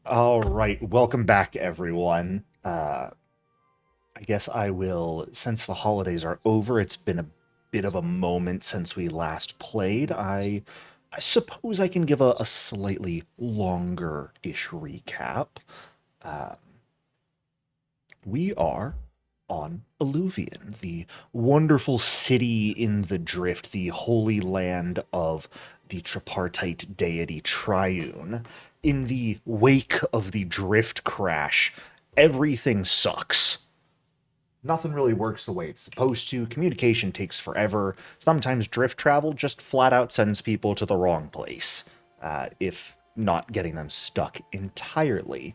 All right, welcome back, everyone. I guess I will, since the holidays are over, it's been a bit of a moment since we last played. I suppose I can give a slightly longer-ish recap. We are on Alluvion, the wonderful city in the Drift, the holy land of the tripartite deity Triune. In the wake of the Drift crash, everything sucks. Nothing really works the way it's supposed to. Communication takes forever. Sometimes drift travel just flat out sends people to the wrong place, if not getting them stuck entirely.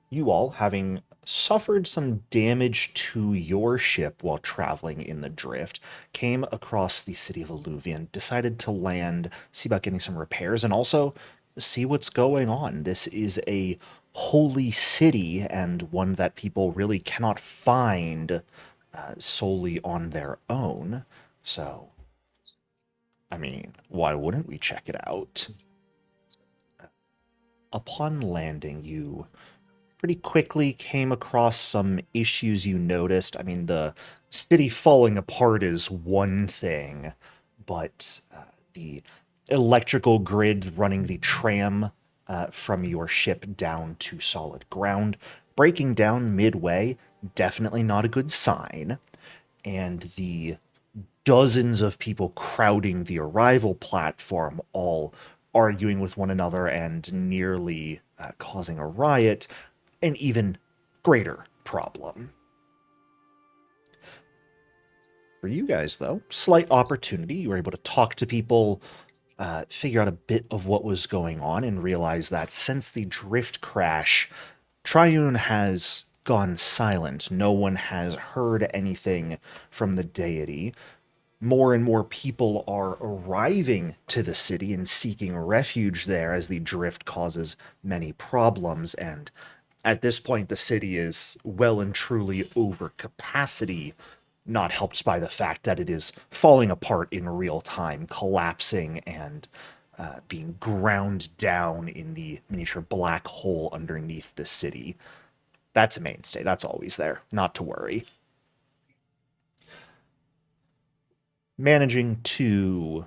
You all, having suffered some damage to your ship while traveling in the drift, came across the city of Alluvion, decided to land, see about getting some repairs, and also see what's going on. This is a holy city and one that people really cannot find solely on their own. So, I mean, why wouldn't we check it out? Upon landing, you pretty quickly came across some issues you noticed. I mean, the city falling apart is one thing, but the electrical grid running the tram from your ship down to solid ground, breaking down midway, definitely not a good sign. And the dozens of people crowding the arrival platform, all arguing with one another and nearly causing a riot, an even greater problem. For you guys, though, slight opportunity. You were able to talk to people, figure out a bit of what was going on, and realize that since the drift crash, Triune has gone silent. No one has heard anything from the deity. More and more people are arriving to the city and seeking refuge there as the drift causes many problems. And at this point, the city is well and truly over capacity, not helped by the fact that it is falling apart in real time, collapsing and being ground down in the miniature black hole underneath the city. That's a mainstay. That's always there. Not to worry. Managing to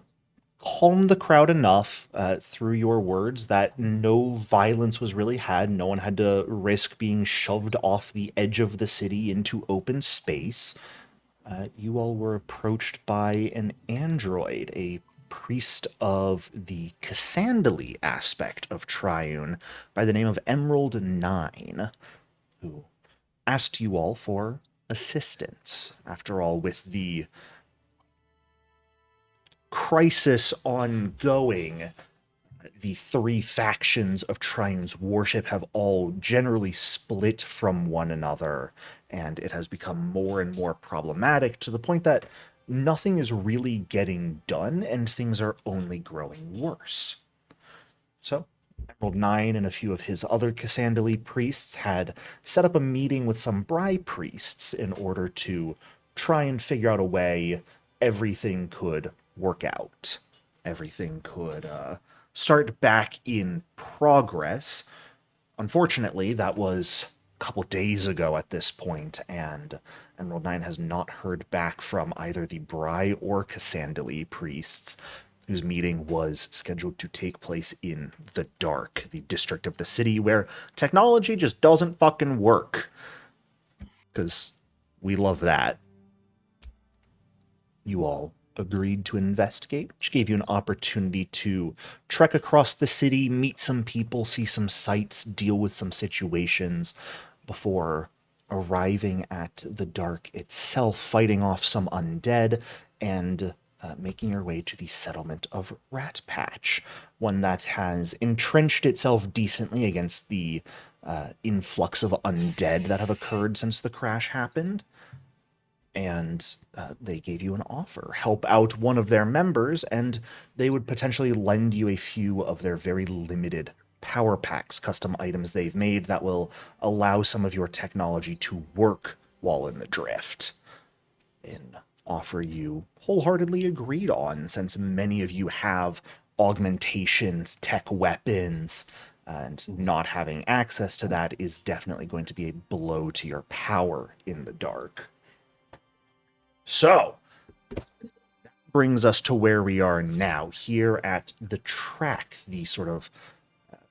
calm the crowd enough through your words that no violence was really had. No one had to risk being shoved off the edge of the city into open space. You all were approached by an android, a priest of the Cassandali aspect of Triune by the name of Emerald Nine, who asked you all for assistance. After all, with the crisis ongoing, the three factions of Triune's worship have all generally split from one another, and it has become more and more problematic to the point that nothing is really getting done and things are only growing worse. So, Emerald Nine and a few of his other Cassandali priests had set up a meeting with some Bry priests in order to try and figure out a way everything could work out. Everything could start back in progress. Unfortunately, that was a couple days ago at this point, and Emerald Nine has not heard back from either the Bry or Cassandali priests, whose meeting was scheduled to take place in the Dark, the district of the city where technology just doesn't fucking work. Because we love that. You all agreed to investigate, which gave you an opportunity to trek across the city, meet some people, see some sights, deal with some situations before arriving at the Dark itself, fighting off some undead, and making your way to the settlement of Rat Patch, one that has entrenched itself decently against the influx of undead that have occurred since the crash happened. And they gave you an offer, help out one of their members, and they would potentially lend you a few of their very limited power packs, custom items they've made that will allow some of your technology to work while in the drift. An offer you wholeheartedly agreed on, since many of you have augmentations, tech weapons, And not having access to that is definitely going to be a blow to your power in the dark. So, brings us to where we are now, here at the track, the sort of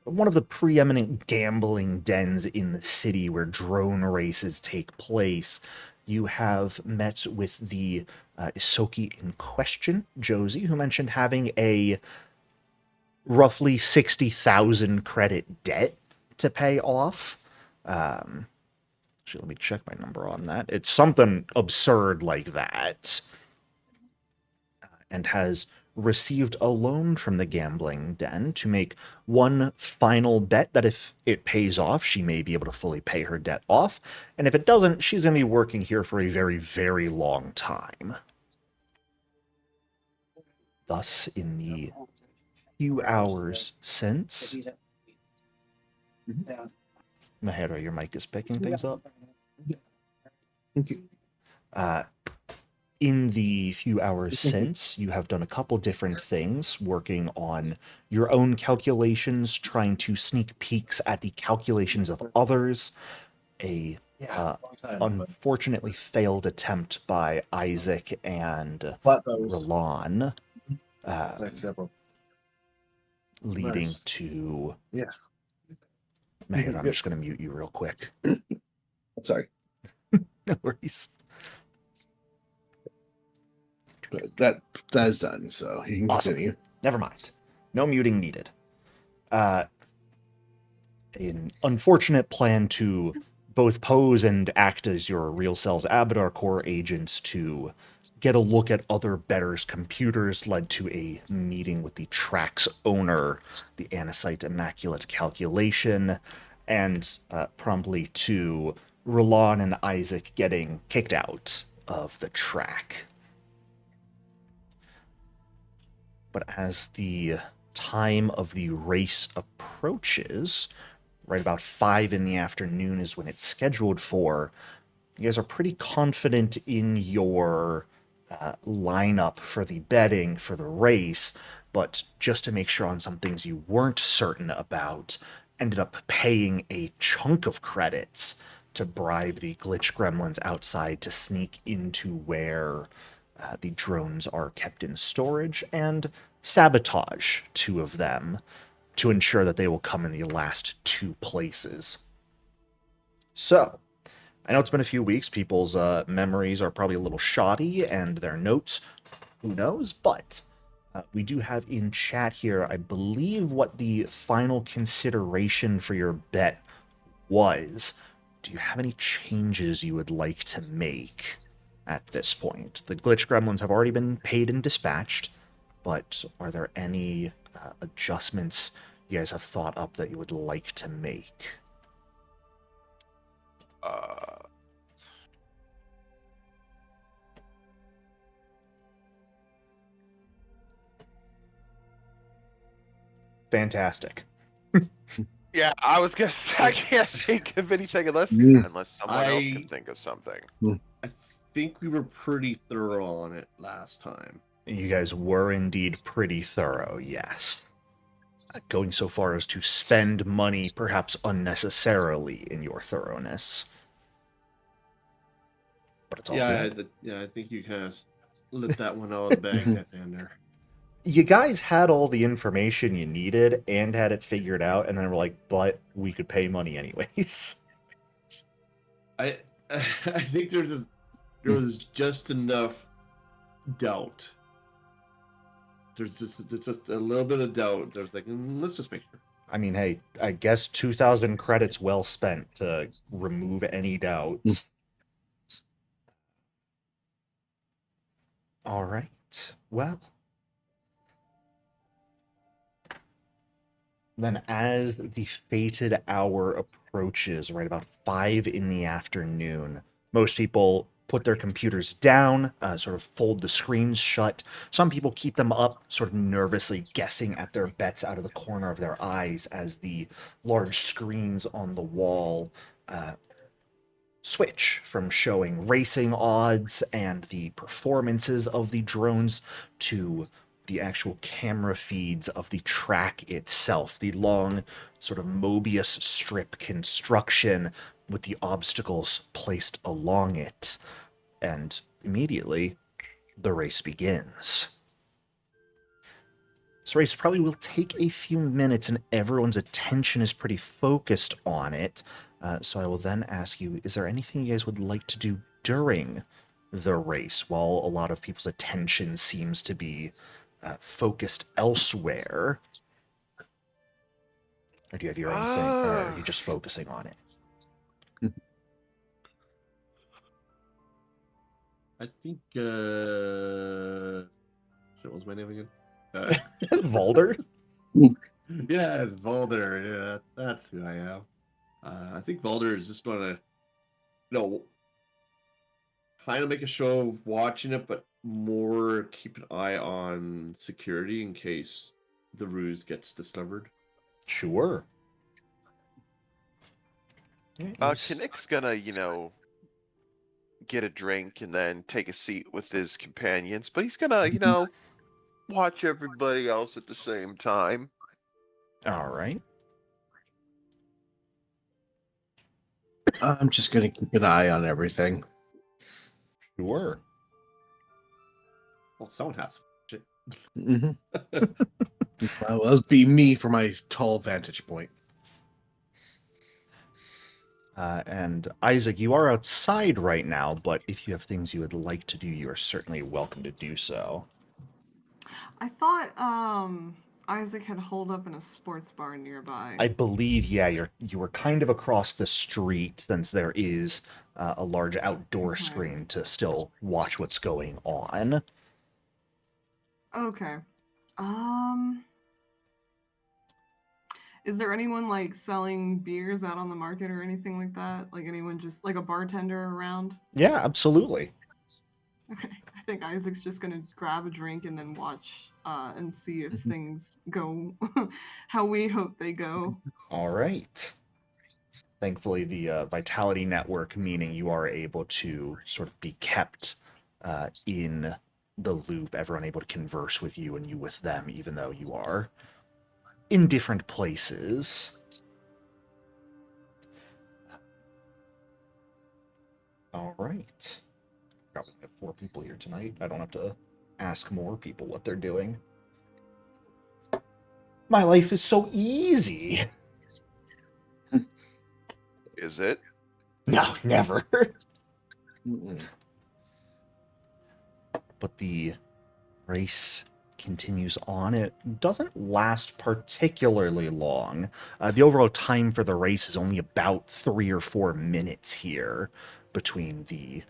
one of the preeminent gambling dens in the city where drone races take place. You have met with the Isoki in question, Josie, who mentioned having a roughly 60,000 credit debt to pay off. Actually, let me check my number on that. It's something absurd like that. And has received a loan from the gambling den to make one final bet that if it pays off, she may be able to fully pay her debt off. And if it doesn't, she's going to be working here for a very, very long time. Thus, in the few hours since... Mahara, your mic is picking things up. Thank you. In the few hours since, you have done a couple different things, working on your own calculations, trying to sneak peeks at the calculations of others, a unfortunately failed attempt by Isaac and Roland, leading to... Yeah. Man, I'm just going to mute you real quick. I'm sorry. No worries. But that is done, so you can continue. Awesome. Never mind. No muting needed. An unfortunate plan to both pose and act as your real selves Abadar Corps agents to get a look at other betters' computers led to a meeting with the track's owner, the Anisite Immaculate Calculation, and promptly to Roland and Isaac getting kicked out of the track. But as the time of the race approaches, right about 5 in the afternoon is when it's scheduled for, you guys are pretty confident in your lineup for the betting for the race, but just to make sure on some things you weren't certain about, ended up paying a chunk of credits to bribe the glitch gremlins outside to sneak into where the drones are kept in storage and sabotage 2 of them to ensure that they will come in the last 2 places. So, I know it's been a few weeks. People's memories are probably a little shoddy, and their notes, who knows? But we do have in chat here, I believe, what the final consideration for your bet was. Do you have any changes you would like to make at this point? The glitch gremlins have already been paid and dispatched, but are there any adjustments you guys have thought up that you would like to make? Fantastic. Yeah, I was gonna say, I can't think of anything unless someone else can think of something. I think we were pretty thorough on it last time. You guys were indeed pretty thorough, yes. Going so far as to spend money, perhaps unnecessarily, in your thoroughness. But it's all good. I think you kind of let that one out of the bag at the end there. You guys had all the information you needed and had it figured out, and then were like, but we could pay money anyways. I think there was just enough doubt. There's just a little bit of doubt. There's like, let's just make sure. I mean, hey, I guess 2,000 credits well spent to remove any doubts. All right. Well, then as the fated hour approaches, right about 5 in the afternoon, most people put their computers down, sort of fold the screens shut. Some people keep them up, sort of nervously guessing at their bets out of the corner of their eyes as the large screens on the wall switch from showing racing odds and the performances of the drones to the actual camera feeds of the track itself, the long sort of Mobius strip construction with the obstacles placed along it. And immediately, the race begins. This race probably will take a few minutes, and everyone's attention is pretty focused on it. So I will then ask you, is there anything you guys would like to do during the race while a lot of people's attention seems to be focused elsewhere? Or do you have your own thing, or are you just focusing on it? I think, what was my name again? Valder? Yeah, it's Valder. Yeah, that's who I am. I think Valder is just gonna, kind of make a show of watching it, but more keep an eye on security in case the ruse gets discovered. Sure. Kinnick's gonna, get a drink and then take a seat with his companions, but he's gonna, watch everybody else at the same time. All right. I'm just gonna keep an eye on everything. Sure. Well, someone has shit. Mm-hmm. Well, that'll be me for my tall vantage point. And Isaac, you are outside right now, but if you have things you would like to do, you are certainly welcome to do so. I thought Isaac had holed up in a sports bar nearby. I believe, yeah, you were kind of across the street, since there is a large outdoor screen to still watch what's going on. Okay. Is there anyone like selling beers out on the market or anything like that? Like anyone just like a bartender around? Yeah, absolutely. Okay. I think Isaac's just gonna grab a drink and then watch and see if things go how we hope they go. All right. Thankfully, the Vitality Network, meaning you are able to sort of be kept in the loop, everyone able to converse with you and you with them, even though you are in different places. All right. Probably have 4 people here tonight. I don't have to ask more people what they're doing. My life is so easy. Is it? No, never. Mm-mm. But the race continues on. It doesn't last particularly long. The overall time for the race is only about 3 or 4 minutes here between the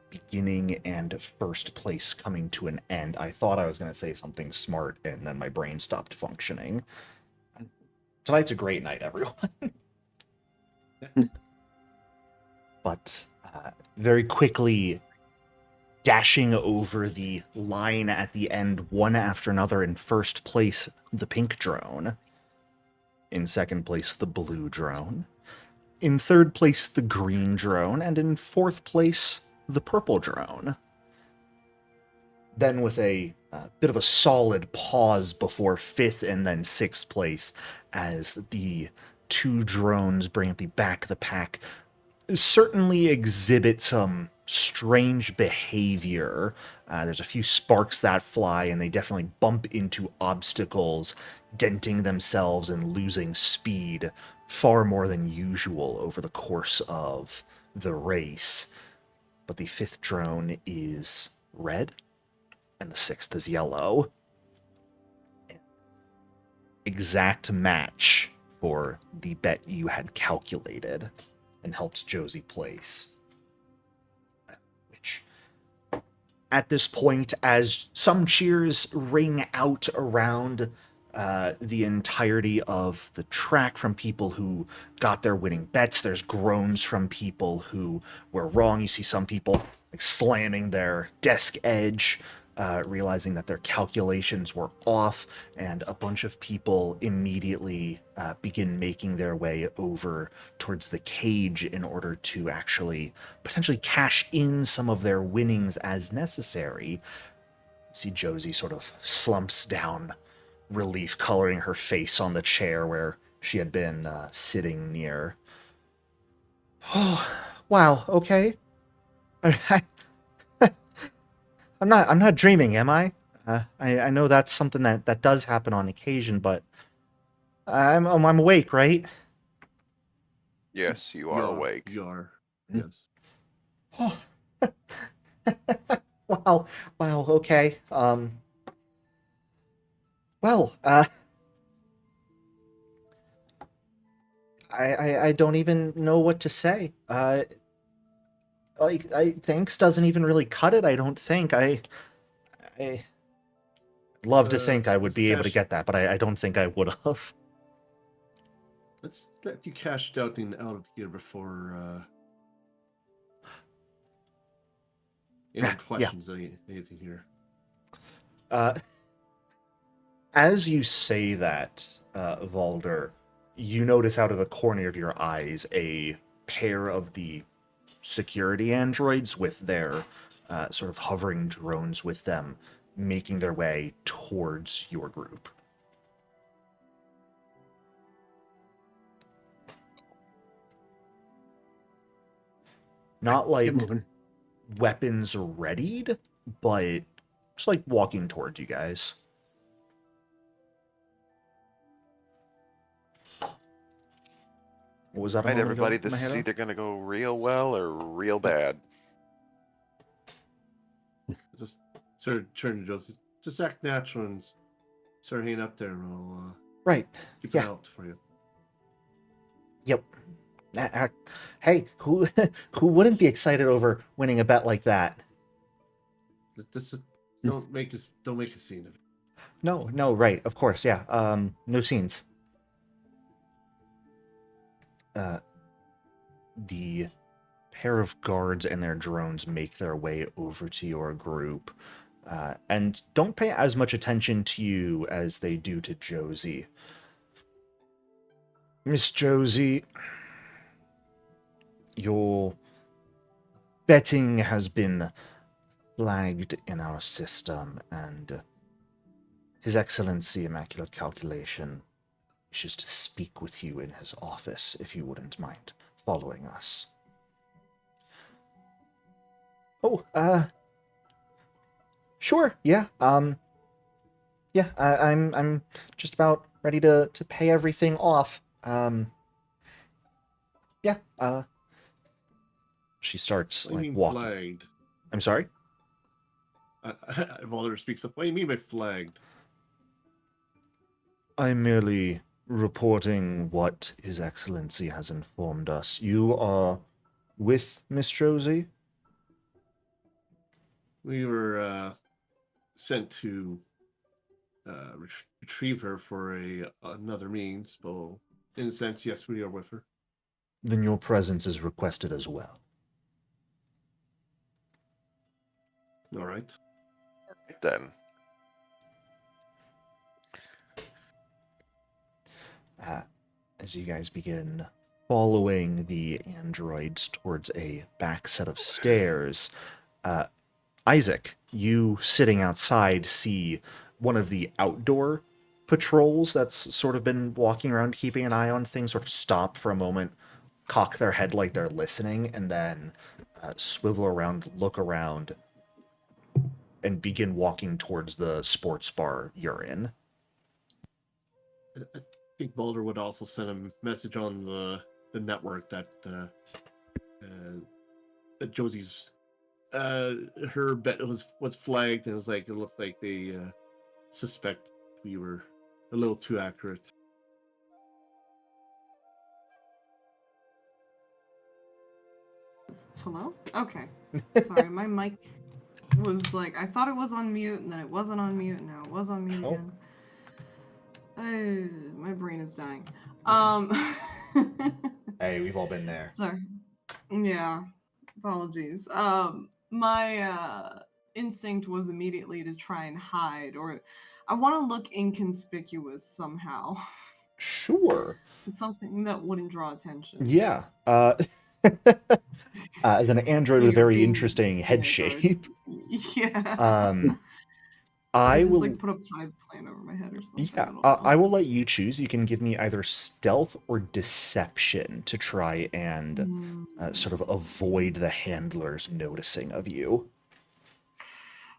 beginning and first place coming to an end. I thought I was going to say something smart, and then my brain stopped functioning. Tonight's a great night, everyone. But very quickly dashing over the line at the end, one after another. In first place, the pink drone. In second place, the blue drone. In third place, the green drone. And in fourth place, the purple drone. Then with a bit of a solid pause before fifth and then sixth place, as the 2 drones bring at the back of the pack certainly exhibit some strange behavior. There's a few sparks that fly, and they definitely bump into obstacles, denting themselves and losing speed far more than usual over the course of the race. But the 5th drone is red, and the 6th is yellow. Exact match for the bet you had calculated and helped Josie place. Which, at this point, as some cheers ring out around the entirety of the track from people who got their winning bets, there's groans from people who were wrong. You see some people like slamming their desk edge, realizing that their calculations were off, and a bunch of people immediately begin making their way over towards the cage in order to actually potentially cash in some of their winnings as necessary. See Josie sort of slumps down, relief coloring her face on the chair where she had been sitting near. Oh, wow, okay. I'm not dreaming, am I? I know that's something that does happen on occasion, but I'm awake, right? Yes, you are awake. You are. Mm. Yes. Oh. Wow, okay. Well, I don't even know what to say. Thanks doesn't even really cut it, I don't think. I love to think I would let's be able to cash- get that, but I don't think I would have. Let's let you cash out of here before anyone questions anything here. As you say that, Valder, you notice out of the corner of your eyes a pair of the security androids with their sort of hovering drones with them making their way towards your group. Not like Get moving. weapons readied, but just like walking towards you guys. What was that? Right, everybody, this is head either going to go real well or real bad. Just sort of turn to Joseph. Just act natural and start hanging up there, and we'll Right. keep Yeah. it out for you. Yep. Hey, who wouldn't be excited over winning a bet like that? This is, don't make a scene of it. No, right, of course, yeah. No scenes. The pair of guards and their drones make their way over to your group, and don't pay as much attention to you as they do to Josie. Miss Josie, your betting has been flagged in our system, and His Excellency Immaculate Calculation wishes to speak with you in his office, if you wouldn't mind following us. Oh, sure, yeah, yeah, I'm just about ready to pay everything off. Yeah, she starts, What do you like, mean walking. flagged? I'm sorry? Valder speaks up. What do you mean by flagged? I'm merely reporting what His Excellency has informed us. You are with Miss Josie? We were sent to retrieve her for another means, but in a sense, yes, we are with her. Then your presence is requested as well. All right. Right then. As you guys begin following the androids towards a back set of stairs, Isaac, you sitting outside see one of the outdoor patrols that's sort of been walking around keeping an eye on things sort of stop for a moment, cock their head like they're listening, and then swivel around, look around, and begin walking towards the sports bar you're in. I think Boulder would also send a message on the network that that Josie's her bet was flagged, and it looks like they suspect we were a little too accurate. Hello? Okay. Sorry, my mic was like, I thought it was on mute, and then it wasn't on mute, and now it was on mute again. My brain is dying. Hey, we've all been there. Sorry. Yeah. Apologies. instinct was immediately to try and hide, or I want to look inconspicuous somehow. Sure. It's something that wouldn't draw attention. Yeah. As an android with a You're very being interesting an head android. shape, Yeah. I just will. like put a pipe plant over my head or something. Yeah, I don't know. I will let you choose. You can give me either stealth or deception to try and sort of avoid the handlers noticing of you.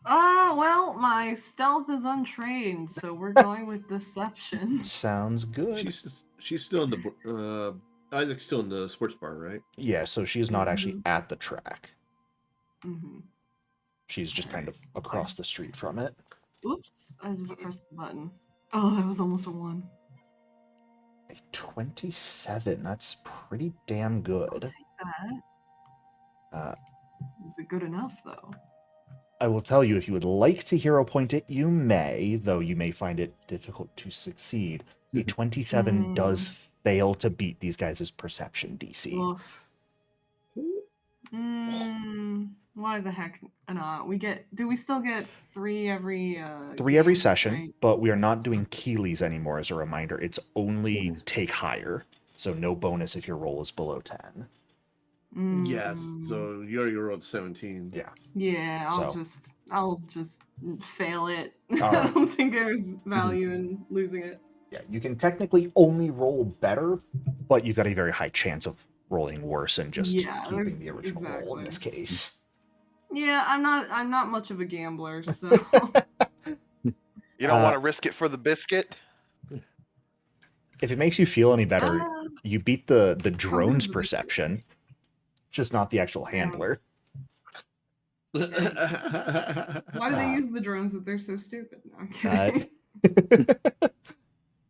Well, my stealth is untrained, so we're going with deception. Sounds good. She's still in the Isaac's still in the sports bar, right? Yeah, so she's not actually at the track. Mm-hmm. She's just kind of That's across fine. the street from it. Oops, I just pressed the button. Oh, that was almost a 1. A 27. That's pretty damn I'll good. take that. Is it good enough, though? I will tell you, if you would like to hero point it, you may, though you may find it difficult to succeed. A 27 does fail to beat these guys' perception DC. Why the heck not? Do we still get 3 every 3 every game, session, right? but we are not doing Keeleys anymore as a reminder. It's only take higher, so no bonus if your roll is below 10. Yes. So you already rolled 17. Yeah. Yeah, I'll just fail it. I Alright. don't think there's value in losing it. Yeah, you can technically only roll better, but you've got a very high chance of rolling worse and just keeping the original roll in this case. Yeah, I'm not much of a gambler, so You don't want to risk it for the biscuit? If it makes you feel any better, you beat the drone's the perception, just not the actual handler. why do they use the drones if they're so stupid? No, I'm kidding.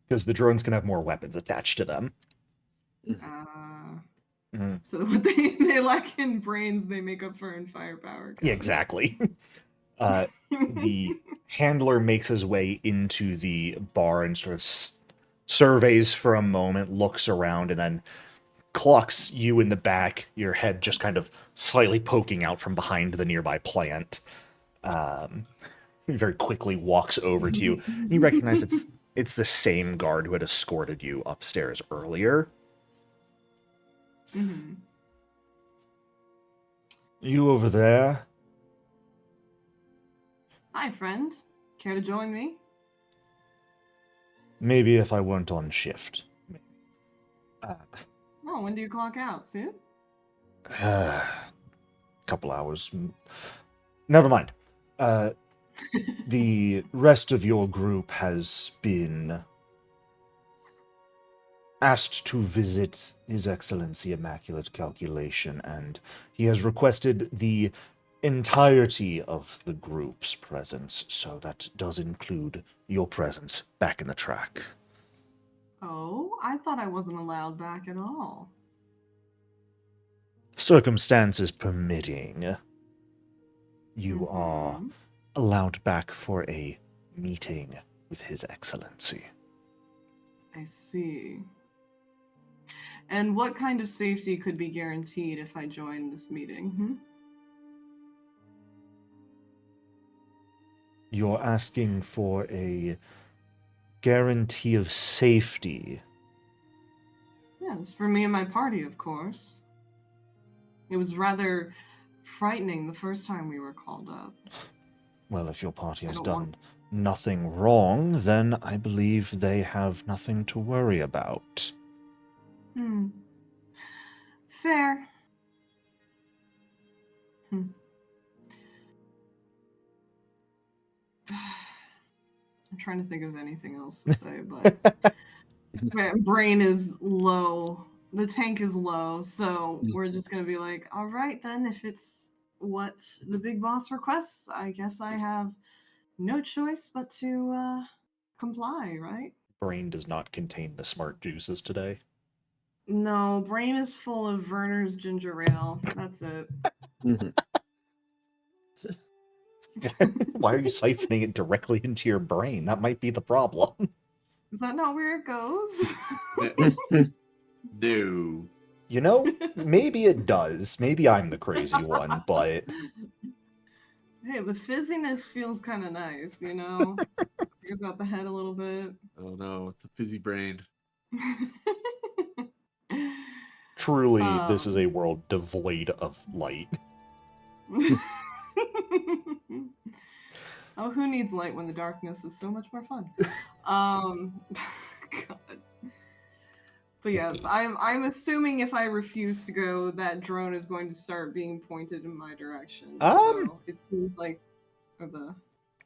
Because the drones can have more weapons attached to them. So what they lack in brains, they make up for in firepower. Yeah, exactly. The handler makes his way into the bar and sort of surveys for a moment, looks around, and then clocks you in the back, your head just kind of slightly poking out from behind the nearby plant. He very quickly walks over to you. You recognize it's the same guard who had escorted you upstairs earlier. Mm-hmm. You over there? Hi, friend. Care to join me? Maybe if I weren't on shift. Oh, when do you clock out? Soon? Couple hours. Never mind. The rest of your group has been asked to visit His Excellency Immaculate Calculation, and he has requested the entirety of the group's presence, so that does include your presence back in the track. Oh, I thought I wasn't allowed back at all. Circumstances permitting, you are allowed back for a meeting with His Excellency. I see. And what kind of safety could be guaranteed if I join this meeting? You're asking for a guarantee of safety. Yes, for me and my party, of course. It was rather frightening the first time we were called up. Well, if your party has done nothing wrong, then I believe they have nothing to worry about. Fair. I'm trying to think of anything else to say, but my brain is low. The tank is low, so we're just going to be like, all right, then, if it's what the big boss requests, I guess I have no choice but to comply, right? Brain does not contain the smart juices today. No, brain is full of Werner's ginger ale. That's it. Why are you siphoning it directly into your brain? That might be the problem. Is that not where it goes? No. You know, maybe it does. Maybe I'm the crazy one, but... Hey, the fizziness feels kind of nice, you know? Clears out the head a little bit. Oh no, it's a fizzy brain. Truly, this is Um. a world devoid of light. Oh, who needs light when the darkness is so much more fun? God. But yes, I'm assuming if I refuse to go, that drone is going to start being pointed in my direction. So it seems like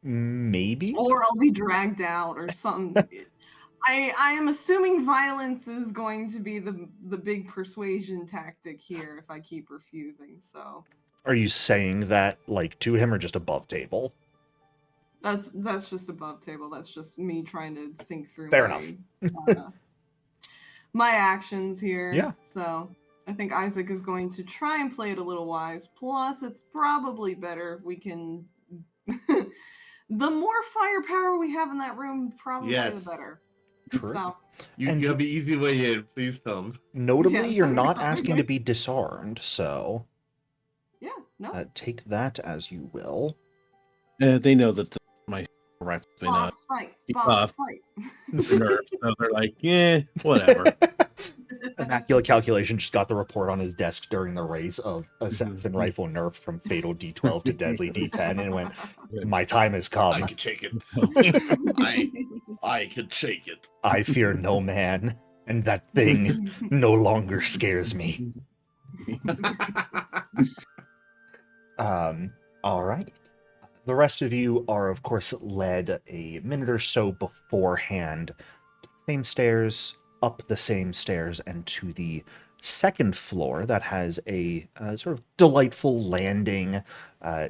Maybe? or I'll be dragged out or something. I am assuming violence is going to be the big persuasion tactic here if I keep refusing. So Are you saying that, like, to him or just above table? that's just above table. That's just me trying to think through Fair enough. my actions here. Yeah. So I think Isaac is going to try and play it a little wise. Plus, it's probably better if we can. The more firepower we have in that room, probably Yes. the better. True. So, You And have the easy way in. Please come. Notably, Yeah, you're so not no. asking to be disarmed, so yeah, no. take that as you will. They know that my rifle's been Boss fight. Boss buff. fight. nerfed, so they're like, yeah, whatever. Immaculate Calculation just got the report on his desk during the race of Assassin Rifle nerfed from Fatal D12 to Deadly D10 and went, my time has I come. can take it. I can take it. I fear no man, and that thing no longer scares me. All right. The rest of you are, of course, led a minute or so beforehand to the same stairs, up the same stairs, and to the second floor that has a sort of delightful landing.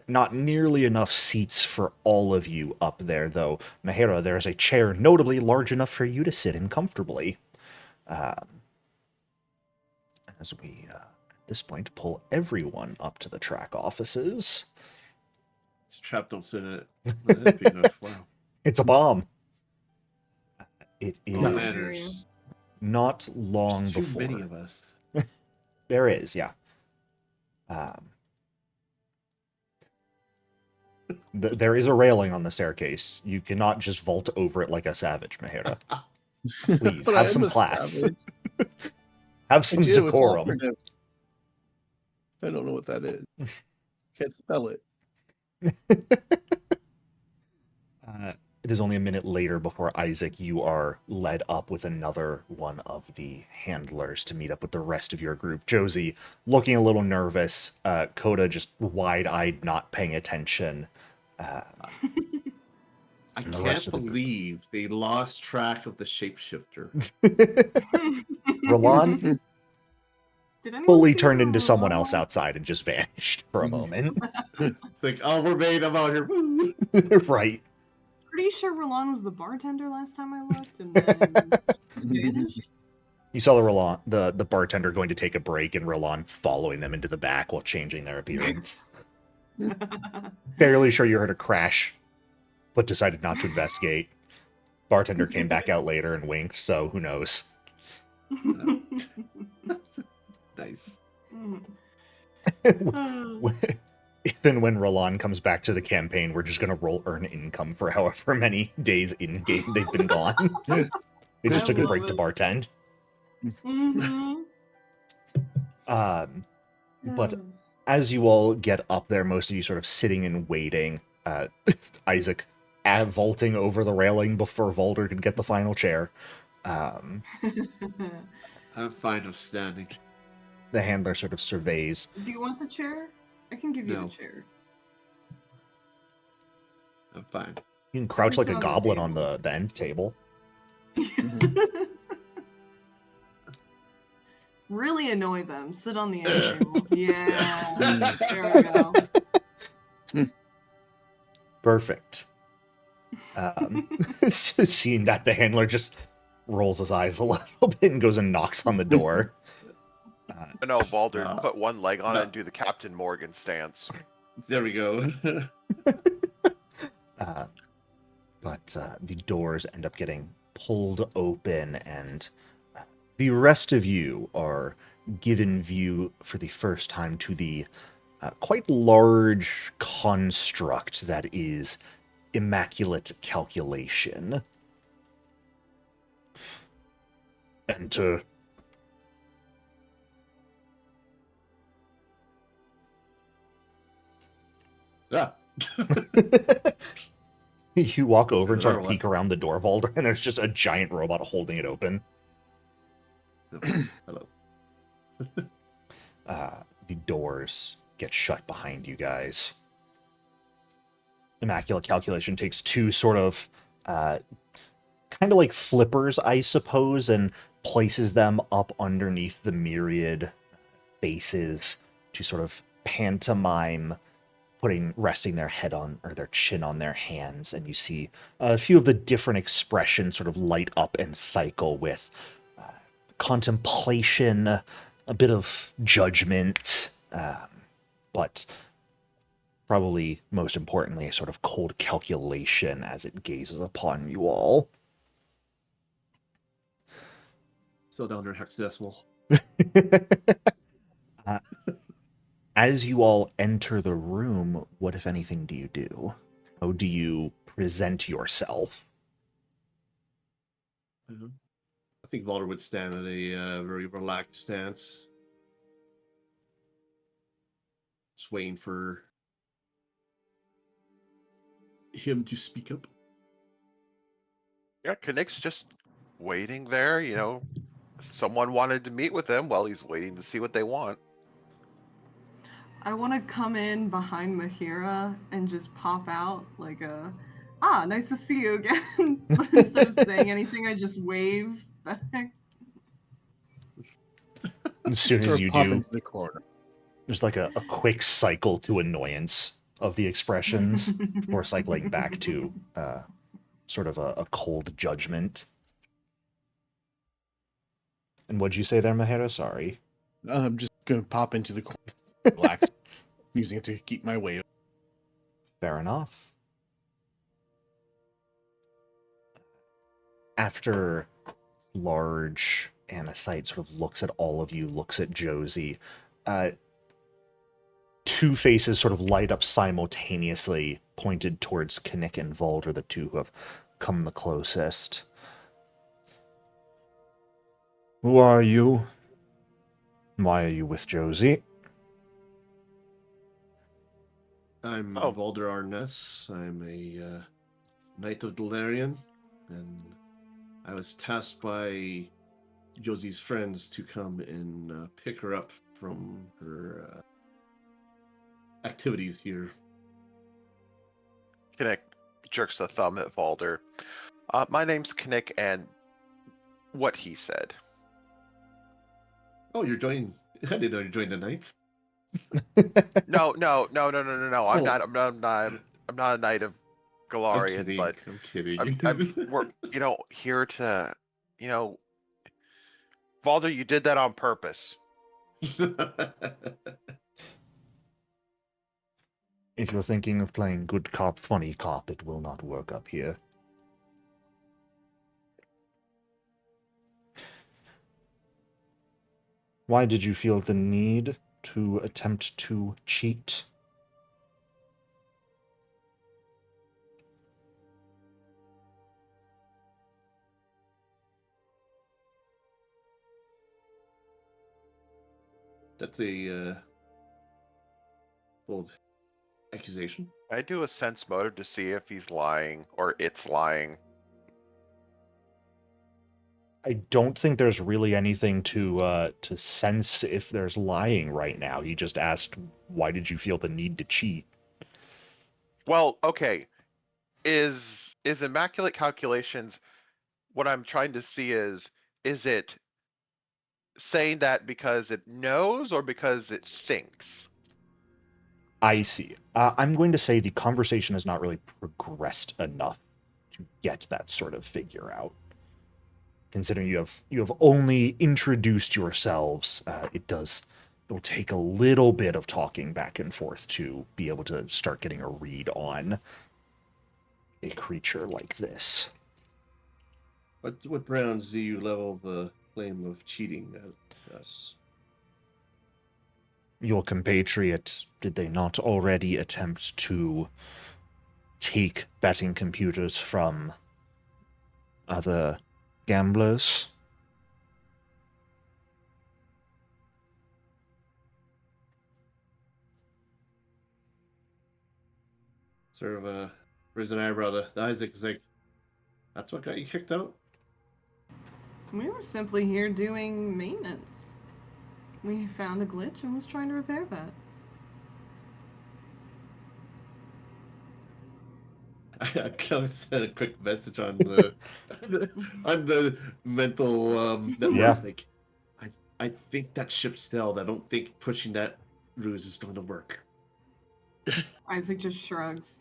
Not nearly enough seats for all of you up there, though. Mahera, there is a chair notably large enough for you to sit in comfortably. As we, at this point, pull everyone up to the track offices. It's a trap, don't sit in it. That'd be enough. Wow. It's a bomb. It Oh, is manners. not long There's too before. many of us. There is, yeah. There is a railing on the staircase. You cannot just vault over it like a savage, Mahera. Please, But have I'm some a class. savage. Have I some do, it's decorum. operative. I don't know what that is. Can't spell it. It is only a minute later before Isaac, you are led up with another one of the handlers to meet up with the rest of your group. Josie looking a little nervous. Coda just wide-eyed, not paying attention. I And the rest can't of the group. believe they lost track of the shapeshifter. Roland Did anyone fully see turned the into someone else Roland? outside and just vanished for a moment. It's like, oh, we're made. I'm out here. Woo. Right. Pretty sure Roland was the bartender last time I looked, and then vanished. You saw the bartender going to take a break and Roland following them into the back while changing their appearance. Fairly sure you heard a crash, but decided not to investigate. Bartender came back out later and winked, so who knows? Nice. Even when Roland comes back to the campaign, we're just going to roll earn income for however many days in-game they've been gone. They just I took a love break to it. bartend. Mhm. But as you all get up there, most of you sort of sitting and waiting, Isaac vaulting over the railing before Volder could get the final chair. I'm fine with standing. The handler sort of surveys. Do you want the chair? I can give you No. the chair. I'm fine. You can crouch can like sit a on the goblin on table. the end table. Really annoy them. Sit on the end table. Yeah. There we go. Perfect. So seeing that, the handler just rolls his eyes a little bit and goes and knocks on the door. No, Baldur, Uh, put one leg on no. it and do the Captain Morgan stance. There we go. But the doors end up getting pulled open, and the rest of you are given view for the first time to the quite large construct that is immaculate calculation. Enter. Ah. You walk over and sort Another of one. peek around the door, Valder, and there's just a giant robot holding it open. Hello. The doors get shut behind you guys. Immaculate Calculation takes two sort of kind of like flippers, I suppose, and places them up underneath the myriad faces to sort of pantomime resting their head on, or their chin on their hands, and you see a few of the different expressions sort of light up and cycle with contemplation, a bit of judgment, but probably most importantly, a sort of cold calculation as it gazes upon you all. Still down there hexadecimal. As you all enter the room, what, if anything, do you do? How do you present yourself? I think Valder would stand at a very relaxed stance, just waiting for him to speak up. Yeah, Kinnick's just waiting there, Someone wanted to meet with him while he's waiting to see what they want. I want to come in behind Mahira and just pop out like nice to see you again. But instead of saying anything, I just wave back. As soon Sort as of you pop do, into the corner. there's like a quick cycle to annoyance of the expressions before cycling back to sort of a cold judgment. And what'd you say there, Mahera? Sorry. I'm just gonna pop into the corner, relax, using it to keep my weight. Fair enough. After large Anacite sort of looks at all of you, looks at Josie, two faces sort of light up simultaneously, pointed towards Kinnick and Valder, the two who have come the closest. Who are you? Why are you with Josie? I'm Oh. Valder Arness. I'm a Knight of Delarian, and I was tasked by Josie's friends to come and pick her up from her activities here. Kinnick jerks a thumb at Valder. My name's Kinnick, and what he said. Oh, you're joining. I didn't know you joined the Knights. No. I'm Oh. not a knight of I'm Galarian, kidding. but I'm kidding. we're here to, Valder, you did that on purpose. If you're thinking of playing good cop, funny cop, it will not work up here. Why did you feel the need to attempt to cheat? That's a bold accusation. I do a sense motive to see if he's lying or it's lying. I don't think there's really anything to sense if there's lying right now. He just asked, why did you feel the need to cheat? Well, okay. Is immaculate calculations, what I'm trying to see is it saying that because it knows or because it thinks? I see. I'm going to say the conversation has not really progressed enough to get that sort of figure out. Considering you have only introduced yourselves, it will take a little bit of talking back and forth to be able to start getting a read on a creature like this. What rounds do you level the claim of cheating at us? your compatriot, did they not already attempt to take betting computers from other gamblers? Sort of raise an eyebrow to Isaac. Is like, that's what got you kicked out? We were simply here doing maintenance. We found a glitch and was trying to repair that. I kind of sent a quick message on the on the mental network. Yeah. Like, I think that ship's sailed. I don't think pushing that ruse is going to work. Isaac just shrugs.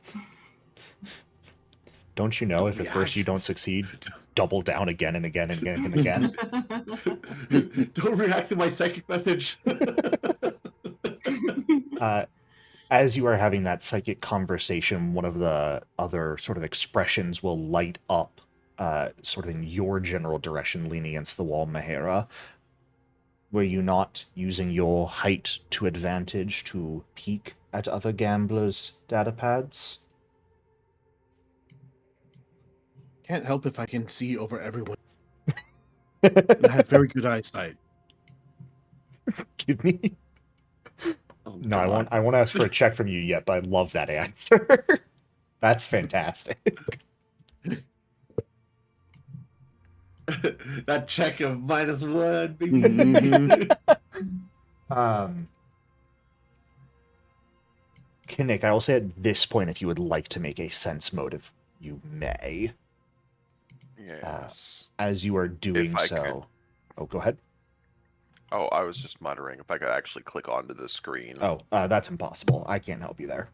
Don't you know if at first you don't succeed, double down again and again and again and again? Don't react to my psychic message. As you are having that psychic conversation, one of the other sort of expressions will light up sort of in your general direction, leaning against the wall, Mahera. Were you not using your height to advantage to peek at other gamblers' datapads? Can't help if I can see over everyone. And I have very good eyesight. Give me. Oh, No, God. I won't ask for a check from you yet, but I love that answer. That's fantastic. That check of -1. Kinnick, I will say at this point, if you would like to make a sense motive, you may. Yes. As you are doing If I so. could. Oh, go ahead. Oh, I was just muttering if I could actually click onto the screen. Oh, that's impossible. I can't help you there.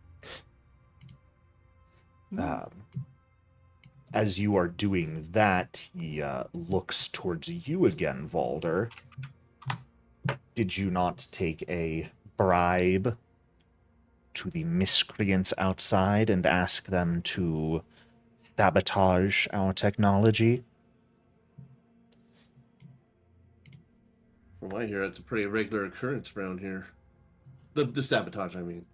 As you are doing that, he looks towards you again, Valder. Did you not take a bribe to the miscreants outside and ask them to sabotage our technology? From what I hear, it's a pretty regular occurrence around here. The sabotage, I mean.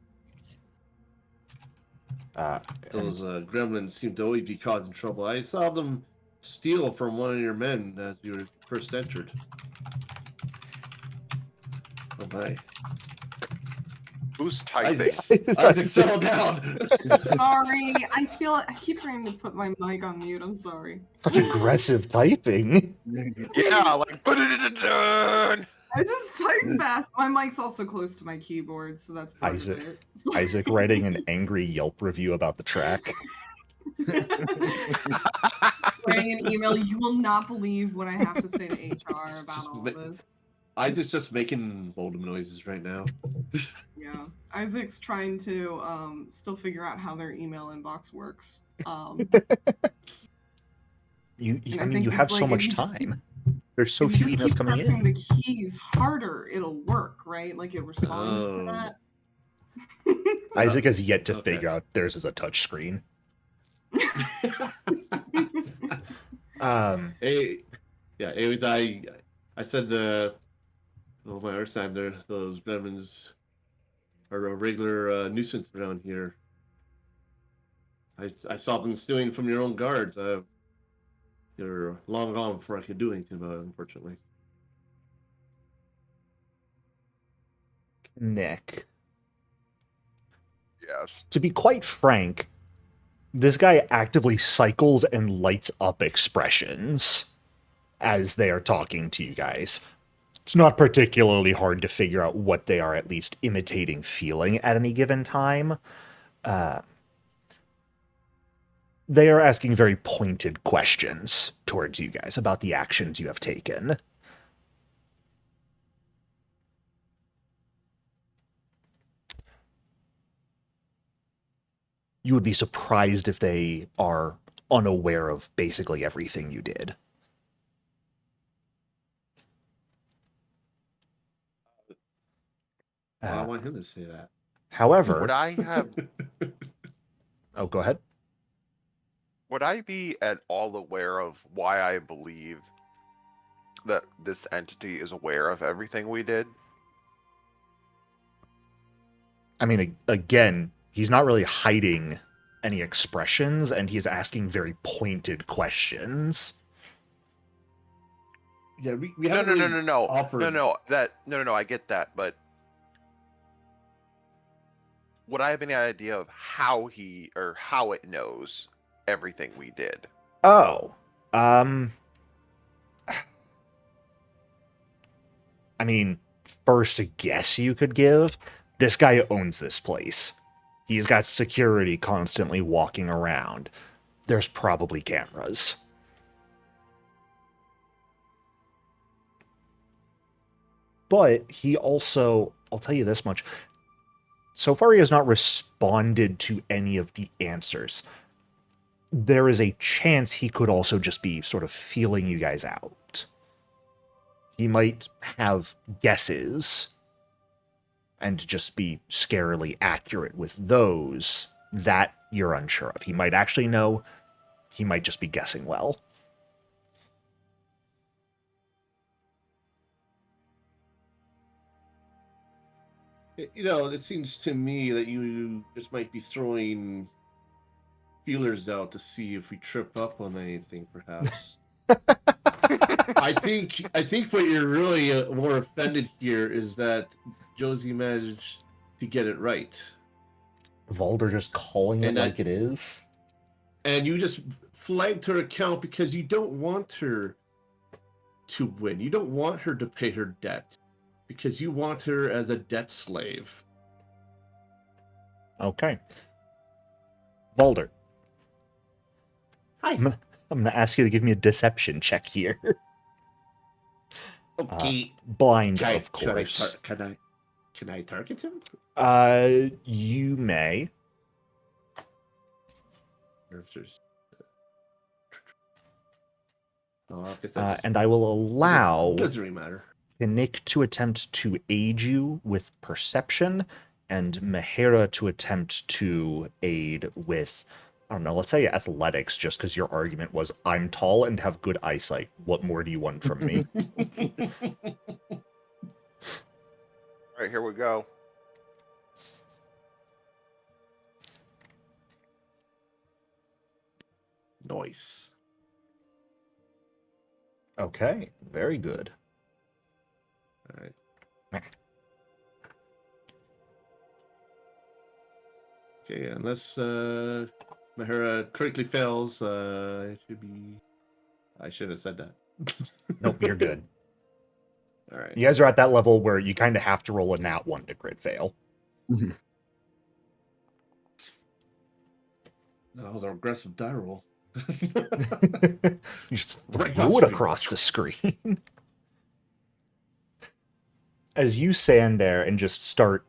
Those gremlins seem to always be causing trouble. I saw them steal from one of your men as you were first entered. Oh my. Who's typing? Isaac, settle down! Sorry, I keep trying to put my mic on mute. I'm sorry. Such aggressive typing. Yeah, like put it in the done. I just type fast. My mic's also close to my keyboard, so that's part Isaac, of it. Isaac writing an angry Yelp review about the track. Writing an email. You will not believe what I have to say to HR about all of this. Isaac's just making modem noises right now. Yeah, Isaac's trying to still figure out how their email inbox works. You think have it's so like, much if you just time. There's so if you few just emails keep coming pressing in. the keys harder, it'll work, right? Like it responds to that. Isaac has yet to Okay. figure out theirs is a touch screen. Hey, yeah, I said my first time there, those gremlins are a regular nuisance around here. I saw them stealing from your own guards. They're long gone before I could do anything about it, unfortunately. Nick. Yes. To be quite frank, this guy actively cycles and lights up expressions as they are talking to you guys. It's not particularly hard to figure out what they are at least imitating feeling at any given time. They are asking very pointed questions towards you guys about the actions you have taken. You would be surprised if they are unaware of basically everything you did. I want him to say that. However, Would I have? oh, go ahead. Would I be at all aware of why I believe that this entity is aware of everything we did? I mean, again, he's not really hiding any expressions, and he's asking very pointed questions. Yeah, we No, haven't no, no, really no, no, offered. no. I get that, but would I have any idea of how it knows everything we did? Oh, I mean, first guess you could give, this guy owns this place. He's got security constantly walking around. There's probably cameras. But he also, I'll tell you this much, so far he has not responded to any of the answers. There is a chance he could also just be sort of feeling you guys out. He might have guesses and just be scarily accurate with those that you're unsure of. He might actually know, he might just be guessing well. You know, it seems to me that you just might be throwing feelers out to see if we trip up on anything, perhaps. I think what you're really more offended here is that Josie managed to get it right, Valder just calling it And like that- it is. and you just flagged her account because you don't want her to win. You don't want her to pay her debt because you want her as a debt slave. Okay. Valder, Hi. I'm gonna ask you to give me a deception check here. Okay. Blind, of course. Can I target him? You may. Or if there's... Oh, I guess that And I will allow doesn't really matter. Nick to attempt to aid you with perception, and Mahera to attempt to aid with, I don't know, let's say athletics, just because your argument was, I'm tall and have good eyesight. What more do you want from me? All right, here we go. Nice. Okay, very good. All right. Okay, unless Mahara critically fails, it should be. I should have said that. Nope, you're good. All right. You guys are at that level where you kind of have to roll a nat 1 to crit fail. That was an aggressive die roll. You just Right threw across it the across the screen. As you stand there and just start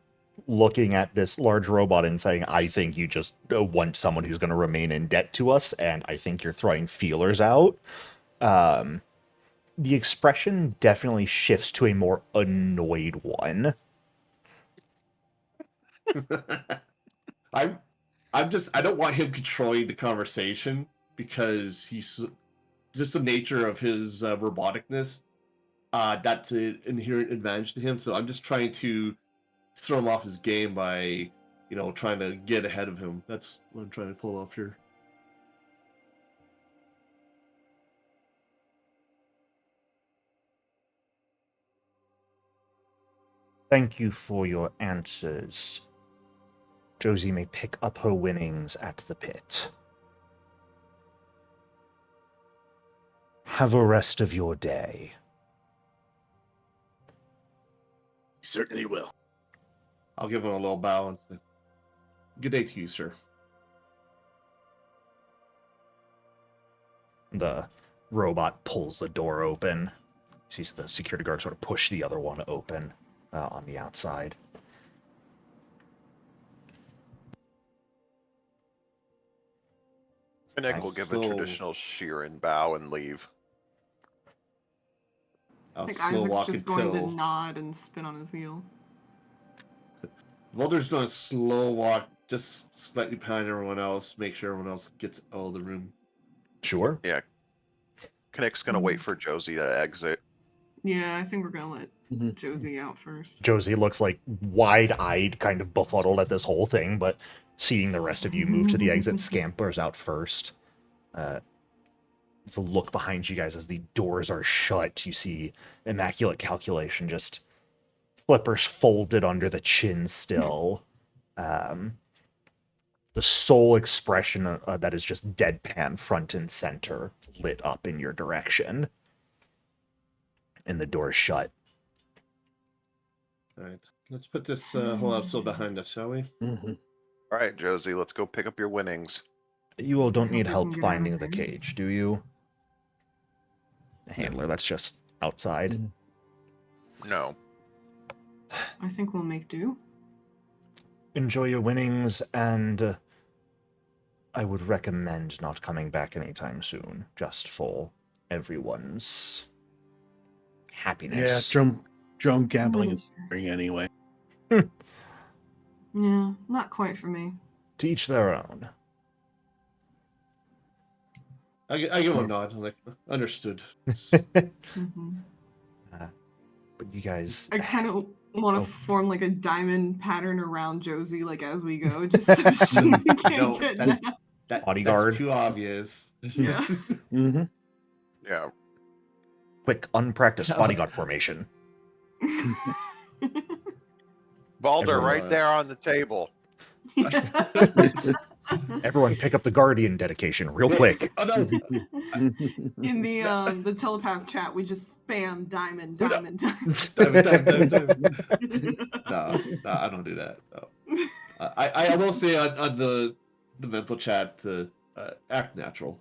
looking at this large robot and saying, I think you just want someone who's going to remain in debt to us, and I think you're throwing feelers out, the expression definitely shifts to a more annoyed one. I'm just. I don't want him controlling the conversation because he's just the nature of his roboticness. That's an inherent advantage to him. So I'm just trying to throw him off his game by, trying to get ahead of him. That's what I'm trying to pull off here. Thank you for your answers. Josie may pick up her winnings at the pit. Have a rest of your day. Certainly will. I'll give him a little bow and say, "Good day to you, sir." The robot pulls the door open. Sees the security guard sort of push the other one open on the outside. Nick will give a traditional Sheeran bow and leave. I I'll think slow Isaac's walk just going to until nod and spin on his heel. Volder's going to slow walk just slightly behind everyone else, make sure everyone else gets out of the room. Sure. Yeah. Nick's gonna wait for Josie to exit. Yeah, I think we're gonna let Mhm. Josie out first. Josie looks like wide-eyed, kind of befuddled at this whole thing, but seeing the rest of you move to the exit, scampers out first. The look behind you guys as the doors are shut, you see Immaculate Calculation, just flippers folded under the chin still. The sole expression that is just deadpan front and center lit up in your direction. And the door's shut. All right, let's put this whole episode behind us, shall we? Mhm. All right, Josie, let's go pick up your winnings. You all don't hope need we help can get out of finding the here. cage, do you? The handler, that's just outside. Mhm. No. I think we'll make do. Enjoy your winnings, and I would recommend not coming back anytime soon, just for everyone's Yeah, happiness. drum gambling That's is fair. boring anyway. Yeah, not quite for me. To each their own. I give a nod, like understood. Hmm. But you guys, I kind of want to Oh. form like a diamond pattern around Josie, like as we go, just so she can't No, get that- nabbed. Bodyguard. That's too obvious. Yeah. Mm-hmm. Yeah. quick, unpracticed bodyguard formation. Balder, Everyone- right there on the table. Everyone pick up the Guardian dedication real quick. Oh no! In the telepath chat, we just spam diamond, diamond, diamond. No, I don't do that. No. I will say on the mental chat to act natural.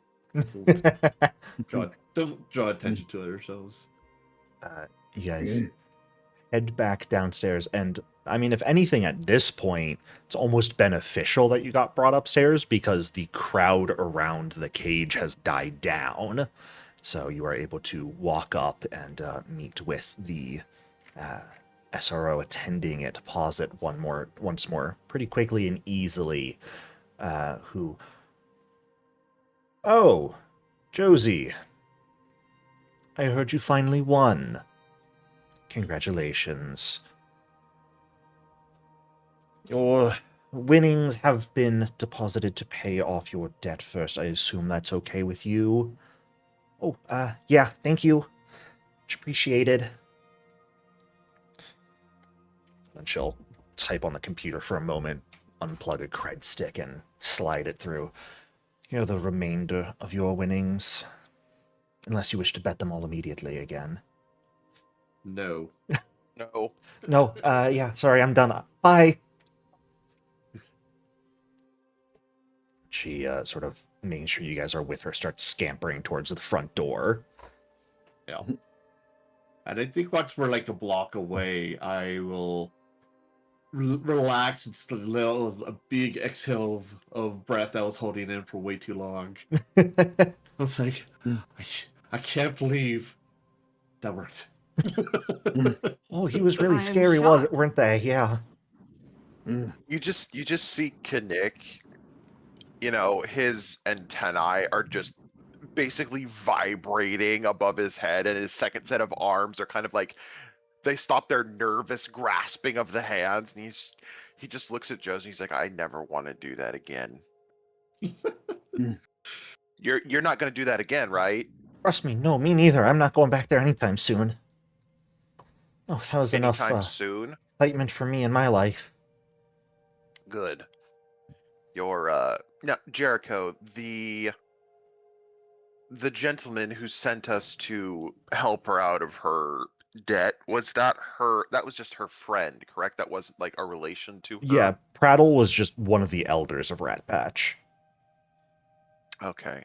Don't draw attention to it ourselves. You guys head back downstairs, and I mean, if anything, at this point, it's almost beneficial that you got brought upstairs because the crowd around the cage has died down. So you are able to walk up and meet with the SRO attending it, pause it once more, pretty quickly and easily. Who? Oh, Josie. I heard you finally won. Congratulations. Your winnings have been deposited to pay off your debt first. I assume that's okay with you? Oh, yeah, thank you. Much appreciated. And she'll type on the computer for a moment, unplug a cred stick, and slide it through. Here are the remainder of your winnings. Unless you wish to bet them all immediately again. No. No. No, yeah, sorry, I'm done. Bye. She, sort of making sure you guys are with her, starts scampering towards the front door. Yeah. And I think once we're like a block away, I will relax and just a big exhale of breath I was holding in for way too long. I was like, I can't believe that worked. Oh, he was really I am scary, shocked. weren't they? Yeah. You just see Kinnick, you know, his antennae are just basically vibrating above his head, and his second set of arms are kind of like they stop their nervous grasping of the hands, and he just looks at Josie. He's like, I never want to do that again. You're not going to do that again, right? Trust me, no, me neither. I'm not going back there anytime soon. Oh, that was enough Anytime soon. excitement for me in my life. Good. Your now, Jericho, the gentleman who sent us to help her out of her debt, was that her? That was just her friend, correct? That wasn't like a relation to her. Yeah, Prattle was just one of the elders of Rat Patch. Okay.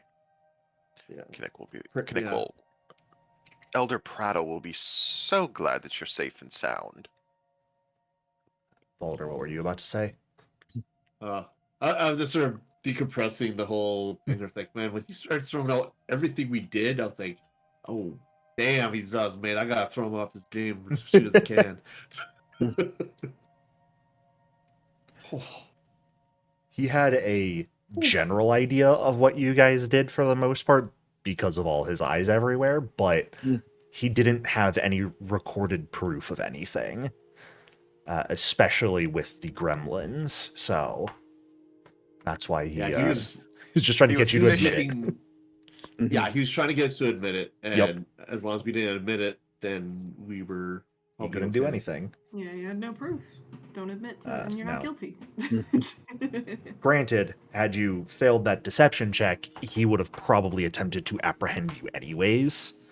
Yeah. Kinnick Yeah. will. Elder Prattle will be so glad that you're safe and sound. Balder, what were you about to say? I was just sort of decompressing the whole thing. I was like, man, when he started throwing out everything we did, I was like, oh, damn, he does, man. I gotta throw him off his game as soon as I can. He had a general idea of what you guys did for the most part because of all his eyes everywhere, but he didn't have any recorded proof of anything, especially with the gremlins. So that's why he's just trying to get you to admit it. Yeah, he was trying to get us to admit it, and Yep. as long as we didn't admit it, then we were. He couldn't do anything. Yeah, you had no proof. Don't admit to it, and you're no. not guilty. Granted, had you failed that deception check, he would have probably attempted to apprehend you anyways,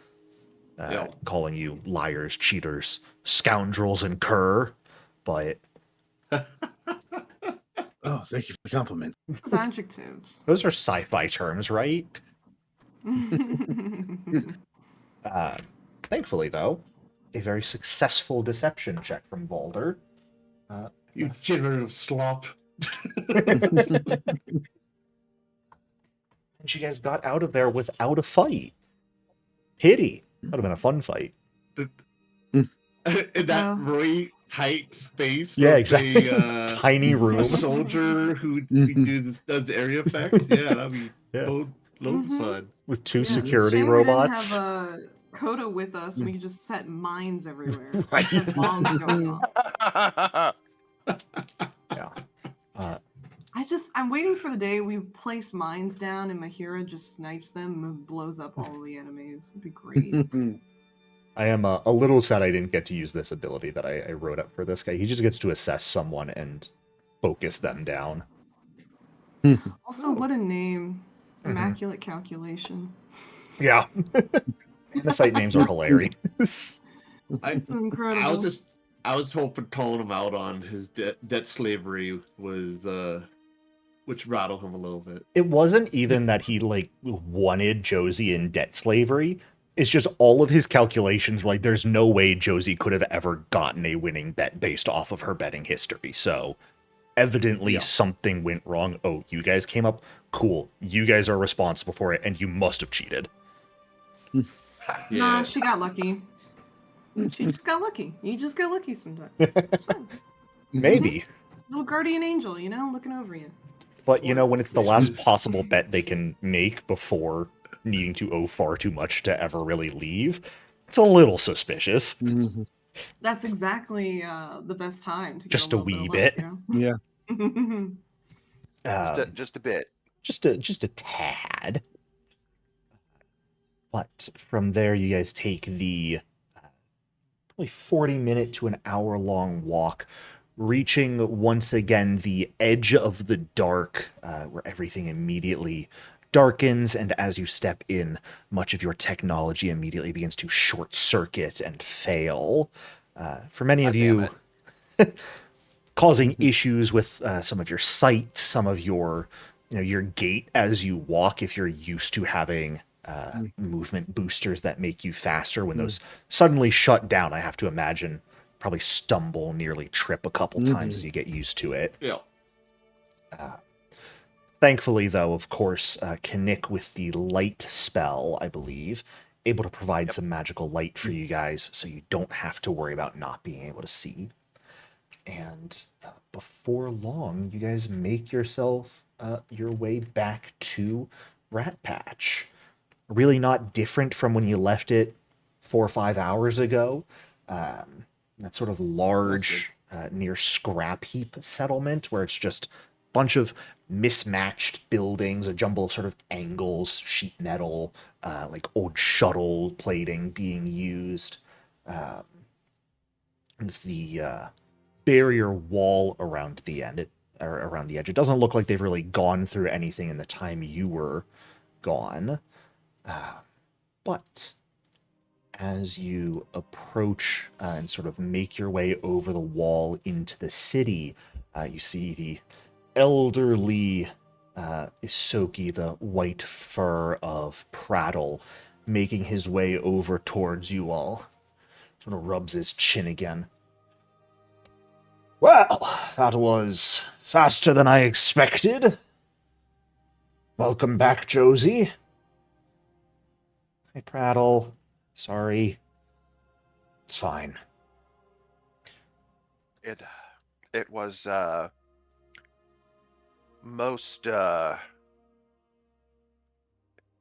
calling you liars, cheaters, scoundrels, and cur. But Oh, thank you for the compliment. Those adjectives. those are sci-fi terms, right? Thankfully, though, a very successful deception check from Balder. You generative slop. And you guys got out of there without a fight. Pity. That would have been a fun fight. In that really tight space. Yeah, with exactly. A, Tiny room. A soldier who does area effects. Yeah, that'd be loads of fun. With two Yeah, security shame robots. We didn't have Coda with us. We could just set mines everywhere. Right. Set bombs going off. Yeah. I'm waiting for the day we place mines down and Mahira just snipes them and blows up all the enemies. It'd be great. I am a little sad I didn't get to use this ability that I wrote up for this guy. He just gets to assess someone and focus them down. Also, what a name. Immaculate Calculation. Yeah. Insight names are hilarious. It's incredible. I was hoping calling him out on his debt slavery was which rattled him a little bit. It wasn't even that he wanted Josie in debt slavery. It's just all of his calculations were like, there's no way Josie could have ever gotten a winning bet based off of her betting history. So evidently something went wrong. Oh, you guys came up? Cool. You guys are responsible for it, and you must have cheated. Nah, she got lucky. She just got lucky. You just get lucky sometimes. It's fine. Maybe. Little guardian angel, looking over you. But, when it's the last possible bet they can make before needing to owe far too much to ever really leave, it's a little suspicious. That's exactly the best time to get just a wee bit. Yeah. Just a bit. Just a tad. But from there, you guys take the probably 40-minute to an hour-long walk, reaching once again the edge of the dark, where everything immediately darkens, and as you step in, much of your technology immediately begins to short-circuit and fail. For many of you, causing issues with some of your sight, some of your gait as you walk, if you're used to having movement boosters that make you faster. When those suddenly shut down, I have to imagine probably stumble, nearly trip a couple times as you get used to it. Yeah. Thankfully, though, of course, Kinnick with the light spell, I believe, able to provide some magical light for you guys, so you don't have to worry about not being able to see. And before long, you guys make yourself your way back to Rat Patch. Really not different from when you left it 4 or 5 hours ago. That sort of large, near scrap heap settlement where it's just a bunch of mismatched buildings, a jumble of sort of angles, sheet metal, like old shuttle plating being used. And the barrier wall around the end, around the edge. It doesn't look like they've really gone through anything in the time you were gone. But as you approach and sort of make your way over the wall into the city, you see the elderly Isoki, the white fur of Prattle, making his way over towards you all. Sort of rubs his chin again. Well, that was faster than I expected. Welcome back, Josie. Hey, Prattle. Sorry. It's fine. It was most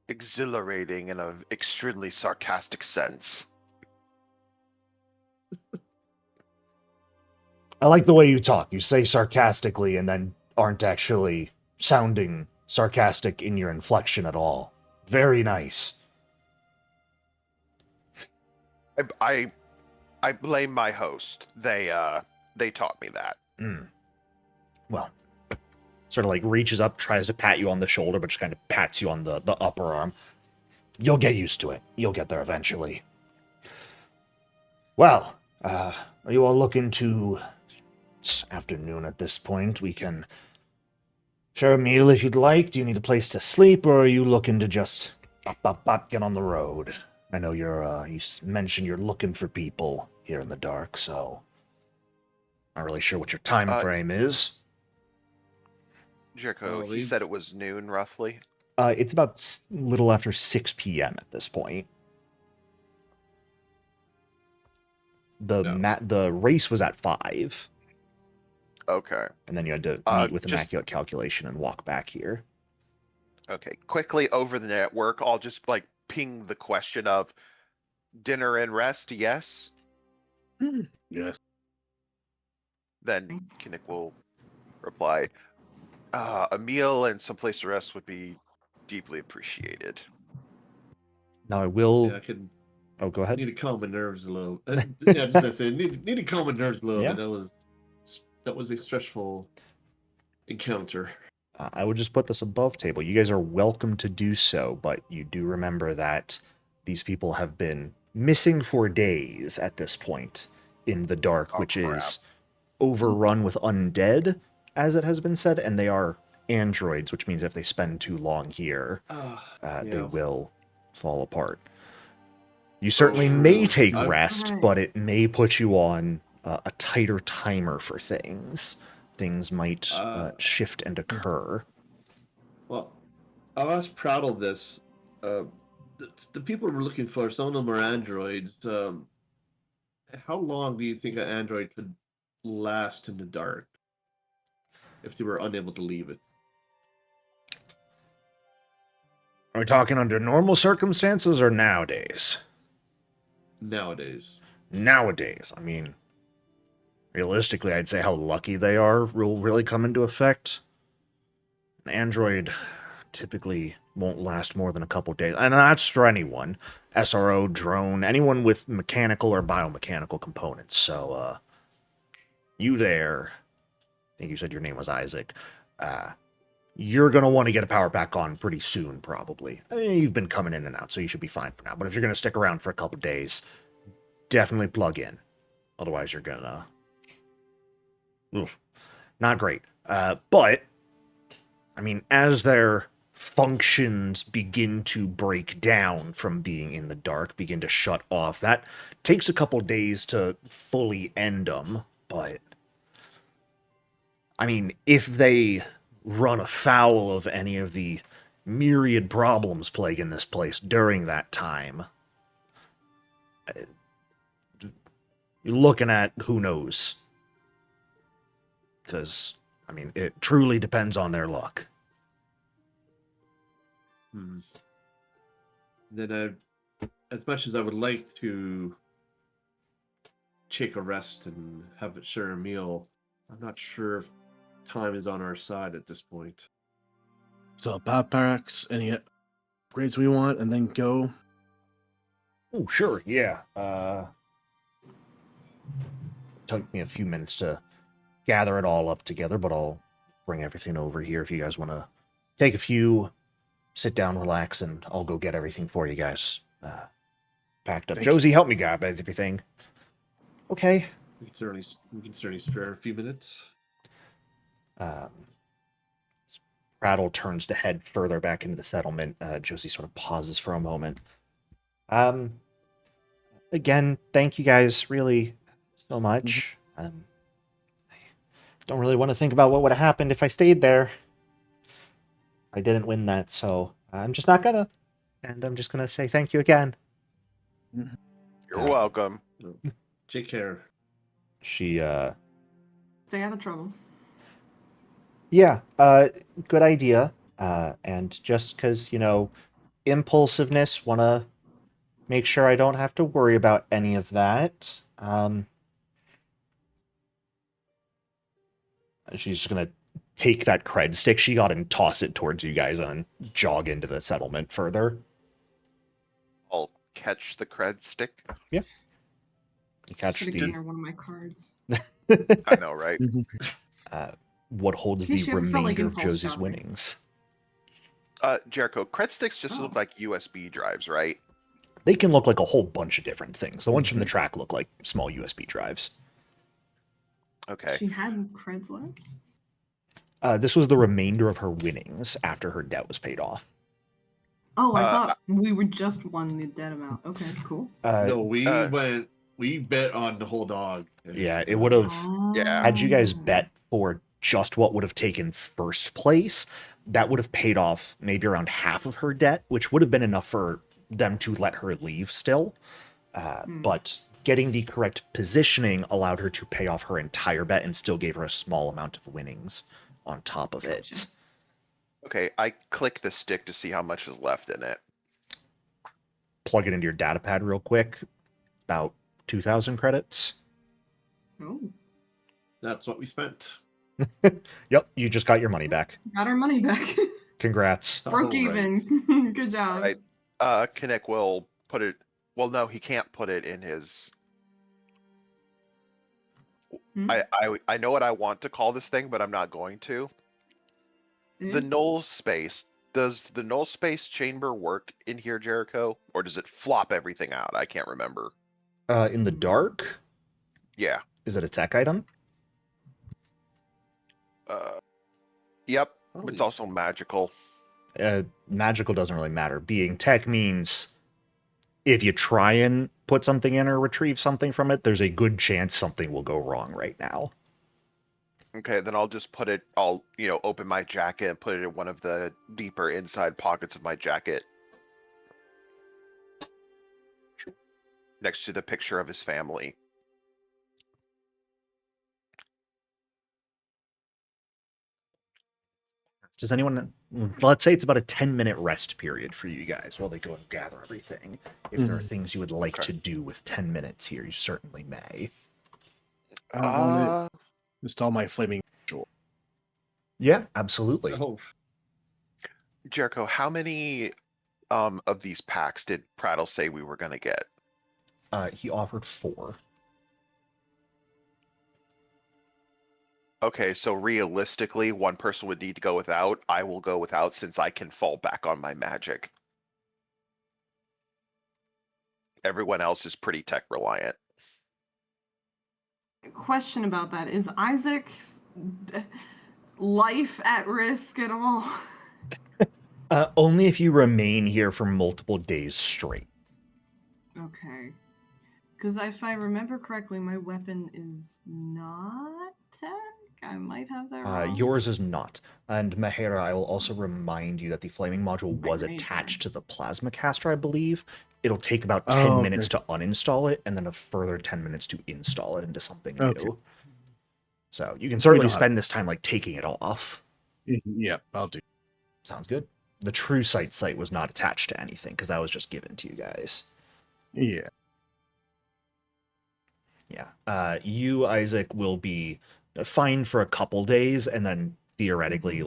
exhilarating in an extremely sarcastic sense. I like the way you talk. You say sarcastically and then aren't actually sounding sarcastic in your inflection at all. Very nice. I blame my host. They taught me that. Well, sort of like reaches up, tries to pat you on the shoulder, but just kind of pats you on the upper arm. You'll get used to it. You'll get there eventually. Well, are you all looking to... It's afternoon at this point. We can share a meal if you'd like. Do you need a place to sleep, or are you looking to just get on the road? I know you're, you mentioned you're looking for people here in the dark, so... Not really sure what your time frame is. Jericho, Well, he said it was noon, roughly. It's about little after 6 p.m. at this point. The race was at 5. Okay. And then you had to meet with Immaculate Calculation and walk back here. Okay. Quickly over the network, I'll just like ping the question of dinner and rest, yes? Yes. Then Kinnick will reply, a meal and some place to rest would be deeply appreciated. Now I will... Yeah, I could... Oh, go ahead. Need to calm my nerves a little. Yeah, just to say, need to calm my nerves a little Yeah. bit. That was a stressful encounter. I would just put this above table. You guys are welcome to do so, but you do remember that these people have been missing for days at this point in the dark, which is overrun with undead, as it has been said, and they are androids, which means if they spend too long here, they will fall apart. You certainly may take rest, but it may put you on a tighter timer for things. Things might shift and occur. Well, I'll ask Proud of this. The people we're looking for, some of them are androids. How long do you think an android could last in the dark if they were unable to leave it? Are we talking under normal circumstances or nowadays? Nowadays. Nowadays. I mean, realistically, I'd say how lucky they are will really come into effect. An android typically won't last more than a couple days. And that's for anyone. SRO, drone, anyone with mechanical or biomechanical components. So, you there, I think you said your name was Isaac, you're going to want to get a power back on pretty soon, probably. I mean, you've been coming in and out, so you should be fine for now. But if you're going to stick around for a couple days, definitely plug in. Otherwise, you're going to... Not great. But, I mean, as their functions begin to break down from being in the dark, begin to shut off, that takes a couple days to fully end them. But, I mean, if they run afoul of any of the myriad problems plaguing this place during that time, you're looking at who knows. Because, I mean, it truly depends on their luck. Then, as much as I would like to take a rest and share a meal, I'm not sure if time is on our side at this point. So, barracks, any upgrades we want, and then go. Oh, sure, yeah. Took me a few minutes to gather it all up together, but I'll bring everything over here if you guys want to take a few, sit down, relax, and I'll go get everything for you guys packed up. Josie, help me grab everything. Okay. We can certainly spare a few minutes. Prattle turns to head further back into the settlement. Josie sort of pauses for a moment. Again, thank you guys really so much. I don't really want to think about what would have happened if I stayed there. I didn't win that, so I'm just not gonna. And I'm just gonna say thank you again. You're welcome. Take care. She, Stay out of trouble. Yeah, good idea. And just because, you know, impulsiveness, want to make sure I don't have to worry about any of that. She's just gonna take that cred stick she got and toss it towards you guys and jog into the settlement further. I'll catch the cred stick. You catch Should have the given her one of my cards. I know, right? what holds In the case you ever felt like remainder of impulse Josie's shopping. winnings. Jericho, cred sticks just look Oh. like USB drives, right? They can look like a whole bunch of different things. The ones from the track look like small USB drives. Okay. She had creds left. This was the remainder of her winnings after her debt was paid off. Oh, I thought we were just won the debt amount. Okay, cool. No, we bet on the whole dog. Yeah, it would have. Yeah. Had you Oh. guys bet for just what would have taken first place, that would have paid off maybe around half of her debt, which would have been enough for them to let her leave still. But getting the correct positioning allowed her to pay off her entire bet and still gave her a small amount of winnings on top of it. Gotcha. Okay, I click the stick to see how much is left in it. Plug it into your data pad real quick. About 2,000 credits. Oh, That's what we spent. Yep, you just got your money back. got our money back. Congrats. Broke Alright. even. Good job. Right. Kinnick will put it. Well, no, he can't put it in his. Hmm? I know what I want to call this thing, but I'm not going to. The null space. Does the null space chamber work in here, Jericho, or does it flop everything out? I can't remember. In the dark, Yeah. is it a tech item? Yep. Holy- It's also magical. Magical doesn't really matter. Being tech means if you try and put something in or retrieve something from it, there's a good chance something will go wrong right now. Okay, then I'll just put it. I'll open my jacket and put it in one of the deeper inside pockets of my jacket, next to the picture of his family. Does anyone, let's say it's about a 10-minute rest period for you guys while they go and gather everything. If there are things you would like Okay. to do with 10 minutes here, you certainly may. I want to install my flaming jewel. Yeah, absolutely. Oh, Jericho, how many of these packs did Prattle say we were gonna get? He offered 4. Okay, so realistically, one person would need to go without. I will go without since I can fall back on my magic. Everyone else is pretty tech reliant. Question about that. Is Isaac's life at risk at all? Only if you remain here for multiple days straight. Okay. Because if I remember correctly, my weapon is not tech. I might have that wrong. Yours is not. And Mahera, I will also remind you that the flaming module My was grenades attached are. to the plasma caster, I believe. It'll take about 10 minutes to uninstall it, and then a further 10 minutes to install it into something new. So you can certainly spend this time taking it off. Yeah, I'll do. Sounds good. The True Sight site was not attached to anything, because that was just given to you guys. Yeah. Yeah. You, Isaac, will be fine for a couple days, and then theoretically,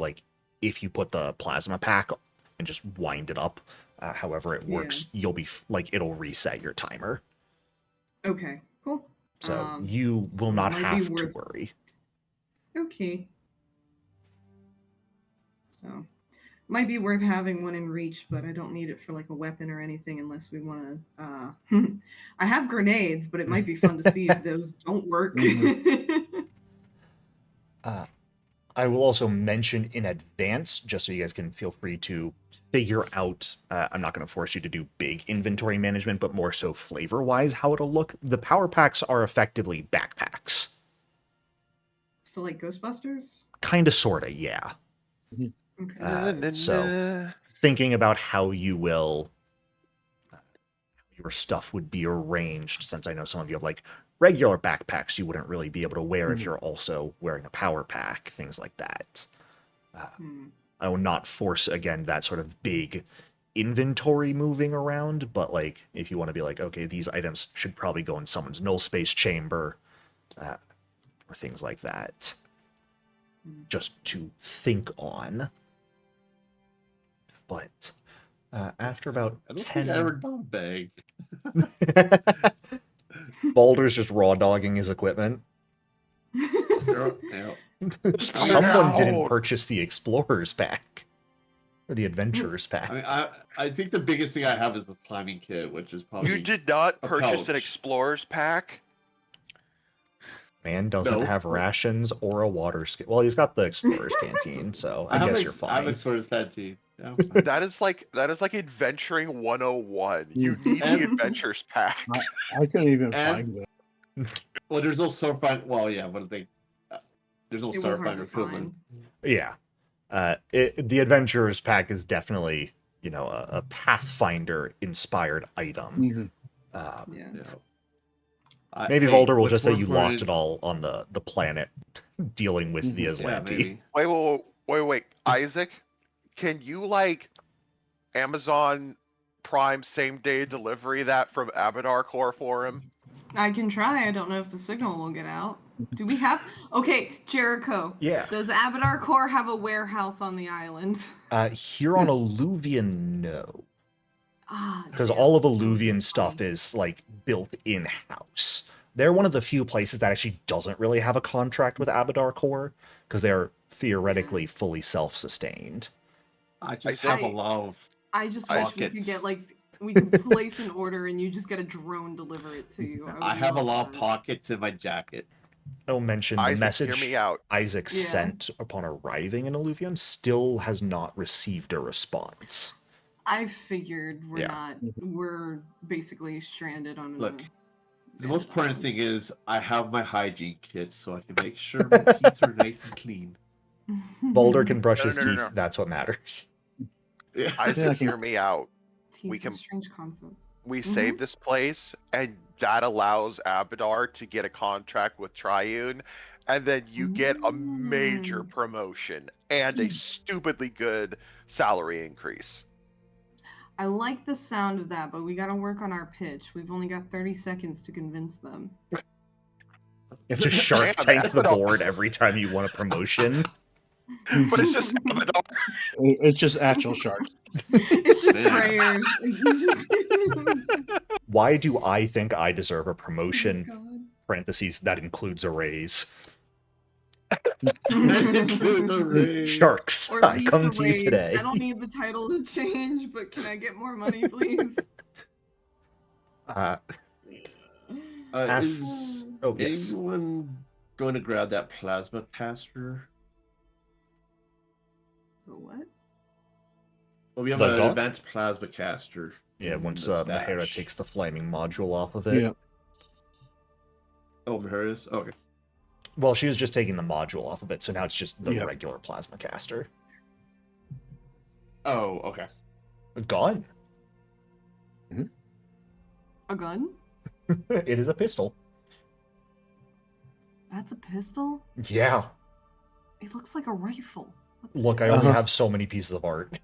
if you put the plasma pack and just wind it up, however it works, you'll be it'll reset your timer. Okay, cool. So you will so not it might have be to worth- worry. Okay. So, might be worth having one in reach, but I don't need it for a weapon or anything unless we want to. I have grenades, but it might be fun to see if those don't work. I will also mention in advance, just so you guys can feel free to figure out. I'm not going to force you to do big inventory management, but more so flavor-wise, how it'll look. The power packs are effectively backpacks. So, like Ghostbusters? Kinda, sorta, yeah. Okay. So thinking about how your stuff would be arranged, since I know some of you have regular backpacks you wouldn't really be able to wear if you're also wearing a power pack, things like that. I will not force, again, that sort of big inventory moving around, but if you want to be okay, these items should probably go in someone's null space chamber, or things like that. just to think on. But after about I don't 10... think I ever got a bag. Boulder's just raw dogging his equipment. Yeah. Someone didn't purchase the Explorer's pack. Or the Adventurer's pack. I mean, I think the biggest thing I have is the climbing kit, which is probably You did not a purchase an pouch. Explorer's pack? Man doesn't No. have rations or a water ski. Well, he's got the Explorer's canteen, so I guess you're I have fine. Explorer's canteen. Yeah, I'm fine. That is like adventuring 101. You need the And- Adventures pack. I couldn't even And- find it. Well, there's no Starfinder. Well, yeah, but there's no It was hard Starfinder to equivalent. find. Yeah. The Adventurer's pack is definitely, a Pathfinder-inspired item. Yeah. Yeah. Maybe Hey, Volder will what's just say more you lost important- it all on the planet dealing with the Yeah, Aslanti. maybe. Wait. Isaac, can you Amazon Prime same day delivery that from Abadar Core for him? I can try. I don't know if the signal will get out. Do we have? Okay, Jericho. Yeah. Does Abadar Core have a warehouse on the island? Here on Alluvion, no. Because Damn. all of That Alluvion was stuff funny. is built in-house. They're one of the few places that actually doesn't really have a contract with Abadar Core, because they're theoretically fully self-sustained. I just I have a think- lot of. I just wish we could pockets. get we could place an order and you just get a drone deliver it to you. I have a would lot love of that. pockets in my jacket. I'll mention the Isaac, message hear me out. Isaac Yeah. sent upon arriving in Alluvion still has not received a response. I figured Yeah. we're basically stranded on Look, a The most important island. thing is I have my hygiene kit, so I can make sure my teeth are nice and clean. Boulder can brush No, his no, no, teeth. no. That's what matters. Yeah. Isaac, Yeah, I can- hear me out. Teeth we are a can- strange concept. We Mhm. save this place, and that allows Abadar to get a contract with Triune, and then you get a major Mm. promotion and a stupidly good salary increase. I like the sound of that, but we gotta work on our pitch. We've only got 30 seconds to convince them. You have to Shark Damn, Tank the Abadar. board every time you want a promotion. But it's just Abadar. It's just actual sharks. It's just Man. prayers. Why do I think I deserve a Please, promotion? God. Parentheses, that includes a raise. Hooray. Sharks, Or at I least come a to you raise. today. I don't need the title to change, but can I get more money, please? Uh, Is oh, yes. anyone going to grab that plasma caster? The what? Well, we have The an dog? advanced plasma caster. Yeah, in once the Mahara stash. takes the flaming module off of it. Yeah. Oh, Mahara is? Okay. Well, she was just taking the module off of it, so now it's just the Yeah. regular plasma caster. Oh, okay. Gone. A gun? It is a pistol. That's a pistol? Yeah. It looks like a rifle. Look, I only Uh-huh. have so many pieces of art.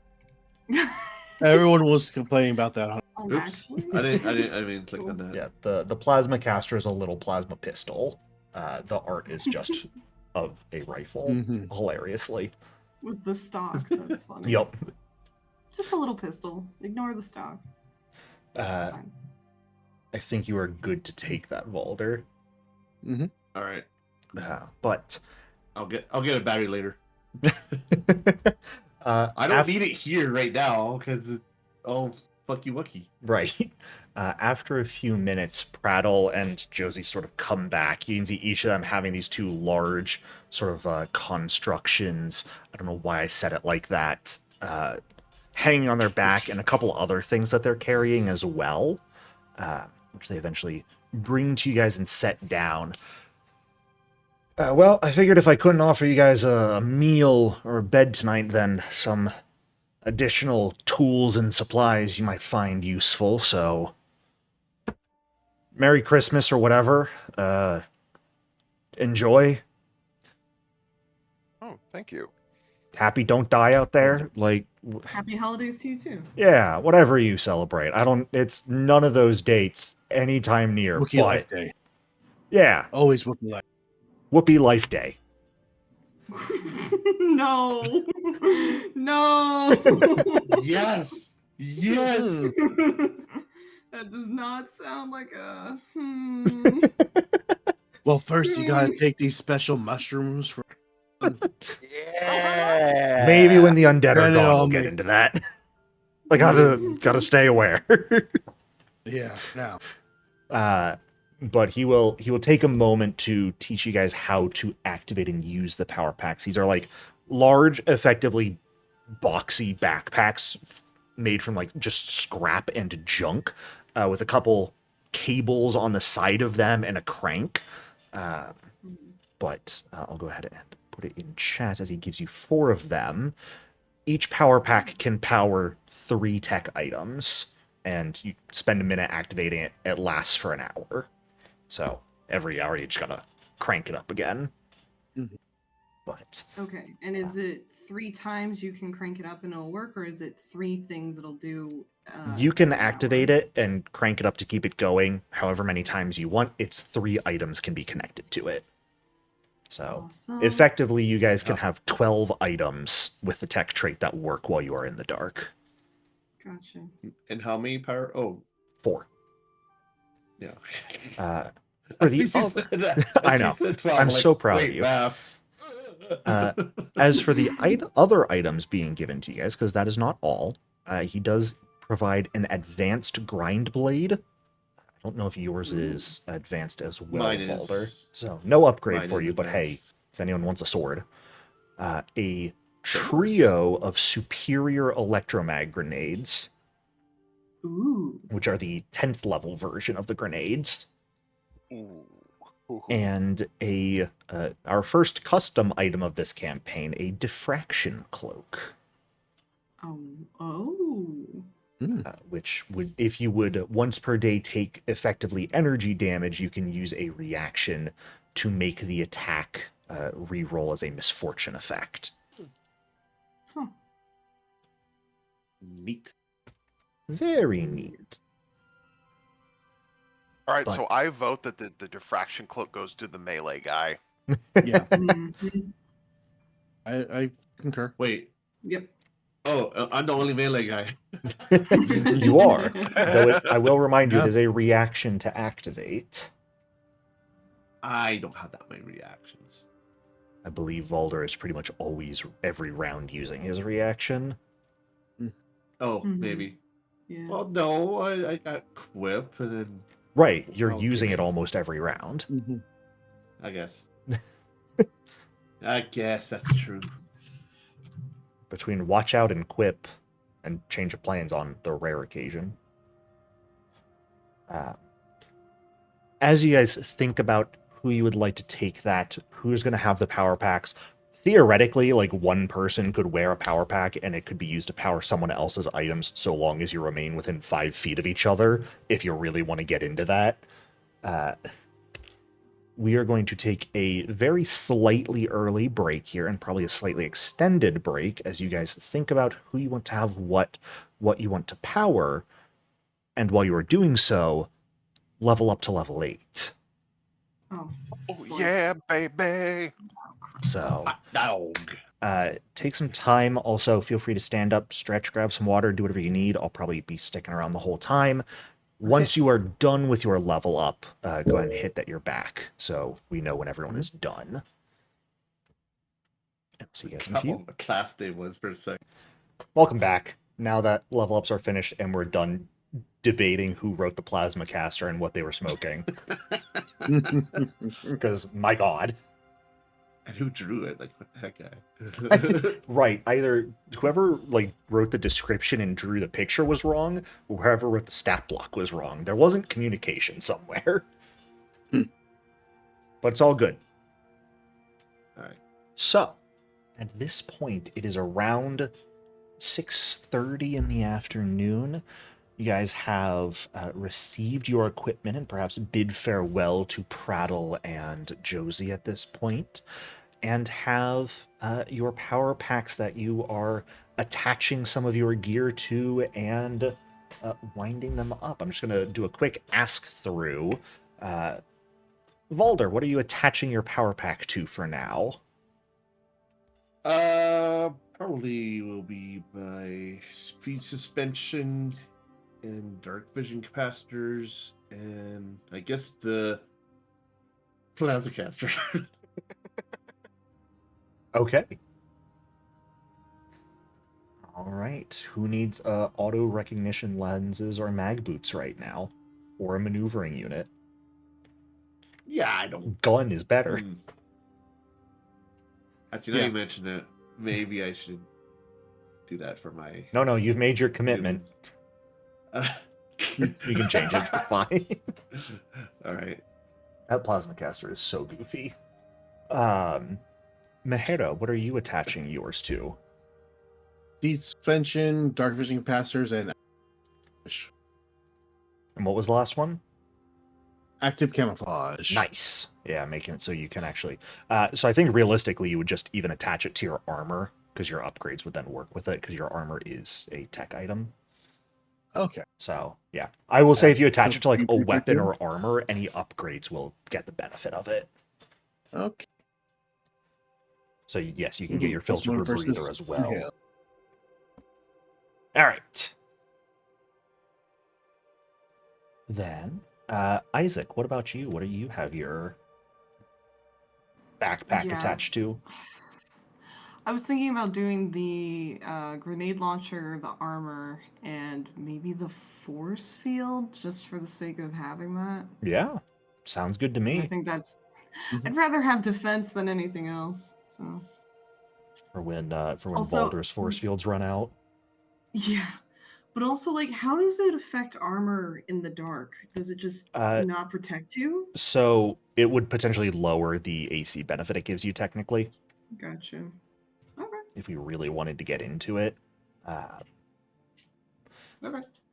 Everyone was complaining about that. Oh, Oops. actually? I didn't mean to click on that. Yeah, the plasma caster is a little plasma pistol. The art is just of a rifle, Mhm. hilariously. With the stock. That's funny. Yup. Just a little pistol. Ignore the stock. Fine. I think you are good to take that, Valder. All right. But I'll get a battery later. I I don't need it here right now because it's all fucky wucky. Right. After a few minutes, Prattle and Josie sort of come back. You can see each of them having these two large sort of constructions. I don't know why I said it like that. Hanging on their back, and a couple other things that they're carrying as well, which they eventually bring to you guys and set down. Well, I figured if I couldn't offer you guys a meal or a bed tonight, then some additional tools and supplies you might find useful, so Merry Christmas or whatever. Enjoy. Oh, thank you. Happy don't die out there. Like, Happy holidays to you, too. yeah, whatever you celebrate. It's none of those dates anytime near, Wookiee but Life Day. yeah, Always Wookiee Life. Whoopee Life Day. No. No. Yes. Yes. That does not sound like a. Well, first you gotta take these special mushrooms from. Yeah. Maybe when the undead are Then gone, it'll we'll get make- into that. I gotta stay aware. Yeah, now. But he will take a moment to teach you guys how to activate and use the power packs. These are like large, effectively boxy backpacks made from like just scrap and junk, with a couple cables on the side of them and a crank. But I'll go ahead and put it in chat as he gives you 4 of them. Each power pack can power 3 tech items, and you spend a minute activating it. It lasts for an hour. So every hour you just gotta crank it up again. Mhm. But Okay, and is it 3 times you can crank it up and it'll work, or is it 3 things it'll do? you can every activate hour? it and crank it up to keep it going however many times you want. It's 3 items can be connected to it. So Awesome. effectively, you guys can have 12 items with the tech trait that work while you are in the dark. Gotcha. And how many power? Oh, 4. yeah. For I the see she other- said that. I She know. said 12. I'm like, so proud of wait, you. Math. As for the other items being given to you guys, because that is not all, he does provide an advanced grind blade. I don't know if yours is advanced as well, Mine Valder. is- So no upgrade mine for is you, but hey, advanced. if anyone wants a sword. A trio of superior electromag grenades, Ooh. which are the 10th level version of the grenades. Ooh. And our first custom item of this campaign, a diffraction cloak, Oh. which would, if you would once per day take effectively energy damage, you can use a reaction to make the attack re-roll as a misfortune effect. Huh. Neat. Very neat. All right, so But- I vote that the diffraction cloak goes to the melee guy. Yeah, Mhm. I concur. Wait. Yep. Oh, I'm the only melee guy. You are, though I will remind you, Yeah. it is a reaction to activate. I don't have that many reactions. I believe Valder is pretty much always every round using his reaction. Oh, Mhm. maybe. Yeah. Well, no, I got quip and then Right, you're Okay. using it almost every round. Mhm. I guess. I guess that's true. Between watch out and quip and change of plans on the rare occasion. As you guys think about who you would like to take that, who's going to have the power packs, theoretically, like one person could wear a power pack and it could be used to power someone else's items so long as you remain within 5 feet of each other, if you really want to get into that. We are going to take a very slightly early break here and probably a slightly extended break as you guys think about who you want to have what you want to power. And while you are doing so, level up to level 8. Oh. Oh yeah, baby. So Dog. take some time. Also, feel free to stand up, stretch, grab some water, do whatever you need. I'll probably be sticking around the whole time. Once you are done with your level up, go ahead and hit that you're back, so we know when everyone is done. And see you guys in a few. What class day was for a sec. Welcome back. Now that level ups are finished and we're done debating who wrote the plasma caster and what they were smoking. Because, my god. And who drew it? Like, what the heck, guy? Right, either whoever like wrote the description and drew the picture was wrong, or whoever wrote the stat block was wrong. There wasn't communication somewhere. But it's all good. All right. So, at this point, it is around 6:30 in the afternoon. You guys have received your equipment and perhaps bid farewell to Prattle and Josie at this point, and have your power packs that you are attaching some of your gear to and winding them up. I'm just going to do a quick ask through. Valder, what are you attaching your power pack to for now? Probably will be my speed suspension and dark vision capacitors, and I guess the plasma caster. Okay. All right. Who needs auto recognition lenses or mag boots right now, or a maneuvering unit? Yeah, I don't. Gun is better. Actually, now Yeah. you mentioned it. Maybe I should do that for my. No, you've made your commitment. You can change it. It's fine. All right. That plasma caster is so goofy. Mejera, what are you attaching yours to? Speed suspension, dark vision capacitors, and And what was the last one? active camouflage. Nice. Yeah, making it so you can actually. So I think realistically, you would just even attach it to your armor because your upgrades would then work with it because your armor is a tech item. Okay. So yeah, I will say if you attach it to like a Repeat weapon that. or armor, any upgrades will get the benefit of it. Okay. So yes, you can get your filter One breather versus as well. inhale. All right. Then, Isaac, what about you? What do you have your backpack attached Yes. to? I was thinking about doing the grenade launcher, the armor, and maybe the force field, just for the sake of having that. Yeah, sounds good to I me. think that's. Mhm. I'd rather have defense than anything else. So For when Also- Baldur's force fields run out. yeah, but also like, how does it affect armor in the dark? Does it just not protect you? So it would potentially lower the AC benefit it gives you technically, Gotcha. Okay. if we really wanted to get into it. Okay.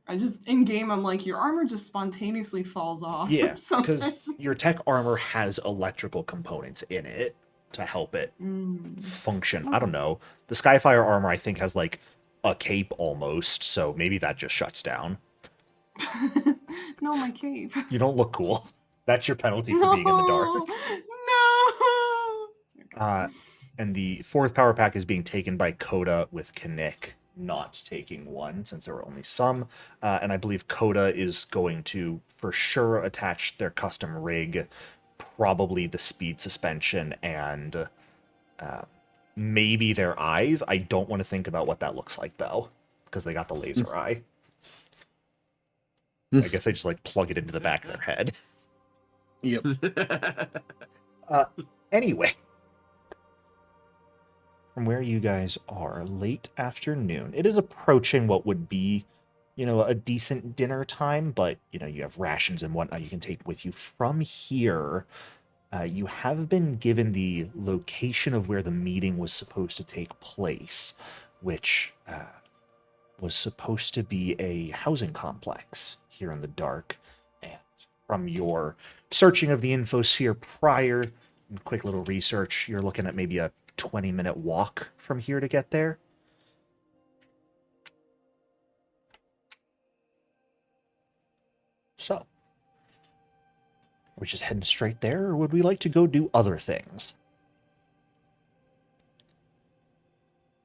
I just in game I'm like, your armor just spontaneously falls off. Yeah, or something. because your tech armor has electrical components in it to help it Mm. function. I Okay. don't know. The Skyfire armor, I think, has like a cape almost, so maybe that just shuts down. No, my cape. You don't look cool. That's your penalty for being in the dark. No. And the fourth power pack is being taken by Coda, with Kinnick not taking one, since there were only some. And I believe Coda is going to, for sure, attach their custom rig, probably the speed suspension, and maybe their eyes. I don't want to think about what that looks like, though, because they got the laser eye. I guess they just, like, plug it into the back of their head. Yep. Anyway. From where you guys are, late afternoon. It is approaching what would be, a decent dinner time, but, you have rations and whatnot you can take with you. From here, you have been given the location of where the meeting was supposed to take place, which was supposed to be a housing complex here in the dark. And from your searching of the infosphere prior, and quick little research, you're looking at maybe a 20-minute walk from here to get there. So, are we just heading straight there, or would we like to go do other things?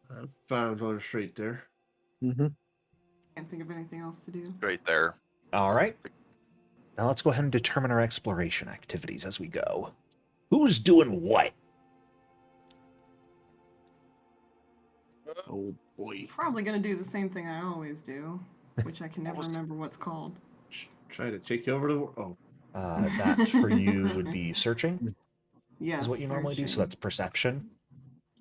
I found one straight there. Mm-hmm. Can't think of anything else to do. Right there. All right. Now let's go ahead and determine our exploration activities as we go. Who's doing what? Oh boy. Probably gonna do the same thing I always do, which I can never remember what's called. Try to take over the world. Oh, That for you would be searching, Yes. is what you normally do. So searching. that's perception.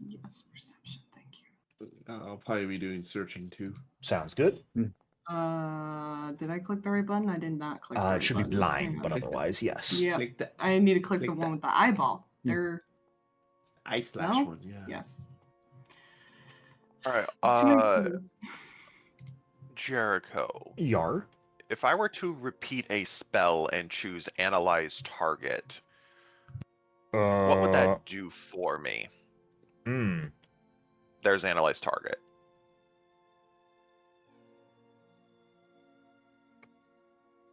Yes, perception. Thank you. I'll probably be doing searching too. Sounds good. Did I click the right button? I did not click the right It should button. be blind, Hang but on. otherwise, yes. Yeah, Click the I need to click the click one that. with the eyeball. There. eye slash No? one. Yeah. Yes. All right. Too many skills. Jericho. Yar. If I were to repeat a spell and choose analyze target, what would that do for me? There's analyze target.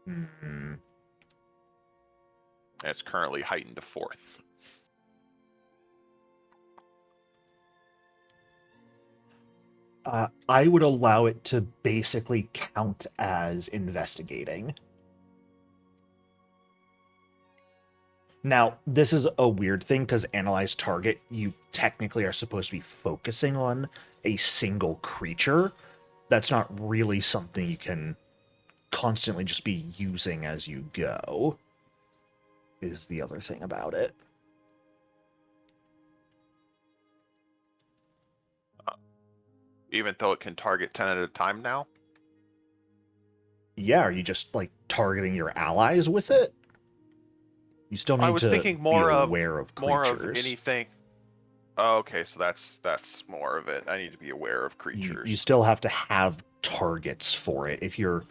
And it's currently heightened to 4th. I would allow it to basically count as investigating. Now, this is a weird thing because analyze target, you technically are supposed to be focusing on a single creature. That's not really something you can constantly just be using as you go, is the other thing about it. Even though it can target 10 at a time now? Yeah, are you just, like, targeting your allies with it? You still I need was to thinking be more aware of creatures. of anything. Oh, okay, so that's more of it. I need to be aware of creatures. You still have to have targets for it. If you're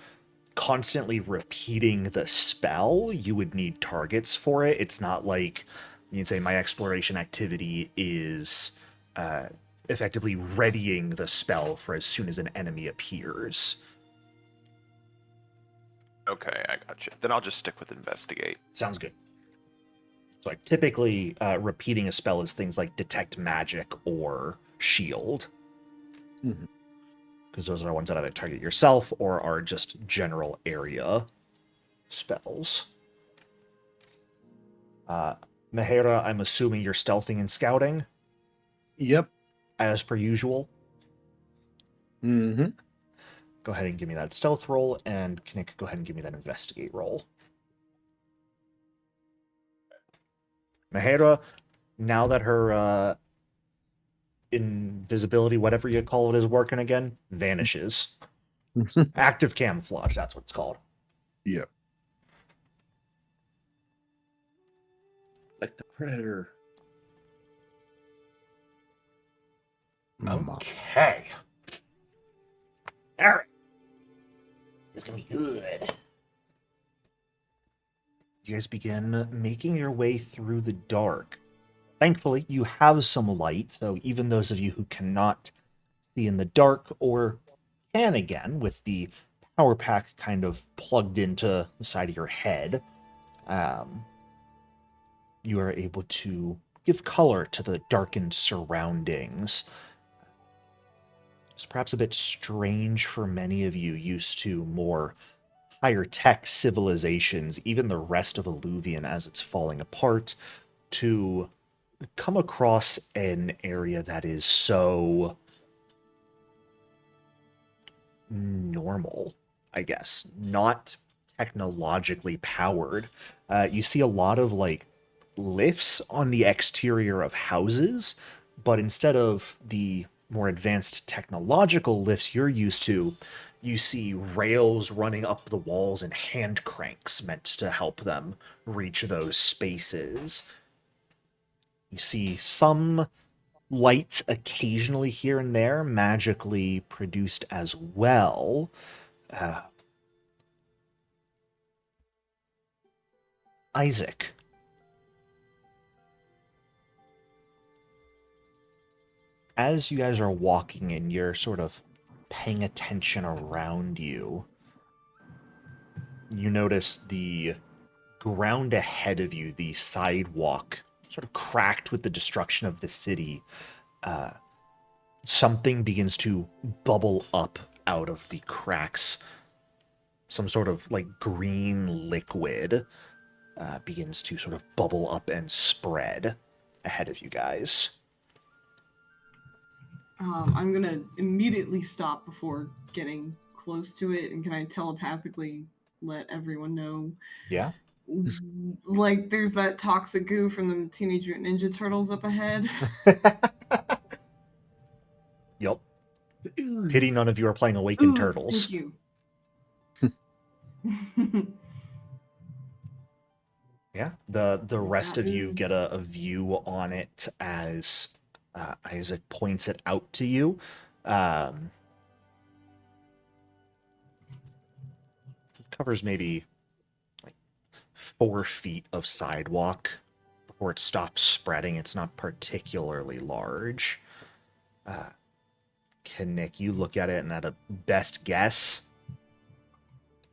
constantly repeating the spell, you would need targets for it. It's not like you can say my exploration activity is effectively readying the spell for as soon as an enemy appears. Okay, I gotcha. Then I'll just stick with investigate. Sounds good. So like typically repeating a spell is things like detect magic or shield. Because those are ones that either target yourself or are just general area spells. Mahera, I'm assuming you're stealthing and scouting? Yep. As per usual. Mm-hmm. Go ahead and give me that stealth roll, and Knick, go ahead and give me that investigate roll. Mahera, now that her invisibility, whatever you call it, is working again, vanishes. Active camouflage, that's what it's called. Yep. Like the predator. Okay. Alright. It's gonna be good. You guys begin making your way through the dark. Thankfully, you have some light, so even those of you who cannot see in the dark or can again with the power pack kind of plugged into the side of your head, you are able to give color to the darkened surroundings. It's perhaps a bit strange for many of you used to more higher tech civilizations, even the rest of Alluvion as it's falling apart, to come across an area that is so normal, I guess, not technologically powered. You see a lot of like lifts on the exterior of houses, but instead of the more advanced technological lifts you're used to, you see rails running up the walls and hand cranks meant to help them reach those spaces. You see some lights occasionally here and there, magically produced as well. Isaac. As you guys are walking and you're sort of paying attention around you, you notice the ground ahead of you, the sidewalk, sort of cracked with the destruction of the city. Something begins to bubble up out of the cracks. Some sort of like green liquid begins to sort of bubble up and spread ahead of you guys. I'm gonna immediately stop before getting close to it, and can I telepathically let everyone know? Yeah? Like, there's that toxic goo from the Teenage Mutant Ninja Turtles up ahead. Yup. Pity none of you are playing Awakened Turtles. Thank you. Yeah, the rest That of you is- get a view on it as Isaac points it out to you. It covers maybe like 4 feet of sidewalk before it stops spreading. It's not particularly large. Nick, you look at it and at a best guess,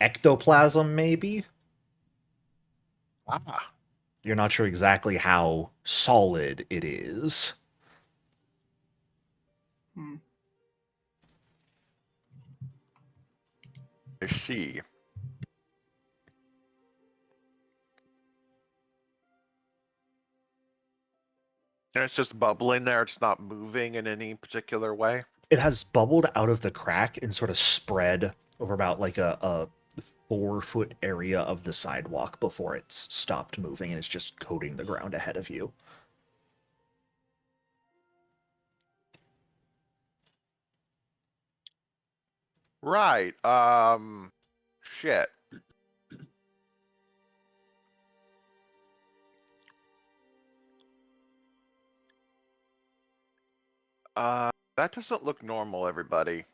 ectoplasm maybe? Ah, You're not sure exactly how solid it is. I see. And it's just bubbling there. It's not moving in any particular way. It has bubbled out of the crack and sort of spread over about like a 4-foot area of the sidewalk before it's stopped moving and it's just coating the ground ahead of you. Right. Shit. That doesn't look normal, everybody.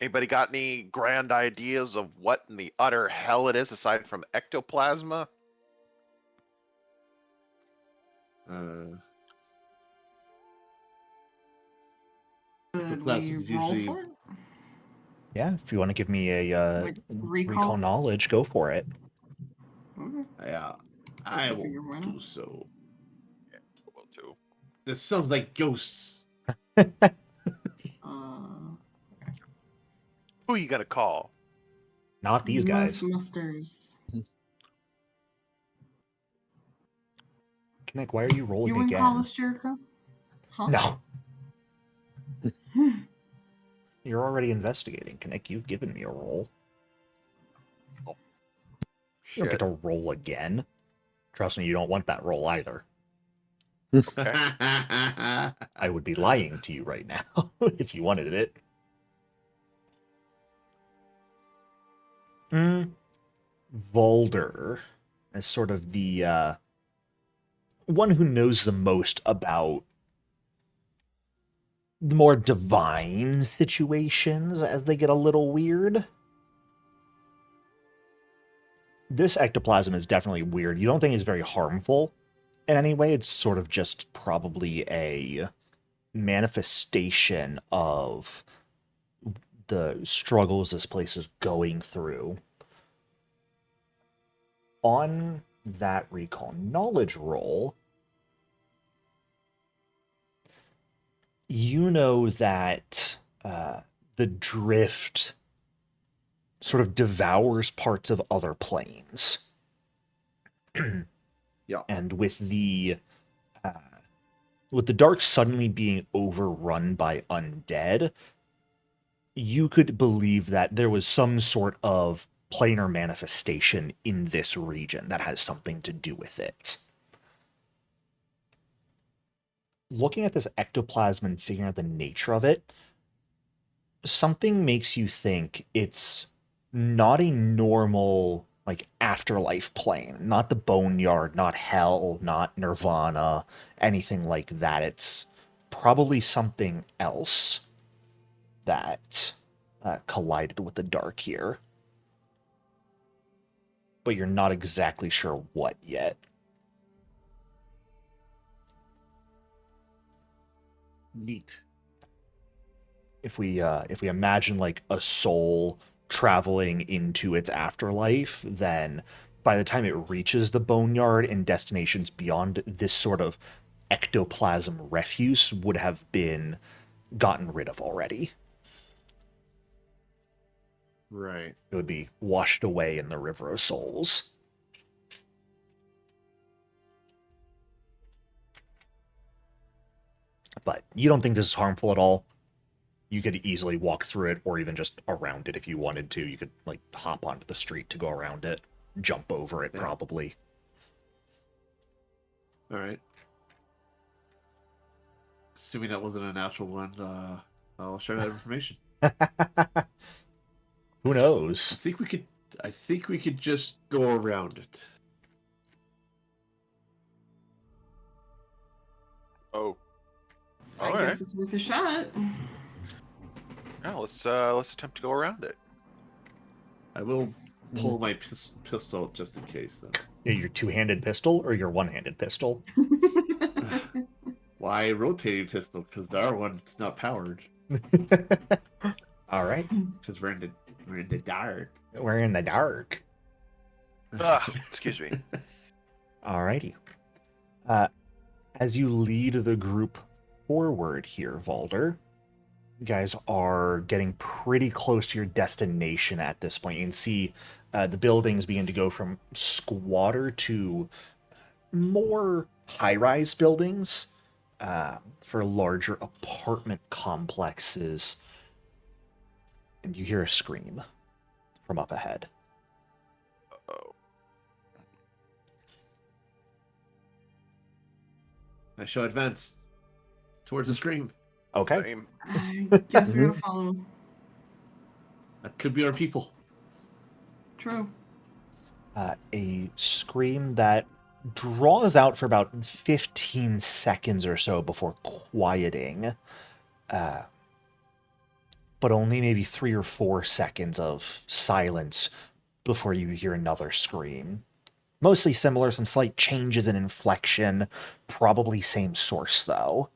Anybody got any grand ideas of what in the utter hell it is aside from ectoplasma? Could class we is roll usually- for it? Yeah, if you want to give me a Like, recall recall? knowledge, go for it. Okay. Yeah, I will figure why do not. so. Well, too. This sounds like ghosts. Who you gonna call? Not these guys. Most musters. Nick, why are you rolling You wouldn't again? call us Jericho? Huh? No. You're already investigating, Kinnick. You've given me a roll. You don't get Shit. to roll again. Trust me, you don't want that roll either. Okay. I would be lying to you right now if you wanted it. Volder is sort of the one who knows the most about the more divine situations as they get a little weird. This ectoplasm is definitely weird. You don't think it's very harmful in any way. It's sort of just probably a manifestation of the struggles this place is going through. On that recall knowledge roll, you know that the drift sort of devours parts of other planes. Yeah. And with the dark suddenly being overrun by undead, you could believe that there was some sort of planar manifestation in this region that has something to do with it. Looking at this ectoplasm and figuring out the nature of it, something makes you think it's not a normal, like, afterlife plane. Not the boneyard, not hell, not nirvana, anything like that. It's probably something else that collided with the dark here. But you're not exactly sure what yet. Neat. If we imagine like a soul traveling into its afterlife, then by the time it reaches the boneyard and destinations beyond, this sort of ectoplasm refuse would have been gotten rid of already. Right. It would be washed away in the river of souls. But you don't think this is harmful at all? You could easily walk through it or even just around it if you wanted to. You could, like, hop onto the street to go around it, jump over it, Yeah. probably. All right. Assuming that wasn't a natural one, I'll share that information. Who knows? I think we could just go around it. Oh. I Alright. guess it's worth a shot. Yeah, let's attempt to go around it. I will pull my pistol just in case, then. Yeah, your two-handed pistol or your one-handed pistol? Why rotating pistol? Because the other one's not powered. All right. Because we're in the dark. We're in the dark. Excuse me. Alrighty. As you lead the group forward here, Valder, You guys are getting pretty close to your destination at this point. You can see the buildings begin to go from squatter to more high-rise buildings for larger apartment complexes. And you hear a scream from up ahead. Oh. I shall advance towards the stream. Okay. Same. I guess we gotta follow him. That could be our people. True. A scream that draws out for about 15 seconds or so before quieting. But only maybe 3 or 4 seconds of silence before you hear another scream. Mostly similar, some slight changes in inflection, probably same source though.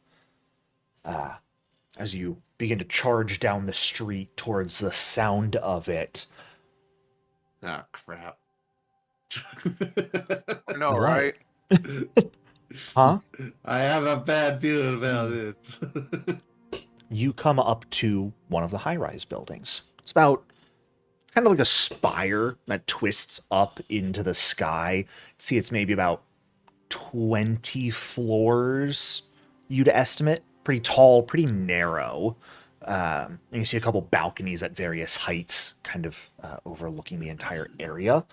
As you begin to charge down the street towards the sound of it. Ah, crap. No, What? right? Huh? I have a bad feeling about this. You come up to one of the high-rise buildings. It's kind of like a spire that twists up into the sky. See, it's maybe about 20 floors, you'd estimate. Pretty tall, pretty narrow. And you see a couple balconies at various heights, kind of overlooking the entire area.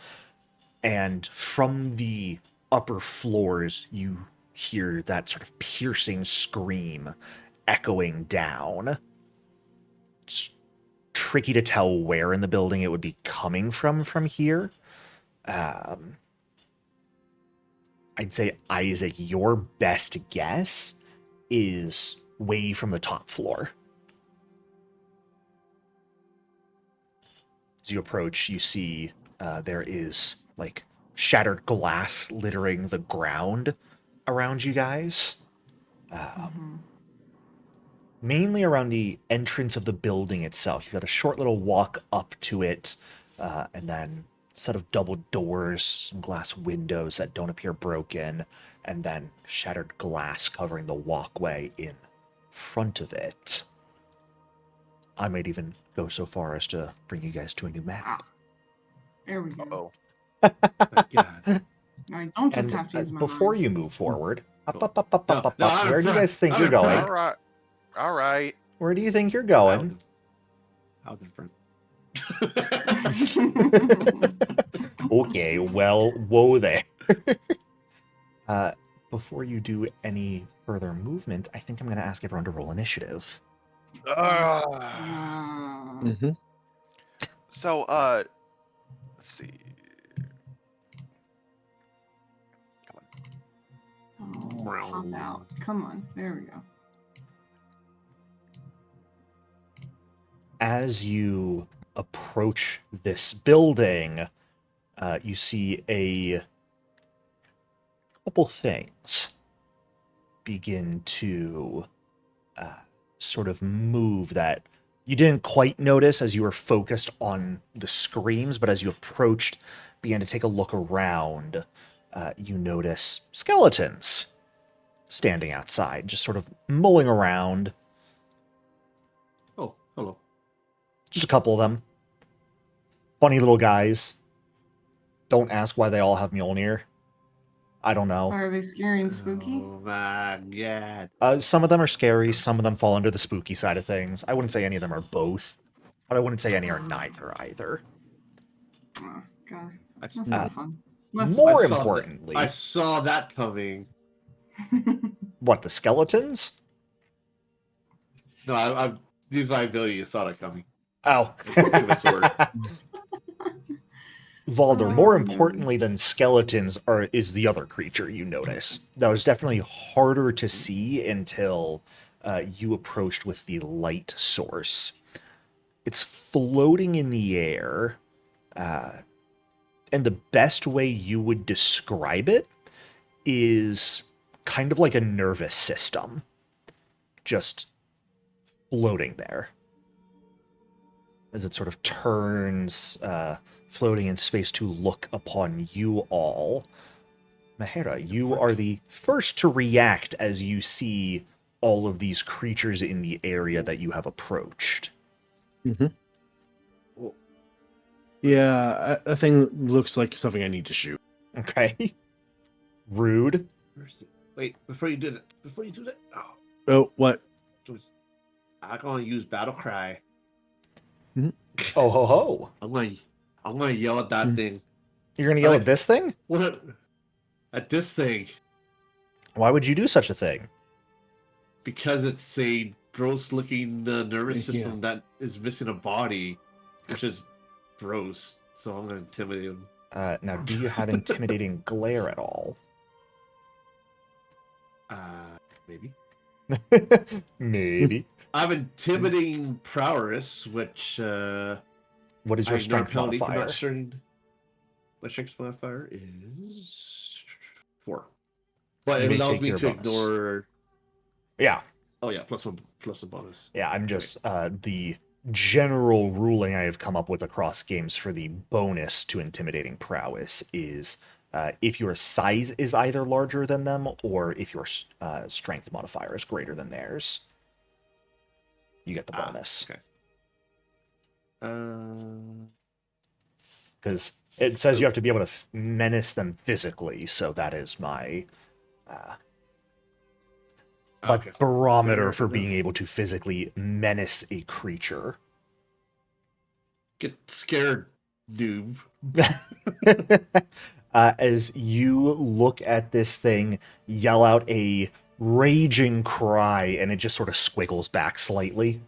And from the upper floors, you hear that sort of piercing scream echoing down. It's tricky to tell where in the building it would be coming from here. I'd say, Isaac, your best guess is way from the top floor. As you approach, you see there is like shattered glass littering the ground around you guys. Mainly around the entrance of the building itself. You've got a short little walk up to it, and then a set of double doors, some glass windows that don't appear broken, and then shattered glass covering the walkway in front of it. I might even go so far as to bring you guys to a new map. Ah, there we go. Oh. God. I don't just And have to use my before mind. you move forward, Cool. up, No, I'm where in do you front. guys think I'm you're in front. going? All right. All right. Where do you think you're I going? was in front. Okay, well, whoa there. Before you do any further movement, I think I'm going to ask everyone to roll initiative. Ah. Uh, So, let's see. pop out. Come on. There we go. As you approach this building, you see a couple things begin to sort of move that you didn't quite notice as you were focused on the screams, but as you approached, began to take a look around, you notice skeletons standing outside, just sort of mulling around. Oh, hello. Just a couple of them. Funny little guys. Don't ask why they all have Mjolnir. I don't know. Are they scary and spooky? Oh my god. Some of them are scary, some of them fall under the spooky side of things. I wouldn't say any of them are both, but I wouldn't say any are neither either. Oh, God. I, That's not fun. Let's More I saw importantly, I saw that coming. what, the skeletons? No, I used my ability. You saw it coming. Oh. To my sword. Valder, more importantly than skeletons is the other creature you notice. That was definitely harder to see until you approached with the light source. It's floating in the air, and the best way you would describe it is kind of like a nervous system, just floating there. As it sort of turns, floating in space to look upon you all. Mahera, you are the first to react as you see all of these creatures in the area that you have approached. Yeah, that thing looks like something I need to shoot. Okay. Rude. Wait, before you do that, Oh, what? I'm gonna use battle cry. Oh ho ho! I'm gonna yell at that thing. You're gonna yell at this thing? What? At this thing? Why would you do such a thing? Because it's a gross-looking nervous system that is missing a body, which is gross. So I'm gonna intimidate him. Now, do you have intimidating glare at all? Maybe. Maybe. I have intimidating prowess, which What is your strength penalty for modifier? not sharing. My strength modifier is 4. But You it may allows take me your to bonus. ignore. Yeah. Oh yeah, plus a bonus. Yeah, I'm just the general ruling I have come up with across games for the bonus to intimidating prowess is if your size is either larger than them or if your strength modifier is greater than theirs, you get the bonus. Okay. Because it says you have to be able to menace them physically, so that is my barometer for being able to physically menace a creature. Get scared, noob. As you look at this thing, yell out a raging cry, and it just sort of squiggles back slightly.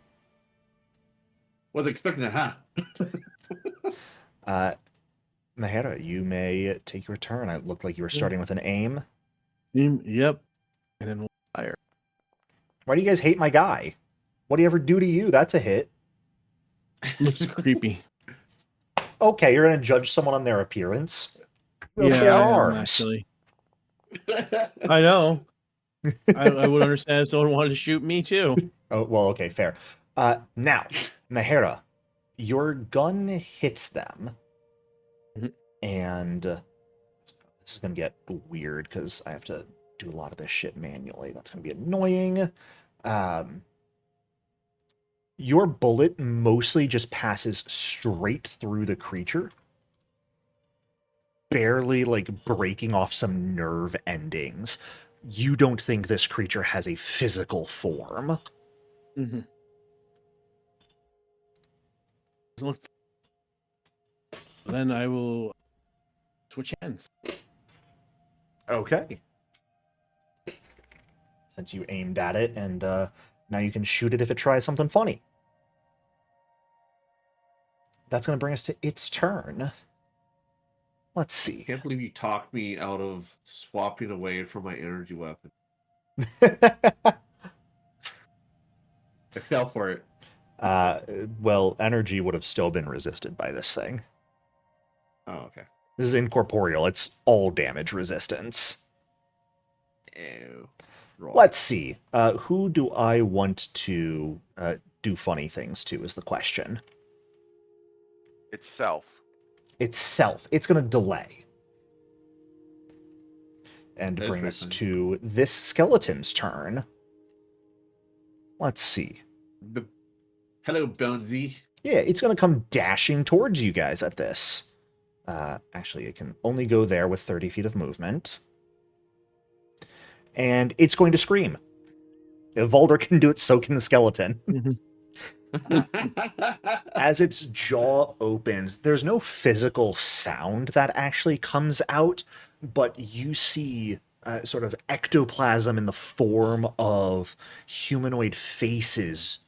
Wasn't expecting that, huh? Mahera, you may take your turn. It looked like you were starting with an aim. Yep. And then fire. Why do you guys hate my guy? What do you ever do to you? That's a hit. Looks creepy. Okay, you're going to judge someone on their appearance? Yeah, their I am, arms. actually. I know. I would understand if someone wanted to shoot me too. Oh, well, okay, fair. Now, Mahera, your gun hits them. And this is going to get weird because I have to do a lot of this shit manually. That's going to be annoying. Your bullet mostly just passes straight through the creature, barely like breaking off some nerve endings. You don't think this creature has a physical form. Then I will switch hands. Okay. Since you aimed at it, and now you can shoot it if it tries something funny. That's going to bring us to its turn. Let's see. I can't believe you talked me out of swapping away from my energy weapon. I fell for it. Well, energy would have still been resisted by this thing. Oh, okay. This is incorporeal. It's all damage resistance. Ew. Let's see. Who do I want to do funny things to is the question. Itself. Itself. It's going to delay. And That's bring very us funny. to this skeleton's turn. Let's see. Hello, Bonesy. Yeah, it's going to come dashing towards you guys at this. Actually, it can only go there with 30 feet of movement. And it's going to scream. If Valder can do it, so can the skeleton. As its jaw opens, there's no physical sound that actually comes out, but you see sort of ectoplasm in the form of humanoid faces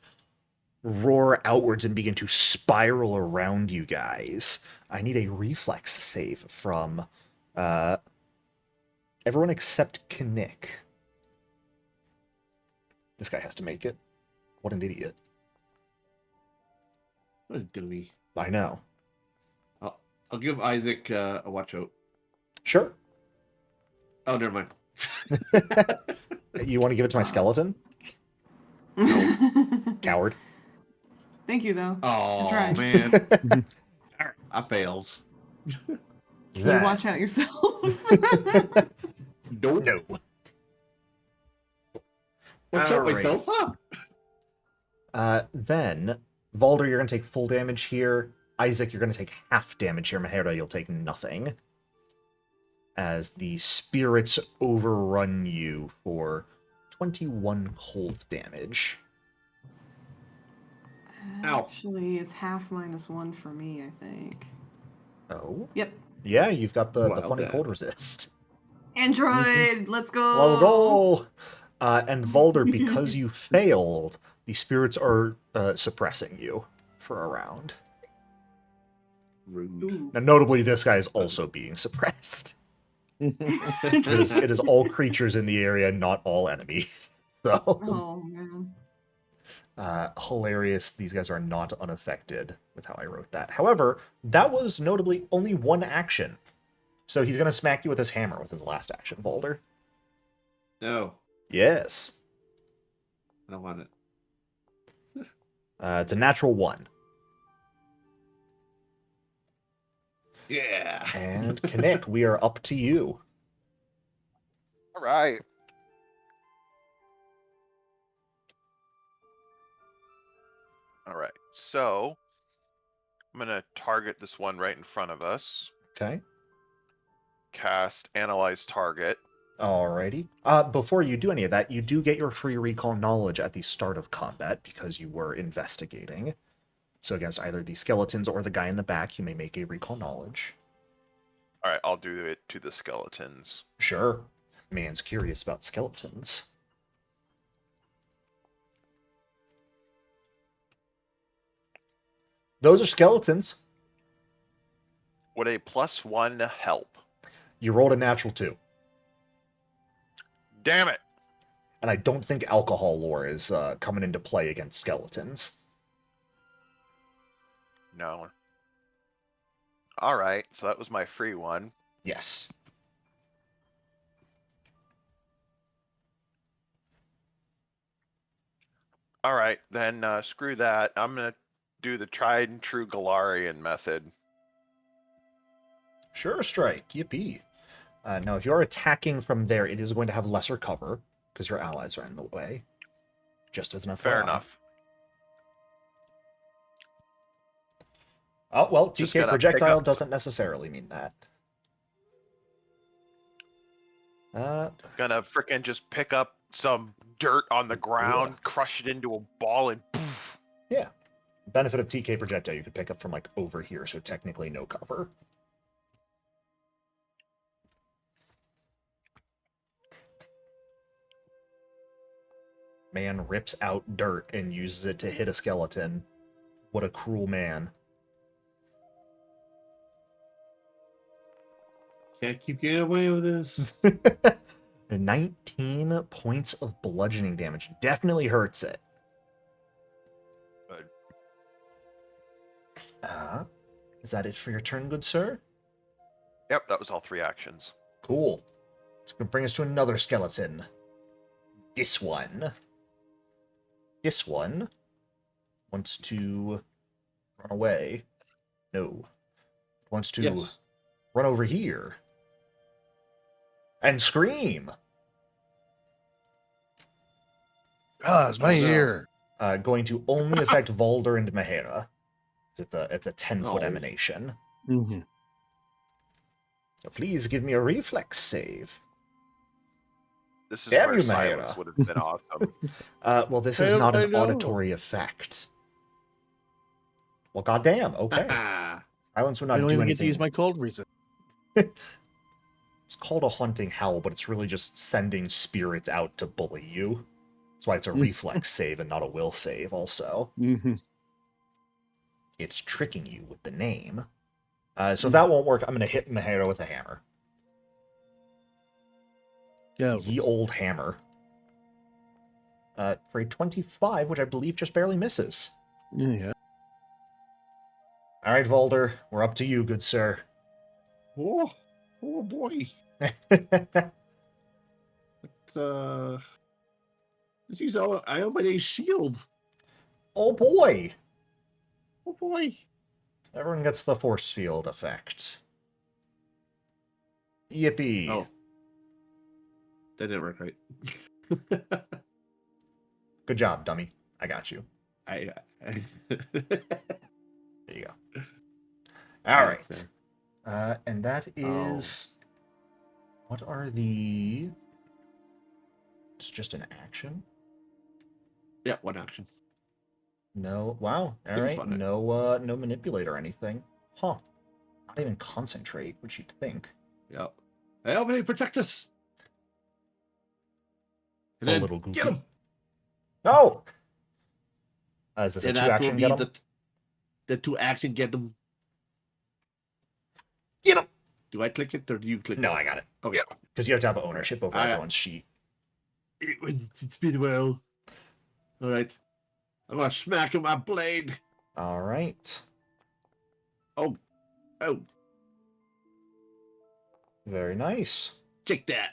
roar outwards and begin to spiral around you guys. I need a reflex save from everyone except Kinnick. This guy has to make it. What an idiot. What a dummy. I know. I'll give Isaac a watch out. Sure. Oh, never mind. You want to give it to my skeleton? Coward. Thank you, though. Oh, tried. man. I failed. You watch out yourself. Nope. No. Let's set Alright. myself up. Then, Valder, you're going to take full damage here. Isaac, you're going to take half damage here. Mahera, you'll take nothing. As the spirits overrun you for 21 cold damage. Ow. Actually, it's half -1 for me, I think. Oh? Yep. Yeah, you've got the Well, funny then. cold resist. Android, let's go. Let's go! And Valder, because you failed, the spirits are suppressing you for a round. Rude. Ooh. Now, notably, this guy is also being suppressed. It is all creatures in the area, not all enemies. So, Oh man. hilarious. These guys are not unaffected with how I wrote that. However, that was notably only one action. So he's going to smack you with his hammer with his last action, Valder. No, Yes. I don't want it. It's a natural 1. Yeah. And Kinnick, we are up to you. All right. All right. So I'm gonna target this one right in front of us. Okay. Cast Analyze Target. Alrighty. Before you do any of that, you do get your free recall knowledge at the start of combat because you were investigating. So against either the skeletons or the guy in the back, you may make a recall knowledge. All right, I'll do it to the skeletons. Sure. Man's curious about skeletons. Those are skeletons. Would a +1 help? You rolled a natural 2. Damn it! And I don't think alcohol lore is coming into play against skeletons. No. All right, so that was my free one. Yes. All right, then screw that. I'm gonna do the tried and true Galarian method. Sure, strike. Yippee. Now, if you're attacking from there, it is going to have lesser cover, because your allies are in the way. Just as an FYI. Fair enough. Oh, well, Just TK gonna pick projectile up- doesn't necessarily mean that. Gonna frickin' just pick up some dirt on the ground, crush it into a ball, and poof. Yeah. Benefit of TK projectile, you could pick up from, like, over here, so technically no cover. Man rips out dirt and uses it to hit a skeleton. What a cruel man. Can't keep getting away with this. 19 points of bludgeoning damage. Definitely hurts it. Good. Is that it for your turn, good sir? Yep, that was all 3 actions. Cool. It's going to bring us to another skeleton. This one wants to run away. No. Wants to Yes. run over here. And scream. Ah, it's my Oh, no. ear. Going to only affect Valder and Mahera. It's a 10-foot Oh. emanation. Mm-hmm. So please give me a reflex save. This is Damn where you, silence Mahera. would have been awesome. Well, this is I not an know. auditory effect. Well, goddamn. Okay. Silence would I not don't do even get anything. to use my cold resist. It's called a haunting howl, but it's really just sending spirits out to bully you. That's why it's a reflex save and not a will save, also. Mm-hmm. It's tricking you with the name. So if that won't work, I'm going to hit Mahera with a hammer. Yeah. Ye old hammer. For a 25, which I believe just barely misses. Yeah. All right, Valder, we're up to you, good sir. Oh boy. Let's use Iomede's shield. Oh boy! Oh boy. Everyone gets the force field effect. Yippee! Oh. That didn't work right. Good job, dummy. I got you. I There you go. All right. And that is... What are the... It's just an action? Yeah, one action. No. Wow. All Think it's right. one. No manipulate or anything. Huh. Not even concentrate, which you'd think. Yeah. Hey, everybody, protect us! It's a little goofy. Get him! No! Is this a And two that will action be get him? the two action get them. Get him! Do I click it or do you click No, it? I got it. Okay. Because you have to have ownership over everyone's sheet. It's been well. All right. I'm gonna smack him with my blade. All right. Oh. Very nice. Take that.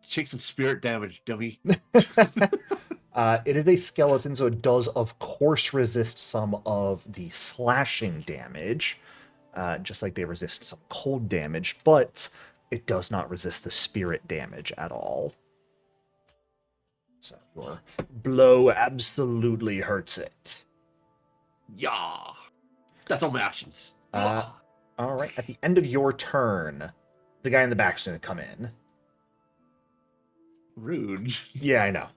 Take some spirit damage, dummy. It is a skeleton, so it does, of course, resist some of the slashing damage, just like they resist some cold damage, but it does not resist the spirit damage at all. So your blow absolutely hurts it. Yeah. That's all my actions. All right, at the end of your turn, the guy in the back's going to come in. Rude. Yeah, I know.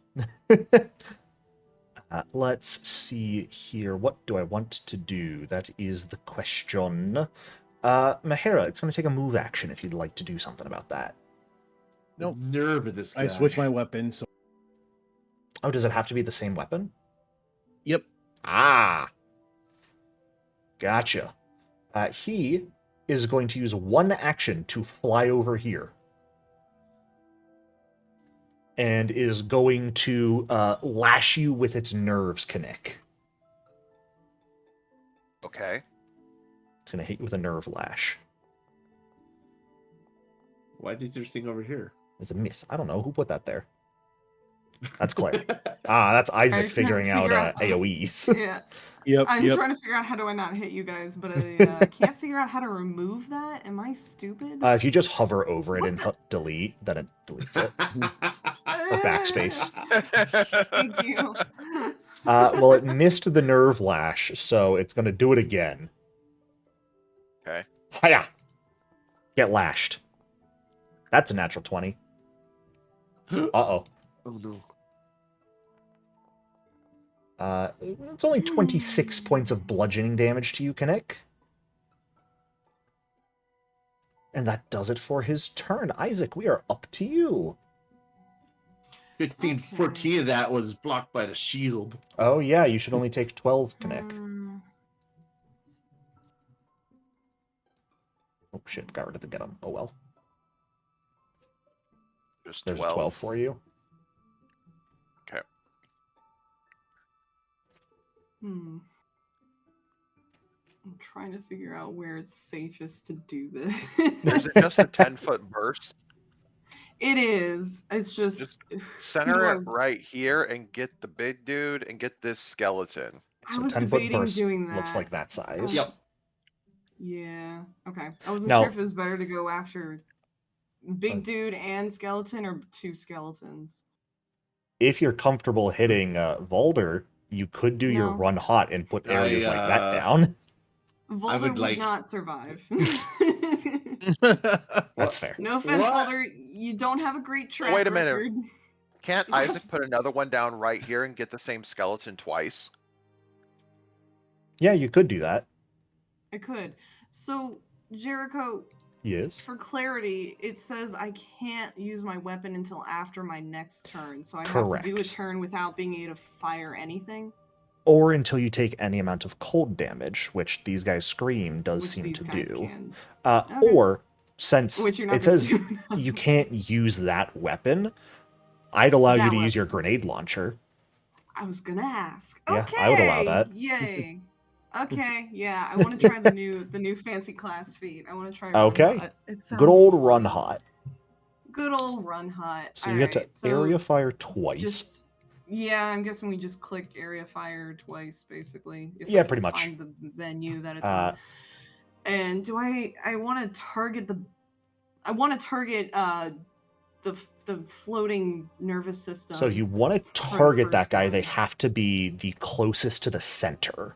Let's see here. What do I want to do? That is the question. Mahara, it's going to take a move action if you'd like to do something about that. Nope. The nerve of this guy. I switched my weapon, so Oh, does it have to be the same weapon? yep. Ah. Gotcha. He is going to use one action to fly over here. And is going to lash you with its nerves, Kinnick. Okay. It's going to hit you with a nerve lash. Why did your thing over here? It's a miss. I don't know. Who put that there? That's Claire. That's Isaac trying to figuring out figure out- AoEs. Yeah. Yep. I'm yep. trying to figure out how do I not hit you guys, but I can't figure out how to remove that. Am I stupid? If you just hover over it and hit delete, then it deletes it. Or backspace. Thank you. Well, it missed the nerve lash, so it's going to do it again. Okay. Hiya! Get lashed. That's a natural 20. Uh-oh. Oh no. It's only 26 points of bludgeoning damage to you, Kinnick. And that does it for his turn. Isaac, we are up to you. 15, Okay. 14 of that was blocked by the shield. Oh, yeah, you should only take 12, Kinnick. Oh, shit, got rid of the get him. Oh, well. Just There's 12. a 12 for you. Okay. I'm trying to figure out where it's safest to do this. Is it just a 10-foot burst? It is. It's just Center it right here and get the big dude and get this skeleton. I So was 10-foot debating burst doing that. looks like that size. Yep. Yeah. Okay. I wasn't Now- sure if it was better to go after big dude and skeleton or two skeletons. If you're comfortable hitting Volder, you could do your No. run hot and put areas like that down. Volder would would like- not survive. That's fair. No offense, What? Volder. You don't have a great track Wait a minute. record. Can't Isaac put another one down right here and get the same skeleton twice? Yeah, you could do that. I could. So, Jericho, Yes. for clarity, it says I can't use my weapon until after my next turn. So I have to do a Correct. turn without being able to fire anything. Or until you take any amount of cold damage, which these guys scream does Which seem these to guys do. can. Or, since Which you're not it gonna says do. you can't use that weapon, I'd allow you That to use your weapon. grenade launcher. I was gonna ask. Yeah, Okay. I would allow that. Yay. Okay, yeah, I want to try the new fancy class feat. I want to try. Okay. Run Hot. It sounds Good old fun. run hot. Good old run hot. So you get to Alright, so area fire twice. Just yeah, I'm guessing we just click area fire twice, basically. If Yeah, I can pretty much. Find the menu that it's on. And do I want to target the? I want to target the floating nervous system. So if you want to target that guy, they have to be the closest to the center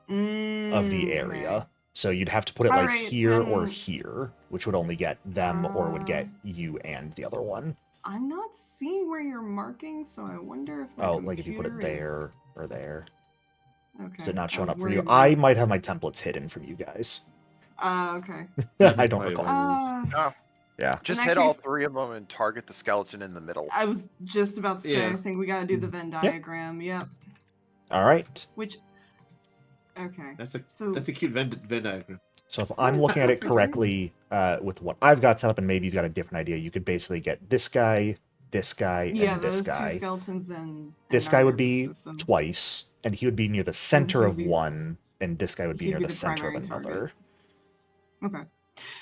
of the area. Okay. So you'd have to put it All like right, here or then- here, which would only get them or would get you and the other one. I'm not seeing where you're marking, so I wonder if my Like if you put it computer there is... or there. Okay. Is it not showing was up for you? worried I about- might have my templates hidden from you guys. Okay. I don't Probably recall. was. Yeah. Just that hit all case- 3 of them and target the skeleton in the middle. I was just about to say, Yeah. I think we gotta do the Venn diagram. Yep. All right. Which... Okay. That's So- a cute Venn diagram. So if I'm looking at it correctly with what I've got set up, and maybe you've got a different idea, you could basically get this guy, Yeah, and this those guy. two skeletons and This our guy would nervous be system. twice, and he would be near the center he'd of be- one, and this guy would be he'd near be the the center of primary another. target. Okay.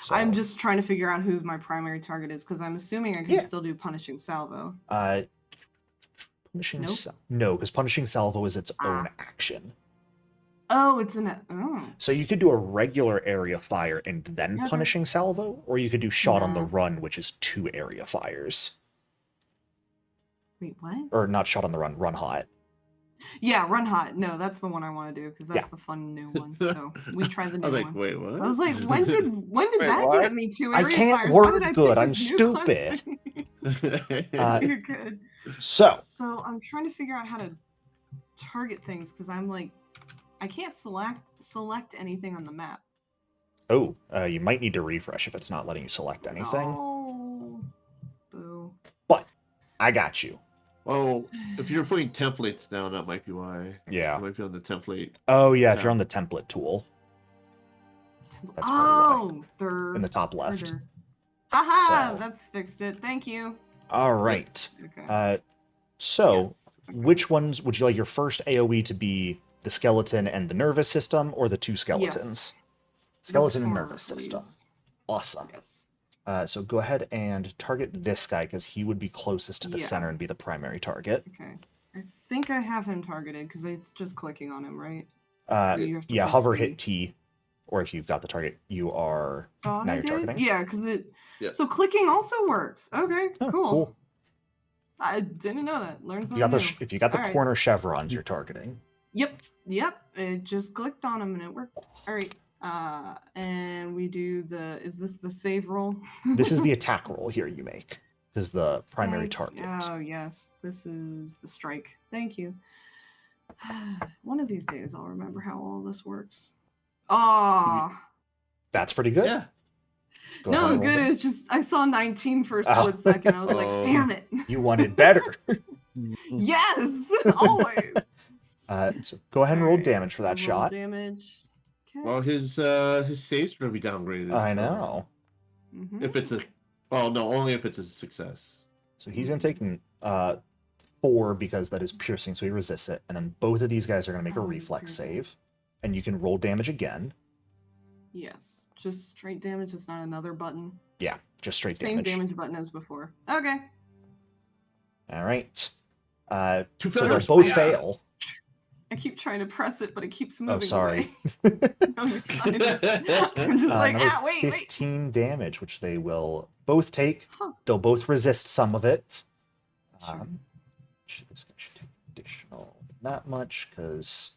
So, I'm just trying to figure out who my primary target is, because I'm assuming I can Yeah. still do punishing salvo. punishing Nope. no, because punishing salvo is its own Ah. action. Oh, it's an... Oh. So you could do a regular area fire and then Okay. punishing salvo, or you could do shot on the No. run, which is 2 area fires. Wait, what? Or not shot on the run, run hot. Yeah, run hot. No, that's the one I want to do, because that's Yeah. the fun new one. So we tried the I new was like, one. wait, what? I was like, when did Wait, that what? get me 2 I area can't fires? Why word did I good, pick I'm this new class? stupid. You're good. So, So I'm trying to figure out how to target things, because I'm like, I can't select anything on the map. you might need to refresh if it's not letting you select anything. Oh, boo. But I got you. Oh, if you're putting templates down, that might be why. Yeah. It might be on the template. Oh yeah, if Yeah. you're on the template tool That's Oh, third. in the top left. order. Haha, So- that's fixed it. Thank you. All right. Okay. So Yes, okay. which ones would you like your first AoE to be? The skeleton and the nervous system, or the 2 skeletons? The Skeleton and former, nervous system. please. Awesome. Yes. So go ahead and target this guy because he would be closest to the Yeah. center and be the primary target. Okay. I think I have him targeted because it's just clicking on him, right? You have to Yeah, press hover, T. hit T, or if you've got the target, you are Thought now I you're did? targeting. Yeah, because it. Yeah. So clicking also works. Okay, Oh, cool. I didn't know that. Learn You something got the new. if you got the All right. corner chevrons, you're targeting. Yep. It just clicked on him and it worked. All right. And we do the. Is this the save roll? This is the attack roll here you make. This is the primary Thank- target. Oh yes, this is the strike. Thank you. One of these days I'll remember how all this works. Ah, That's pretty good. Yeah. Go no, ahead it was and roll good. it. It was just I saw 19 for a Oh. split second. I was like, Oh. damn it. You wanted better. Yes, always. So go ahead and roll Alright, damage for that so roll shot. Damage. Okay. Well, his save's gonna be downgraded. I so- know. Mhm. If it's a, oh no, only if it's a success. So he's going to take 4 because that is piercing, so he resists it. And then both of these guys are going to make a Oh, reflex piercing. save. And you can roll damage again. Yes, just straight damage. It's not another button. Yeah, just straight Same damage. damage button as before. Okay. All right. Two So they feathers. both Yeah. fail. I keep trying to press it, but it keeps moving. Oh, sorry. away. No, you're fine. I'm just like, Another wait. 15 damage, which they will both take. Huh. They'll both resist some of it. Sure. This guy should take additional that much, because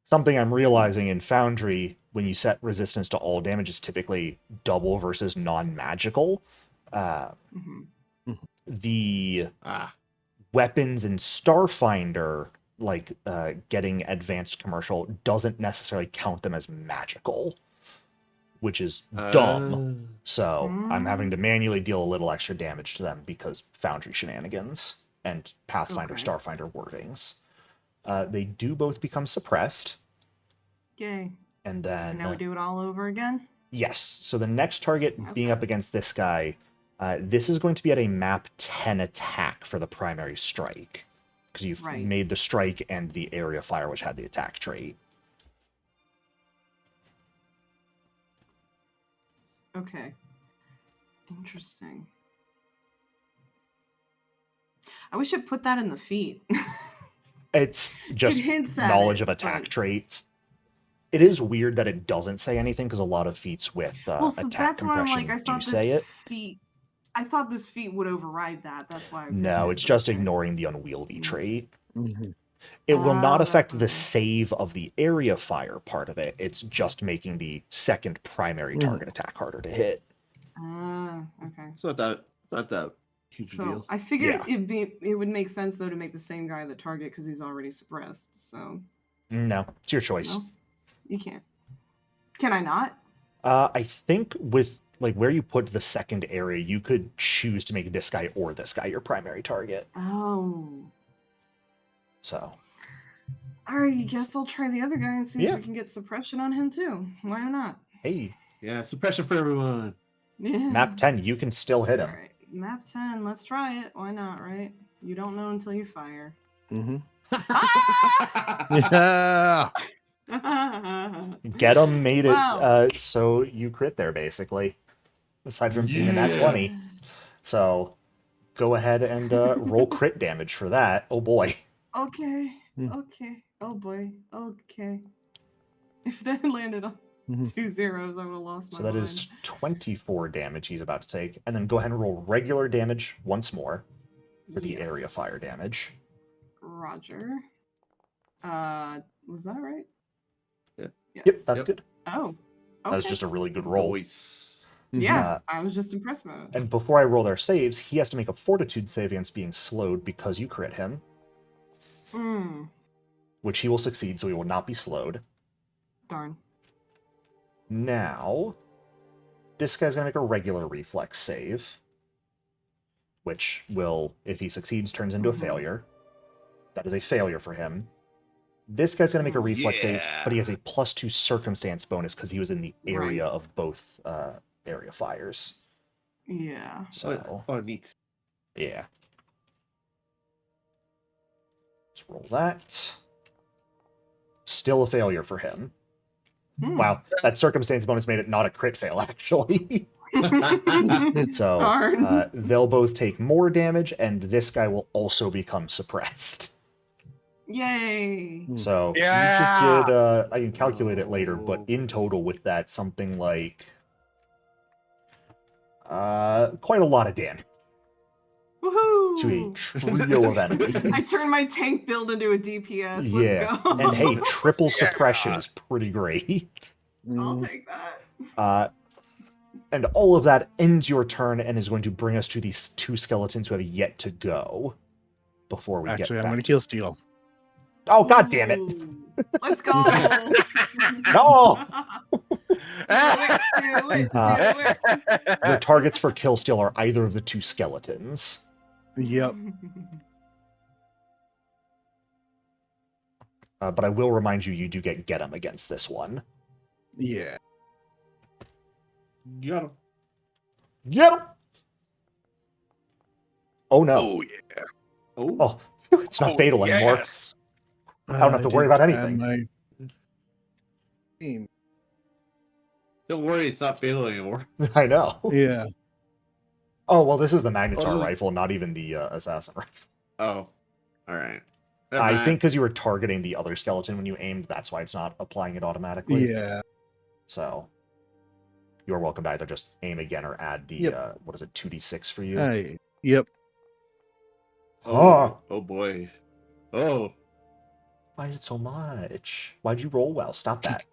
something I'm realizing in Foundry, when you set resistance to all damage, is typically double versus non-magical. Mhm. The Ah, weapons in Starfinder, like getting advanced commercial, doesn't necessarily count them as magical, which is dumb. So I'm having to manually deal a little extra damage to them because Foundry shenanigans and Pathfinder Okay. Starfinder wordings. They do both become suppressed, Yay. and And then now we do it all over again? yes. So the next target being Okay. up against this guy, this is going to be at a map 10 attack for the primary strike, because you've Right. made the strike and the area fire, which had the attack trait. Okay. Interesting. I wish it put that in the feat. It's just hints at knowledge it, of attack but- traits. It is weird that it doesn't say anything, because a lot of feats with well, so attack that's why I'm compression like, I do thought say this it. feat I thought this feat would override that. That's why. I picked No, it, it's but just okay. ignoring the unwieldy trait. Mm-hmm. It will not that's affect what the it is. save of the area fire part of it. It's just making the second primary target attack harder to hit. Okay. It's not that huge a So deal. I figured Yeah. it would make sense though to make the same guy the target because he's already suppressed. So No, it's your choice. no, you can't. Can I not? I think with like where you put the second area, you could choose to make this guy or this guy your primary target. Oh. So Alright, I guess I'll try the other guy and see Yeah. if we can get suppression on him too. Why not? hey, Yeah, suppression for everyone. Yeah. map 10, you can still hit him. Alright, map 10. Let's try it. Why not, right? You don't know until you fire. Mm-hmm. Ah! Yeah. Get him, made it. Wow. So you crit there basically, aside from being a nat Yeah. 20. So go ahead and roll crit damage for that. Oh boy. Okay. Hmm. Okay. Oh boy. Okay. If that landed on Mhm. 2 zeros, I would have lost my So that mind. is 24 damage he's about to take. And then go ahead and roll regular damage once more for the area Yes. fire damage. Roger. Was that right? Yeah. Yep, Yes. that's Yep. good. Oh. Okay. That was just a really good roll. Voice. Yeah, I was just impressed by it. And before I roll their saves, he has to make a fortitude save against being slowed because you crit him, Hmm. which he will succeed, so he will not be slowed. Darn. Now, this guy's going to make a regular reflex save, which will, if he succeeds, turns into a failure. That is a failure for him. This guy's going to make a reflex save, but he has a +2 circumstance bonus because he was in the area of both area fires. Yeah. So, Oh, neat. yeah. Let's roll that. Still a failure for him. Hmm. Wow, that circumstance bonus made it not a crit fail, actually. So Darn. they'll both take more damage, and this guy will also become suppressed. Yay. So Yeah! you just did, I can calculate it later, but in total with that, something like quite a lot of damage Woohoo! to a trio of enemies. I turned my tank build into a DPS. Yeah, Let's go. and hey, triple suppression is pretty great. I'll Mm. take that. And all of that ends your turn and is going to bring us to these two skeletons who have yet to go before we Actually, get I'm back. going to kill Steel. Oh, god damn it! Ooh. Let's go. No! Do it. Your targets for kill steal are either of the two skeletons. Yep. But I will remind you, you do get him against this one. Yeah. Got him. Get him! Oh no. Oh, yeah. Oh. Oh, it's not fatal anymore. Yes. I don't have to worry about anything. Don't worry, it's not fatal anymore. I know. Yeah. Oh, well, this is the Magnetar this is- rifle, not even the Assassin rifle. Oh. Alright. I think because you were targeting the other skeleton when you aimed, that's why it's not applying it automatically. Yeah. So, you're welcome to either just aim again or add the, what is it, 2d6 for you? Yep. Huh. Oh boy. Oh. Why is it so much? Why'd you roll well? Stop that.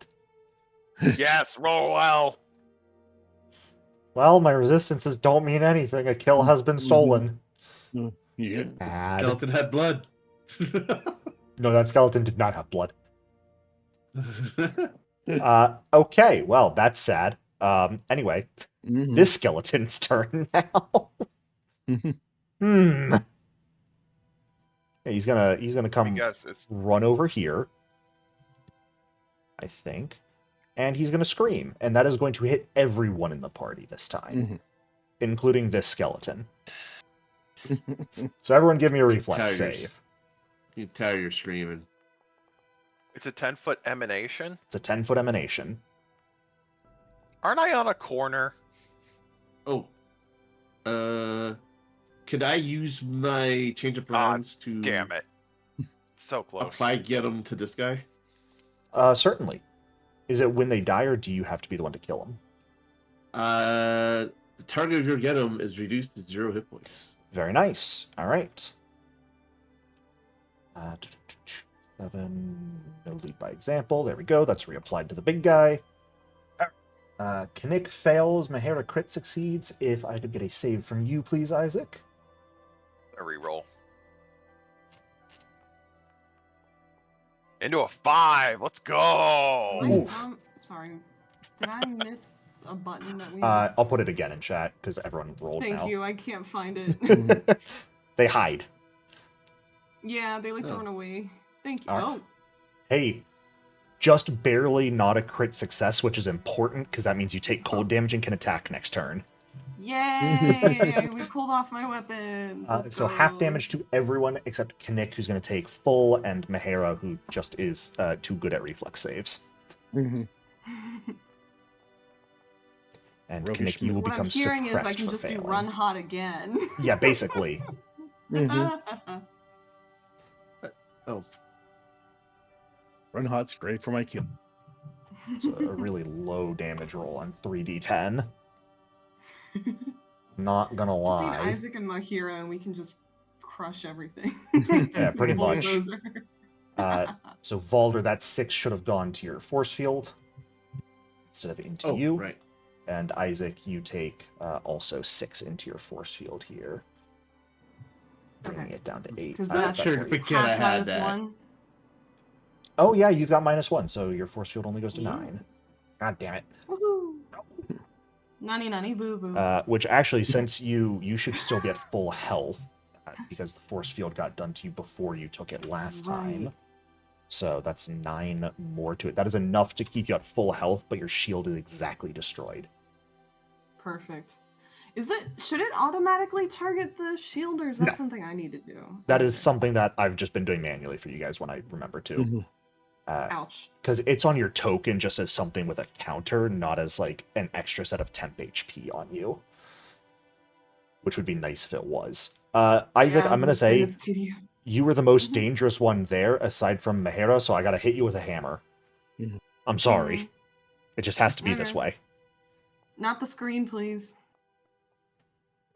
Yes, roll well. Well, my resistances don't mean anything. A kill has been stolen. Yeah. Bad. Skeleton had blood. No, that skeleton did not have blood. Okay, well, that's sad. Anyway, Mhm. this skeleton's turn now. Mhm. Yeah, he's gonna I come guess it's run over here, I think, and he's gonna scream, and that is going to hit everyone in the party this time, including this skeleton. So everyone, give me a reflex save. You tire you're screaming. it's a 10-foot emanation. It's a 10-foot emanation. Aren't I on a corner? Oh. Could I use my change of plans to Damn it. So close. apply get him to this guy? Certainly. Is it when they die, or do you have to be the one to kill them? The target of your get him is reduced to 0 hit points. Very nice. All right. 7. No lead by example. There we go. That's reapplied to the big guy. Kinnick fails. Mahara crit succeeds. If I could get a save from you, please, Isaac. A reroll. Into a 5. Let's go. Wait, Oof. sorry. Did I miss a button that we... I'll put it again in chat because everyone rolled Thank now. you, I can't find it. They hide. Yeah, they like to run away. Thank you. All right. Oh, Hey, just barely not a crit success, which is important because that means you take cold damage and can attack next turn. yay! We pulled off my weapons. Let's So go. half damage to everyone except Kinnick, who's going to take full, and Mahara, who just is too good at reflex saves. Mhm. And Rubbish Kinnick, you will What I'm become hearing is I suppressed can for just failing. do run hot again. Yeah, basically. Mhm. Oh, Run hot's great for my kill. It's a really low damage roll on 3d10. Not gonna Just need lie. Isaac and Mahira, and we can just crush everything. Yeah, pretty much. Bulldozer. So Valder, that 6 should have gone to your force field instead of into you. right. And Isaac, you take also 6 into your force field here, bringing Okay. it down to 8. Because I got that's that sure for you. forget I half had minus that. 1. Oh yeah, you've got -1, so your force field only goes to 9. Yes. God damn it. Woohoo! Nani boo boo. Which actually, since you should still be at full health, because the force field got done to you before you took it last time. Right. So that's 9 more to it. That is enough to keep you at full health, but your shield is exactly destroyed. Perfect. Should it automatically target the shield, or is that No. something I need to do? That is Okay. something that I've just been doing manually for you guys when I remember to. Mhm. Ouch. Because it's on your token just as something with a counter, not as like an extra set of temp HP on you. Which would be nice if it was. Isaac, Yeah, I I'm was gonna say say it's tedious. you were the most Mhm. dangerous one there, aside from Mahara, so I gotta hit you with a hammer. Mhm. I'm sorry. Mhm. It just has to be this Okay. way. Not the screen, please.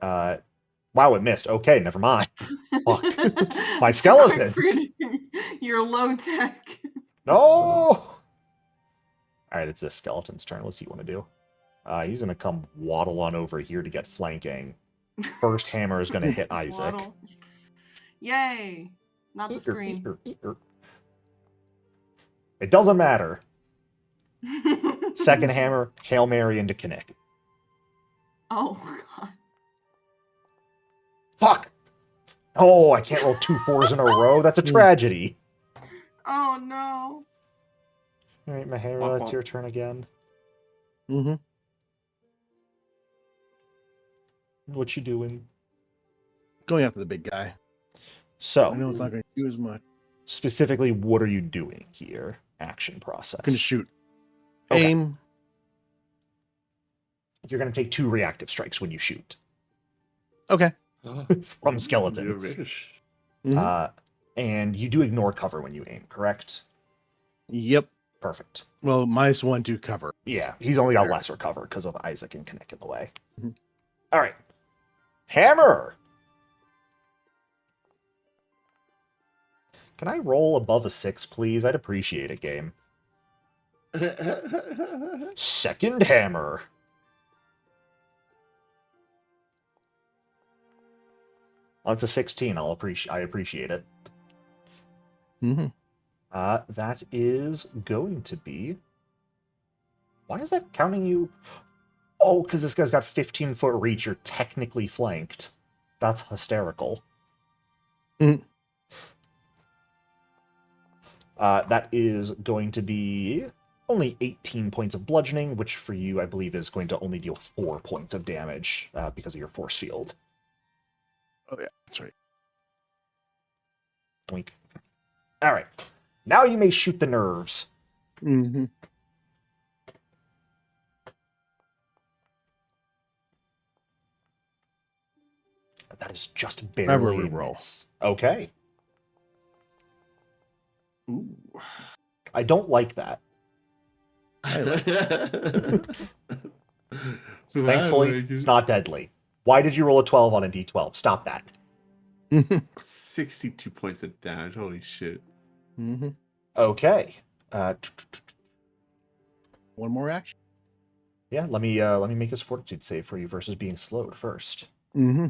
Wow, it missed. Okay, never mind. Fuck. My Too quick skeletons! for your low tech. No! Alright, it's this skeleton's turn. Let's see what you want to do. He's gonna come waddle on over here to get flanking. First hammer is gonna hit Isaac. Waddle. Yay! Not the screen. It doesn't matter. Second hammer, Hail Mary into Kinnick. Oh god. Fuck! Oh, I can't roll 2 4s in a row. That's a tragedy. Oh no. Alright, Mahara, it's your turn again. Mhm. What you doing? Going after the big guy. I So, know it's not going to do as much. specifically, what are you doing here? Action process. Going to shoot. Okay. Aim. You're going to take 2 reactive strikes when you shoot. Okay. From skeletons. Mhm. And you do ignore cover when you aim, correct? Yep. Perfect. Well, -1 to cover. Yeah, he's only got There. lesser cover because of Isaac and Kinnick in the way. Mhm. All right. Hammer! Can I roll above a 6, please? I'd appreciate it, game. Second hammer. That's a 16. I appreciate it. Mhm. That is going to be... Why is that counting you? Oh, because this guy's got 15-foot reach. You're technically flanked. That's hysterical. Mhm. That is going to be only 18 points of bludgeoning, which for you, I believe, is going to only deal 4 points of damage because of your force field. Oh, yeah. That's right. Blink. All right. Now you may shoot the nerves. Mhm. That is just Have a barely a reroll. miss. Okay. Ooh. I don't like that. Thankfully, it's not deadly. Why did you roll a 12 on a d12? Stop that. 62 points of damage. Holy shit. Mm-hmm. Okay. One more action. Yeah, let me make this fortitude save for you versus being slowed first. Mm-hmm.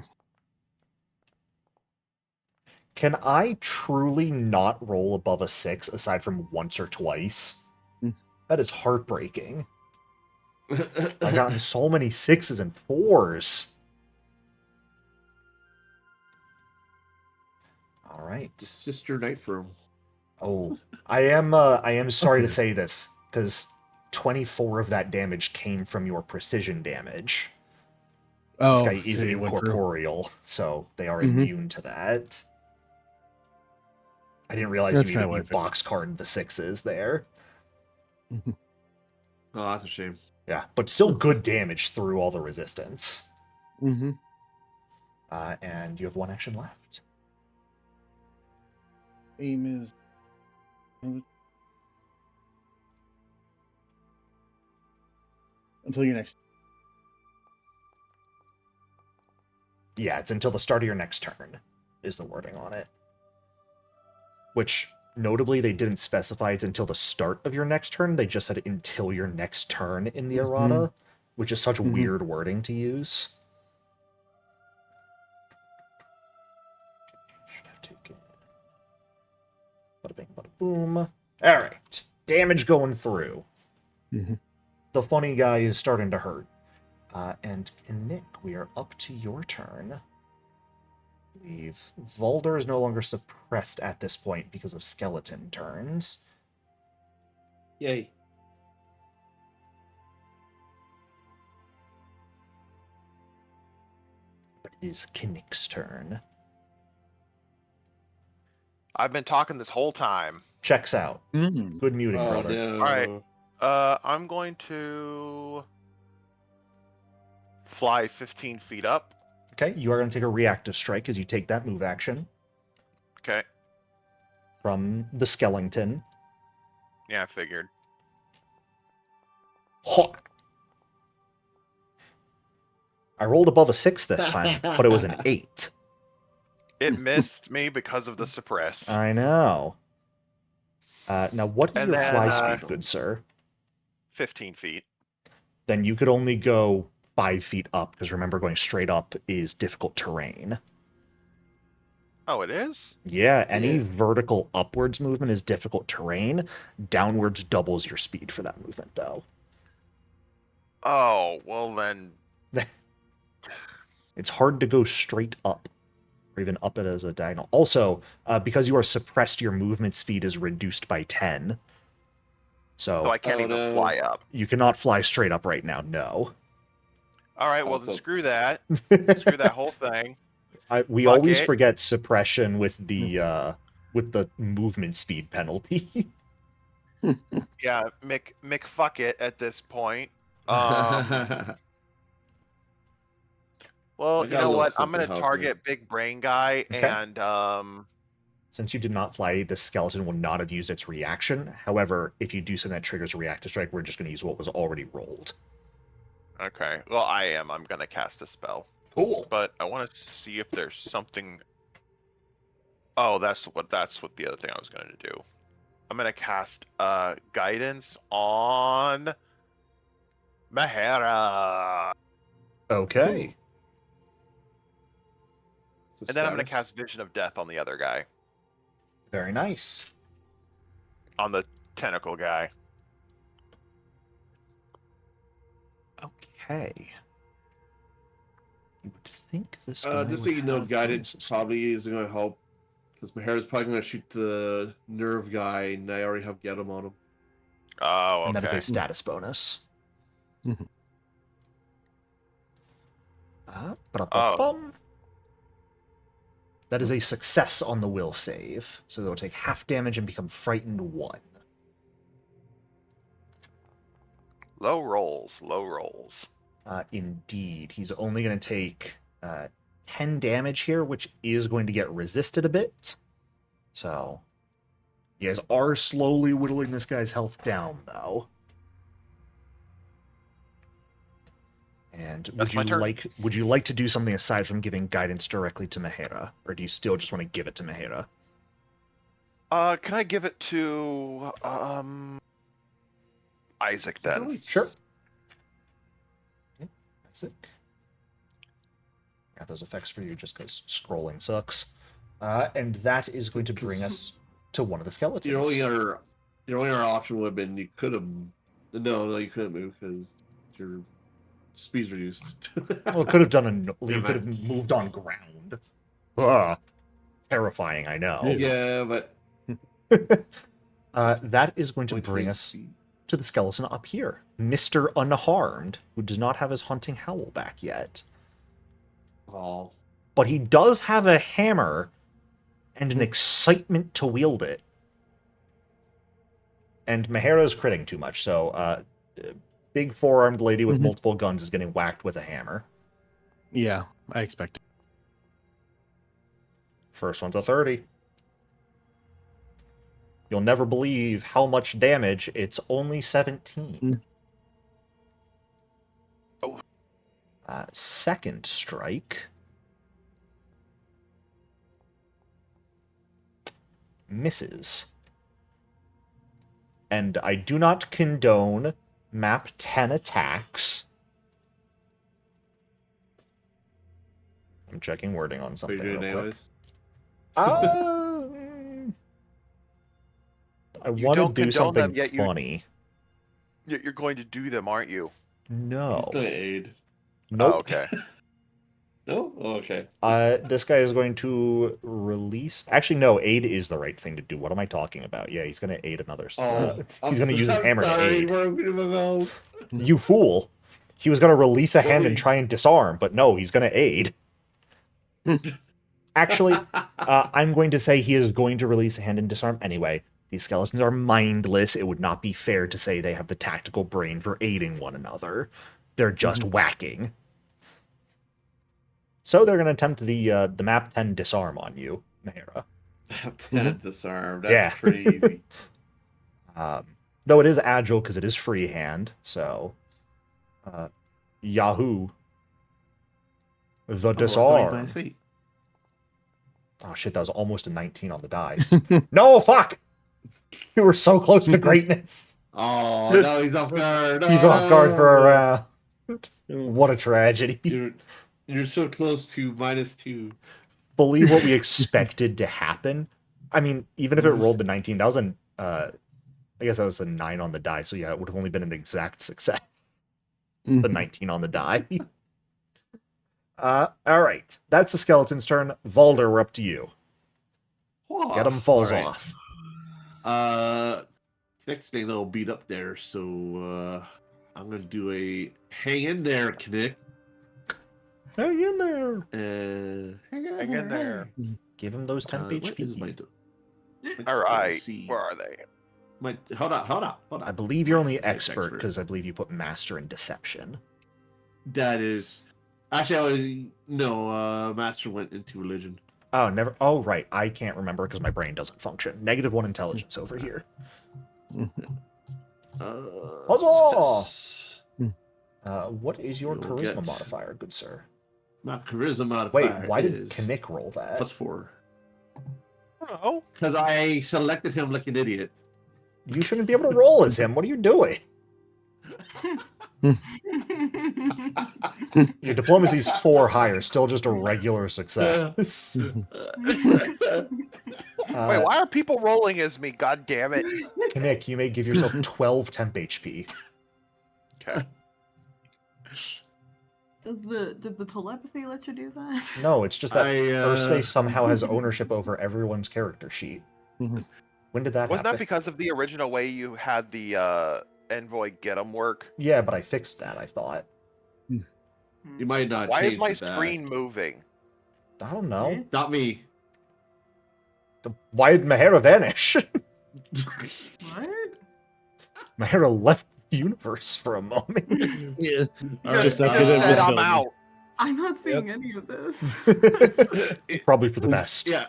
Can I truly not roll above a 6 aside from once or twice? Mm. That is heartbreaking. I've gotten so many 6s and 4s. All right. It's just your night room. Oh, I am sorry to say this, because 24 of that damage came from your precision damage. This guy is so you went through. incorporeal, so they are Mhm. immune to that. I didn't realize That's you kinda even what I you figured. boxcarded the 6s there. Oh, that's a shame. Yeah, but still good damage through all the resistance. Mm-hmm. And you have one action left. Aim is until your next. Yeah, it's until the start of your next turn, is the wording on it. Which, notably, they didn't specify it's until the start of your next turn. They just said until your next turn in the errata, which is such weird wording to use. Should have taken... Bada bing, bada boom. Alright. Damage going through. Mhm. The funny guy is starting to hurt. And Nick, we are up to your turn. I believe Volder is no longer suppressed at this point because of skeleton turns. Yay. But it is Kinnick's turn. I've been talking this whole time. Checks out. Mm. Good muting, Oh, brother. no. Alright. I'm going to fly 15 feet up. Okay, you are going to take a reactive strike as you take that move action Okay. from the skeleton. Yeah, I figured. Hot. I rolled above a 6 this time, but it was an 8. It missed me because of the suppress. I know. Now, what is And your then, fly speed, good sir? 15 feet. Then you could only go 5 feet up, because remember, going straight up is difficult terrain. Oh, it is? Yeah, any Yeah. vertical upwards movement is difficult terrain. Downwards doubles your speed for that movement, though. Oh, well then. It's hard to go straight up, or even up it as a diagonal. Also, because you are suppressed, your movement speed is reduced by 10. So So I can't even fly up. you cannot fly straight up right now, no. Alright, well then Also- screw that. Screw that whole thing. We Fuck always it. forget suppression with the movement speed penalty. Yeah, Mick fuck it at this point. Well, I you got a know little what? I'm something gonna help target Big Brain Guy Okay. and Since you did not fly, the skeleton will not have used its reaction. However, if you do something that triggers a reactive strike, we're just going to use what was already rolled. okay. Well, I'm gonna cast a spell. Cool. But I want to see if there's something. Oh, that's what the other thing I was going to do. I'm going to cast guidance on Mahara. Okay. And then I'm going to cast Vision of Death on the other guy. Very nice. On the tentacle guy. Okay. You would think this guy Just so would you know, have guidance bonuses. probably isn't going to help. Because Mahara's probably going to shoot the nerve guy, and I already have get him on him. Oh, okay. And that is a status bonus. Mhm. Ba-da-ba-bum. That is a success on the will save. So they'll take half damage and become frightened 1. Low rolls, low rolls. Indeed. He's only going to take 10 damage here, which is going to get resisted a bit. So, you guys are slowly whittling this guy's health down, though. And That's my turn. would you like to do something aside from giving guidance directly to Mahera, or do you still just want to give it to Mahera? Can I give it to Isaac then? Sure. Isaac. Got those effects for you just because scrolling sucks. And that is going to bring us to one of the skeletons. Your only other option would have been you could have. No, you couldn't move because your speed's reduced. Well, it could have done you could have moved on ground. Ugh. Terrifying, I know. Yeah, but that is going to bring us to the skeleton up here, Mr. Unharmed, who does not have his hunting howl back yet. Oh. But he does have a hammer and an excitement to wield it. And Mahera's critting too much, so big four-armed lady with multiple guns is getting whacked with a hammer. Yeah, I expect it. First one's a 30. You'll never believe how much damage. It's only 17. Oh. Second strike. Misses. And I do not condone map 10 attacks. I'm checking wording on something real quick. I want to do something funny. You're going to do them, aren't you? No. He's going to aid. Nope. Oh, okay. No? Oh, okay. This guy is going to release... Actually, no, aid is the right thing to do. What am I talking about? Yeah, he's going to aid another... he's going to use a hammer to aid. You fool. He was going to release a hand and try and disarm, but no, he's going to aid. Actually, I'm going to say he is going to release a hand and disarm anyway. These skeletons are mindless. It would not be fair to say they have the tactical brain for aiding one another. They're just whacking. So they're going to attempt the map 10 disarm on you, Mahera. Map 10 disarm. That's pretty easy. Though it is agile because it is freehand, so... Yahoo. The disarm. Oh shit, that was almost a 19 on the die. No, fuck! You were so close to greatness. Oh, no, he's off guard. No. He's off guard for a round. What a tragedy. You're so close to -2. Believe what we expected to happen. I mean, even if it rolled the 19, that was I guess that was a 9 on the die, so yeah, it would have only been an exact success. The 19 on the die. Alright. That's the skeleton's turn. Valder, we're up to you. Get him falls off. Next thing they'll beat up there, so I'm gonna do a hang in there, Knick. Hang in there. Hang in there. Give him those 10 HP. All right. Where are they? Hold on. I believe you're only expert because I believe you put master in deception. That is actually master went into religion. Oh, never. Oh, right. I can't remember because my brain doesn't function. -1 intelligence over here. Huzzah! What is your charisma modifier, good sir? My charisma modifier. Wait, why did Knick roll that? +4. Oh. Because I selected him like an idiot. You shouldn't be able to roll as him. What are you doing? Your diplomacy's 4 higher, still just a regular success. Wait, why are people rolling as me? God damn it. Knick, you may give yourself 12 temp HP. Okay. Did the telepathy let you do that? No, it's just that Thursday somehow has ownership over everyone's character sheet. When did that Wasn't happen? that because of the original way you had the envoy get them work? Yeah, but I fixed that, I thought. You might not. Why is my that. screen moving? I don't know. Not me. Why did Mahera vanish? What? Mahera left the universe for a moment. Yeah. Just said I'm out. I'm not seeing any of this. Probably for the best. Yeah.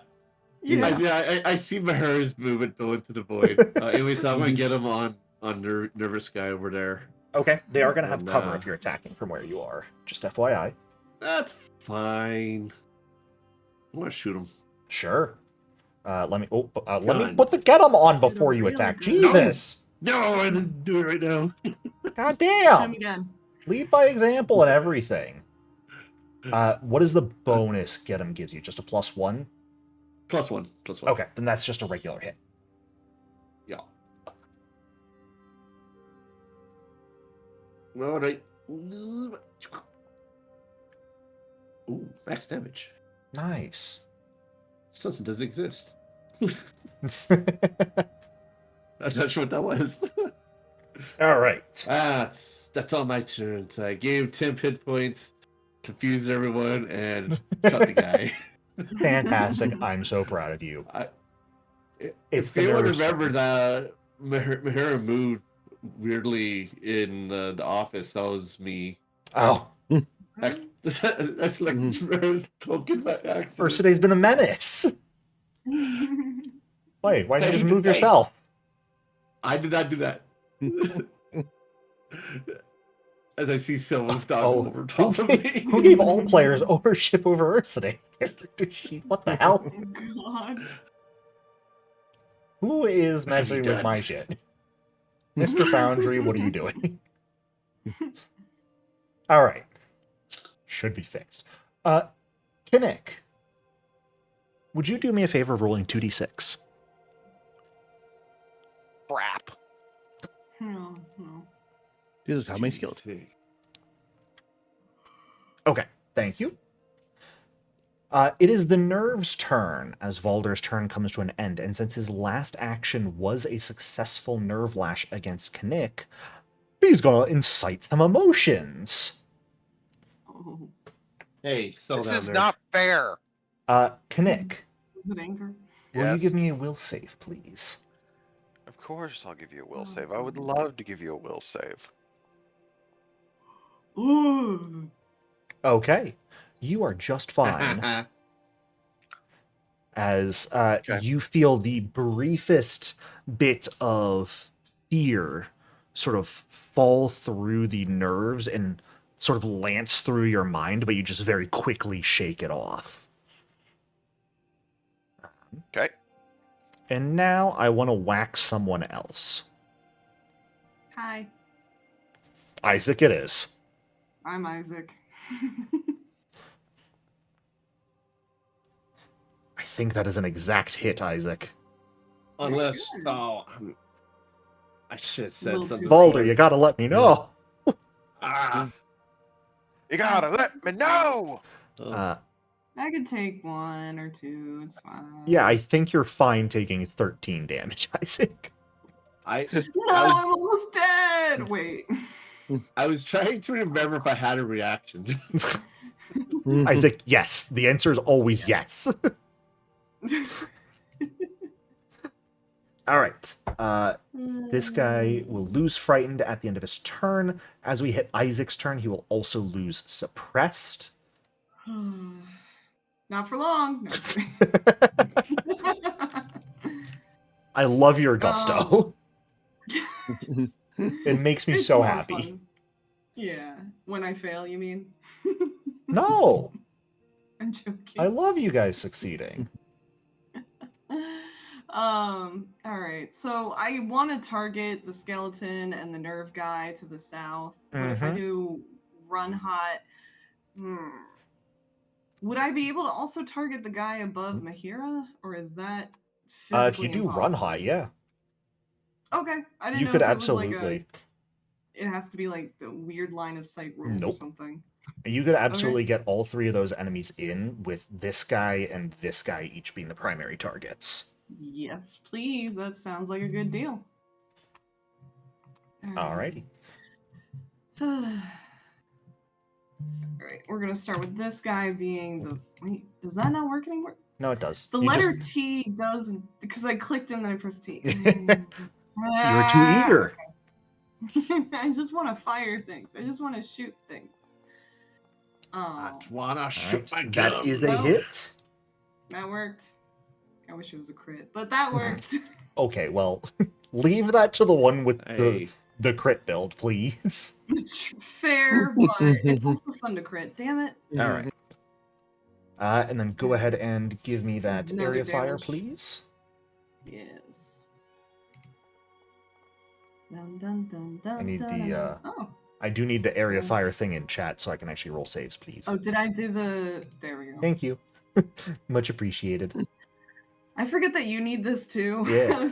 Yeah. I see Mahara's movement go into the void. Anyways, I'm gonna get him on Nervous Guy over there. Okay, they are going to have And, cover if you're attacking from where you are. Just FYI. That's fine. I'm gonna shoot him. Sure. Let me Gun. put the get 'em on Shoot 'em before you really attack. good. Jesus! No, I didn't do it right now. God Shoot him damn! again. Lead by example and everything. What is the bonus get 'em gives you? Just a +1? +1. +1. Okay, then that's just a regular hit. Yeah. All right. Ooh, max damage. Nice. Something doesn't exist. I'm not sure what that was. All right. That's all my turns. I gave 10 hit points, confused everyone, and shot the guy. Fantastic. I'm so proud of you. It's If the anyone nerves remembers turn. Mahira moved weirdly in the office, that was me. Oh, That's like Mahira's token by accident. first today's been a menace. Wait, why didn't you just move yourself? I did not do that. As I see Silva's dog over top of me. Who gave all players ownership over Ursidae's character sheet? What the hell? Oh, God. Who is What have you messing with done? my shit? Mr. Foundry, what are you doing? Alright. Should be fixed. Kinnick, would you do me a favor of rolling 2d6? Crap. No, no. This is how my skill. Okay, thank you. It is the Nerve's turn as Valder's turn comes to an end, and since his last action was a successful Nerve Lash against Kinnick, he's gonna incite some emotions. Oh. Hey, settle This down is there. not fair. Kinnick, Is it anger? will you Yes. give me a will save, please? Of course, I'll give you a will Oh, save. I would God. love to give you a will save. Ooh. Okay, you are just fine. As Okay. you feel the briefest bit of fear sort of fall through the nerves and sort of lance through your mind, but you just very quickly shake it off. Okay. And now I want to whack someone else. Hi, Isaac it is. I'm Isaac. I think that is an exact hit, Isaac. Unless, Good. I should have said Little something. too Balder, you gotta let me know. Ah. You gotta let me know. Uh, I could take 1 or 2. It's fine. yeah, I think you're fine taking 13 damage, Isaac. I No, I I'm almost dead. Wait. was trying to remember if I had a reaction. Isaac, yes. The answer is always yes. All right. This guy will lose frightened at the end of his turn. As we hit Isaac's turn, he will also lose suppressed. Not for long. No, I'm kidding. I love your gusto. It makes me It's so more happy. fun. Yeah. When I fail, you mean? No, I'm joking. I love you guys succeeding. All right. So I want to target the skeleton and the nerve guy to the south. But if I Mhm. do run hot, would I be able to also target the guy above Mahira, or is that If physically you do impossible? run high, yeah, Okay, I didn't you know could if it was absolutely. like it has to be like the weird line of sight rules or Nope. something. You could absolutely get all three of those enemies in with this guy and this guy each being the primary targets. Yes, please. That sounds like a good deal. Alrighty. Alright, we're gonna start with this guy being the. Wait, does that not work anymore? No, it does. The You letter just- T doesn't, because I clicked and then I pressed T. You were too eager. I just want to fire things. I just want to shoot things. I Oh, just wanna All shoot my right, gun. that is a Well- hit. that worked. I wish it was a crit, but that worked. Okay, well, leave that to the one with Hey, the crit build, please. Fair, but it's also fun to crit. Damn it. All right. And then go ahead and give me that Another area fire, damage. please. Yes. Dun, dun, dun, dun, I need dun, the, dun. Oh. I do need the area Yeah. fire thing in chat so I can actually roll saves, please. Oh, did I do the... There we go. Thank you. Much appreciated. I forget that you need this too. Yeah.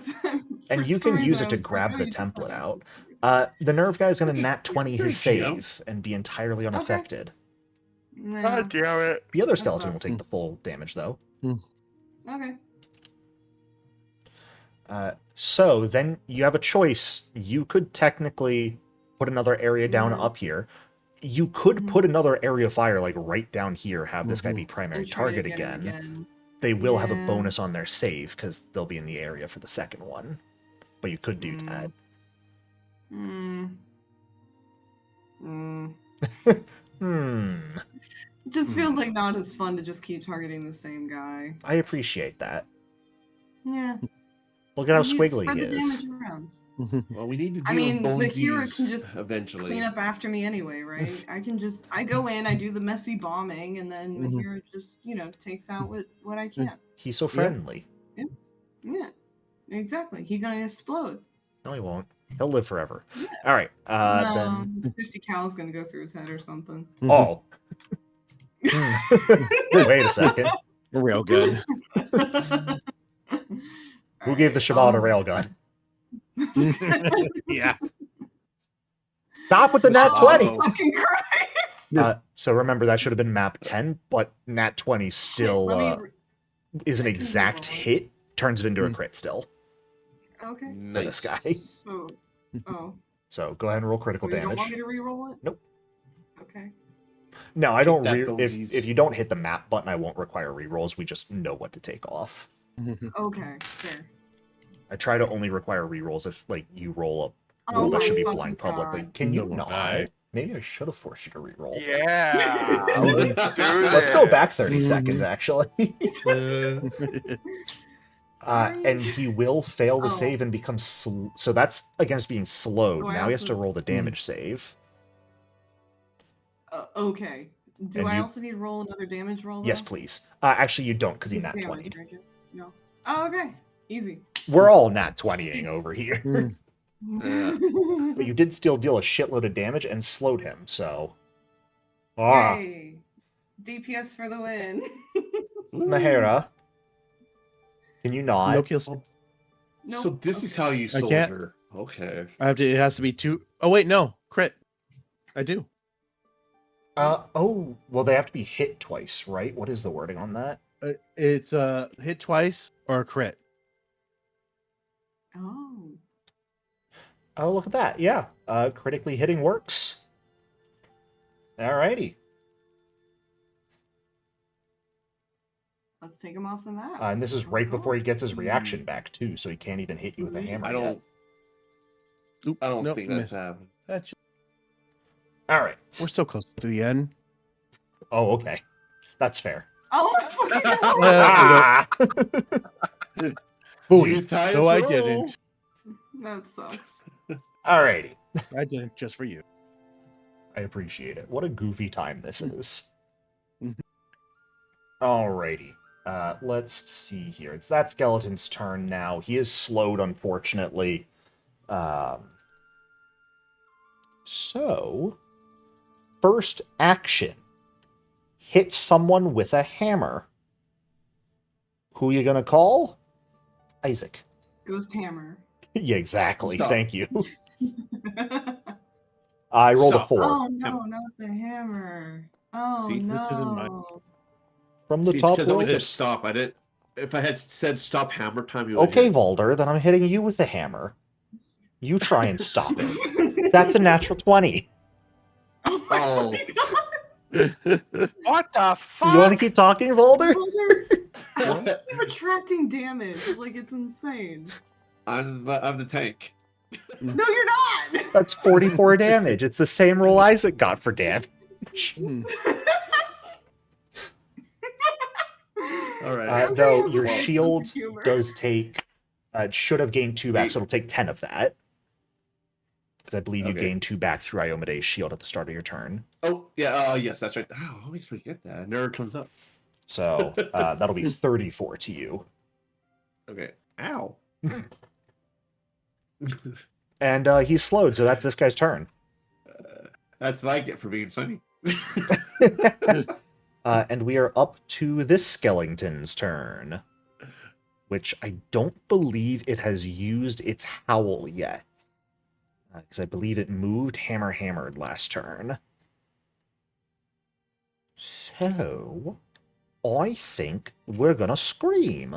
And For you some can use reason, it I to was like, grab oh, the you just have template out. access to it. The nerve guy is going to nat 20 his Good GM. save and be entirely unaffected. Yeah. God damn it. The other That skeleton will sucks. take the full damage, though. Okay. So then you have a choice. You could technically put another area down Mhm. up here. You could Mhm. put another area of fire like right down here, have this guy be primary And try to target get it again. They will have a Yeah. bonus on their save because they'll be in the area for the second one. But you could do that. Mm. Mm. It just feels like not as fun to just keep targeting the same guy. I appreciate that. Yeah. Look at how You squiggly spread he the is. damage around. Well, we need to deal I mean, with the hero can bonesies just eventually. clean up after me anyway, right? I go in, I do the messy bombing, and then the hero just, takes out what I can. He's so friendly. Yeah, exactly. He gonna explode. No, he won't. He'll live forever. Yeah. All right. No, Then. his 50 cal's gonna go through his head or something. Oh. Wait a second. Real good. Who gave the Shabbat a railgun? Yeah. Stop with the nat 20! Fucking Christ! So remember, that should have been map 10, but nat 20 still Let me is an I can exact reroll it. hit, turns it into a crit still Okay. for this guy. So, oh. So go ahead and roll critical So you damage. don't want me to reroll it? Nope. Okay. No, I don't. that If you don't hit the map button, I won't require rerolls. We just know what to take off. Okay, fair. I try to only require rerolls if you roll a Oh roll that my should be fucking blind publicly. God. Can you No, not? I- Maybe I should have forced you to reroll. Yeah. Let's do Let's go this. back 30 seconds, actually. Sorry. And he will fail the Oh. save and become so that's against being slowed. Oh, I Now he has also- to roll the damage save. Okay. Do And I you- also need to roll another damage roll? Yes, though? please. Actually, you don't because he Just nat damage, 20. right? No. Oh, okay. Easy. We're all nat 20ing over here. Yeah. But you did still deal a shitload of damage and slowed him, so. Ah, Yay. DPS for the win. Mahera. Can you not? No kills. So this is how you I can't- soldier. Okay. I have to. It has to be 2. Oh wait, no crit. I do. Oh, well, they have to be hit twice, right? What is the wording on that? It's hit twice or a crit. Oh. Oh, look at that. Yeah. Critically hitting works. Alrighty. Let's take him off the map. And this is Let's right go. before he gets his reaction back, too, so he can't even hit you with a hammer I yet. don't. Oop, I don't nope, think that's missed. happening. That's- Alright. We're so close to the end. Oh, okay. That's fair. Oh my fucking God. Ah! Booty. Use ties No, I roll. didn't. That sucks. Alrighty. I didn't just for you. I appreciate it. What a goofy time this is. Mhm. Alrighty. Let's see here. It's that skeleton's turn now. He is slowed, unfortunately. So, first action. Hit someone with a hammer. Who you gonna call? Isaac. Ghost hammer. Yeah, exactly. Stop. Thank you. I rolled a Stop. 4. Oh no, not the hammer. Oh See, no. this isn't mine. From the See, it's top because I roll. said stop. I didn't. If I had said stop hammer time, you would Okay, hit. Valder, then I'm hitting you with the hammer. You try and stop it. That's a natural 20. Oh my Oh. fucking God. What the fuck? You want to keep talking, Valder? Boulder, I keep attracting damage. Like it's insane. I'm the tank. No, you're not. That's 44 damage. It's the same roll Isaac got for damage. Hmm. All right. Okay, Though has a your little sense of shield humor. does take... should have gained 2 back, so it'll take 10 of that. Because I believe you Okay. gain 2 back through Iomede's shield at the start of your turn. Oh, yeah, yes, that's right. Oh, I always forget that. It never comes up. So that'll be 34 to you. Okay. Ow. And he's slowed, so that's this guy's turn. That's what I get for being funny. And we are up to this skeleton's turn, which I don't believe it has used its howl yet. Because I believe it moved hammered last turn. So, I think we're gonna scream.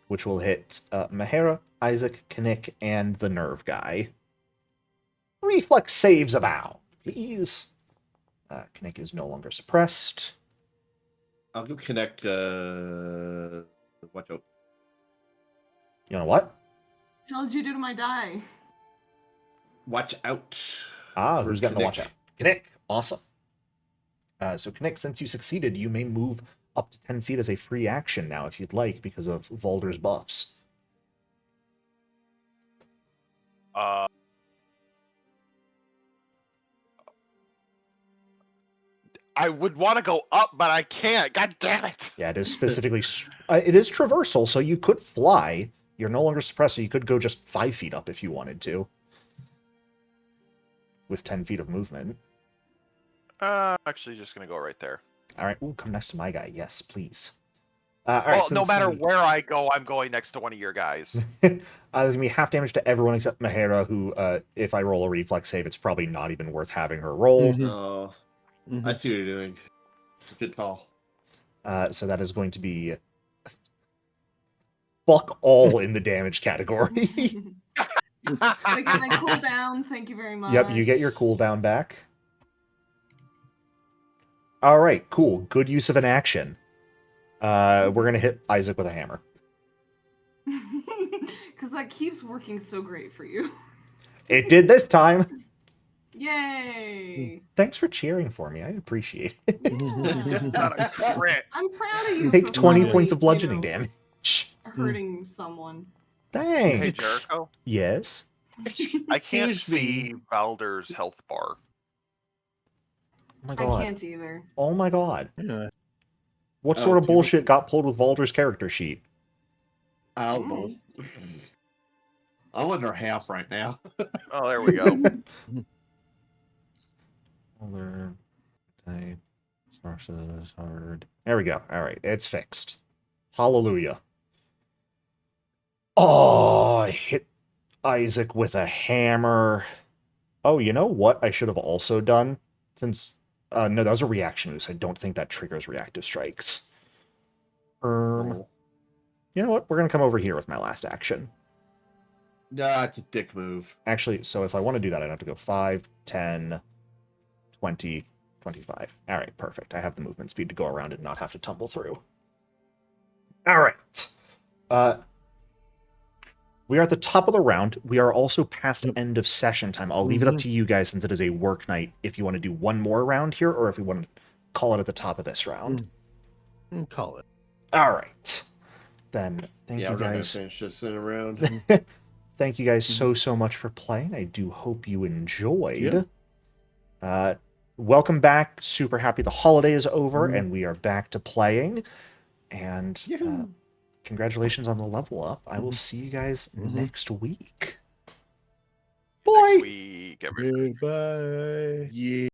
Which will hit Mahara, Isaac, Kinnick, and the nerve guy. Reflex saves abound, please. Kinnick is no longer suppressed. I'll go connect. Watch out. You know what? How did you do to my die? Watch out. Ah, for who's getting the watch Kinnick. out? Kinnick. Awesome. So Kinnick, since you succeeded, you may move up to 10 feet as a free action now if you'd like because of Volder's buffs. I would want to go up, but I can't. God damn it! Yeah, it is specifically... it is traversal, so you could fly. You're no longer suppressed, so you could go just 5 feet up if you wanted to. With 10 feet of movement. Actually, just gonna go right there. All right. Ooh, come next to my guy. Yes, please. All right, Well, so no this is matter gonna be- where I go, I'm going next to one of your guys. there's going to be half damage to everyone except Mahara, who, if I roll a reflex save, it's probably not even worth having her roll. Oh, I see what you're doing. It's a good call. So that is going to be... fuck all in the damage category. I get my cooldown. Thank you very much. Yep, you get your cooldown back. All right, cool. Good use of an action. We're going to hit Isaac with a hammer. Because that keeps working so great for you. It did this time. Yay! Thanks for cheering for me. I appreciate it. Got a crit. I'm proud of you. Take for 20 finally, points of bludgeoning you know, damage. hurting someone. Hey, Thanks. Jericho. Yes. I can't Excuse me. see Valder's health bar. Oh my I god. can't either. Oh my god. Yeah. What Oh, sort of too bullshit got pulled with Valder's character sheet? I don't know. I'm under half right now. Oh, there we go. Valder type sources hard. There we go. All right, it's fixed. Hallelujah. Oh, I hit Isaac with a hammer. Oh, you know what I should have also done? Since, no, that was a reaction move, so I don't think that triggers reactive strikes. Oh. You know what? We're going to come over here with my last action. Nah, it's a dick move. Actually, so if I want to do that, I'd have to go 5, 10, 20, 25. All right, perfect. I have the movement speed to go around and not have to tumble through. All right. We are at the top of the round. We are also past end of session time. I'll leave it up to you guys since it is a work night if you want to do one more round here or if we want to call it at the top of this round. Call it. All right. Then thank Yeah, you we're not gonna guys. finish this in a round. Thank you guys so much for playing. I do hope you enjoyed. Welcome back. Super happy the holiday is over and we are back to playing. And congratulations on the level up. I will see you guys next week. Bye. Next week, everybody. Goodbye. Yeah.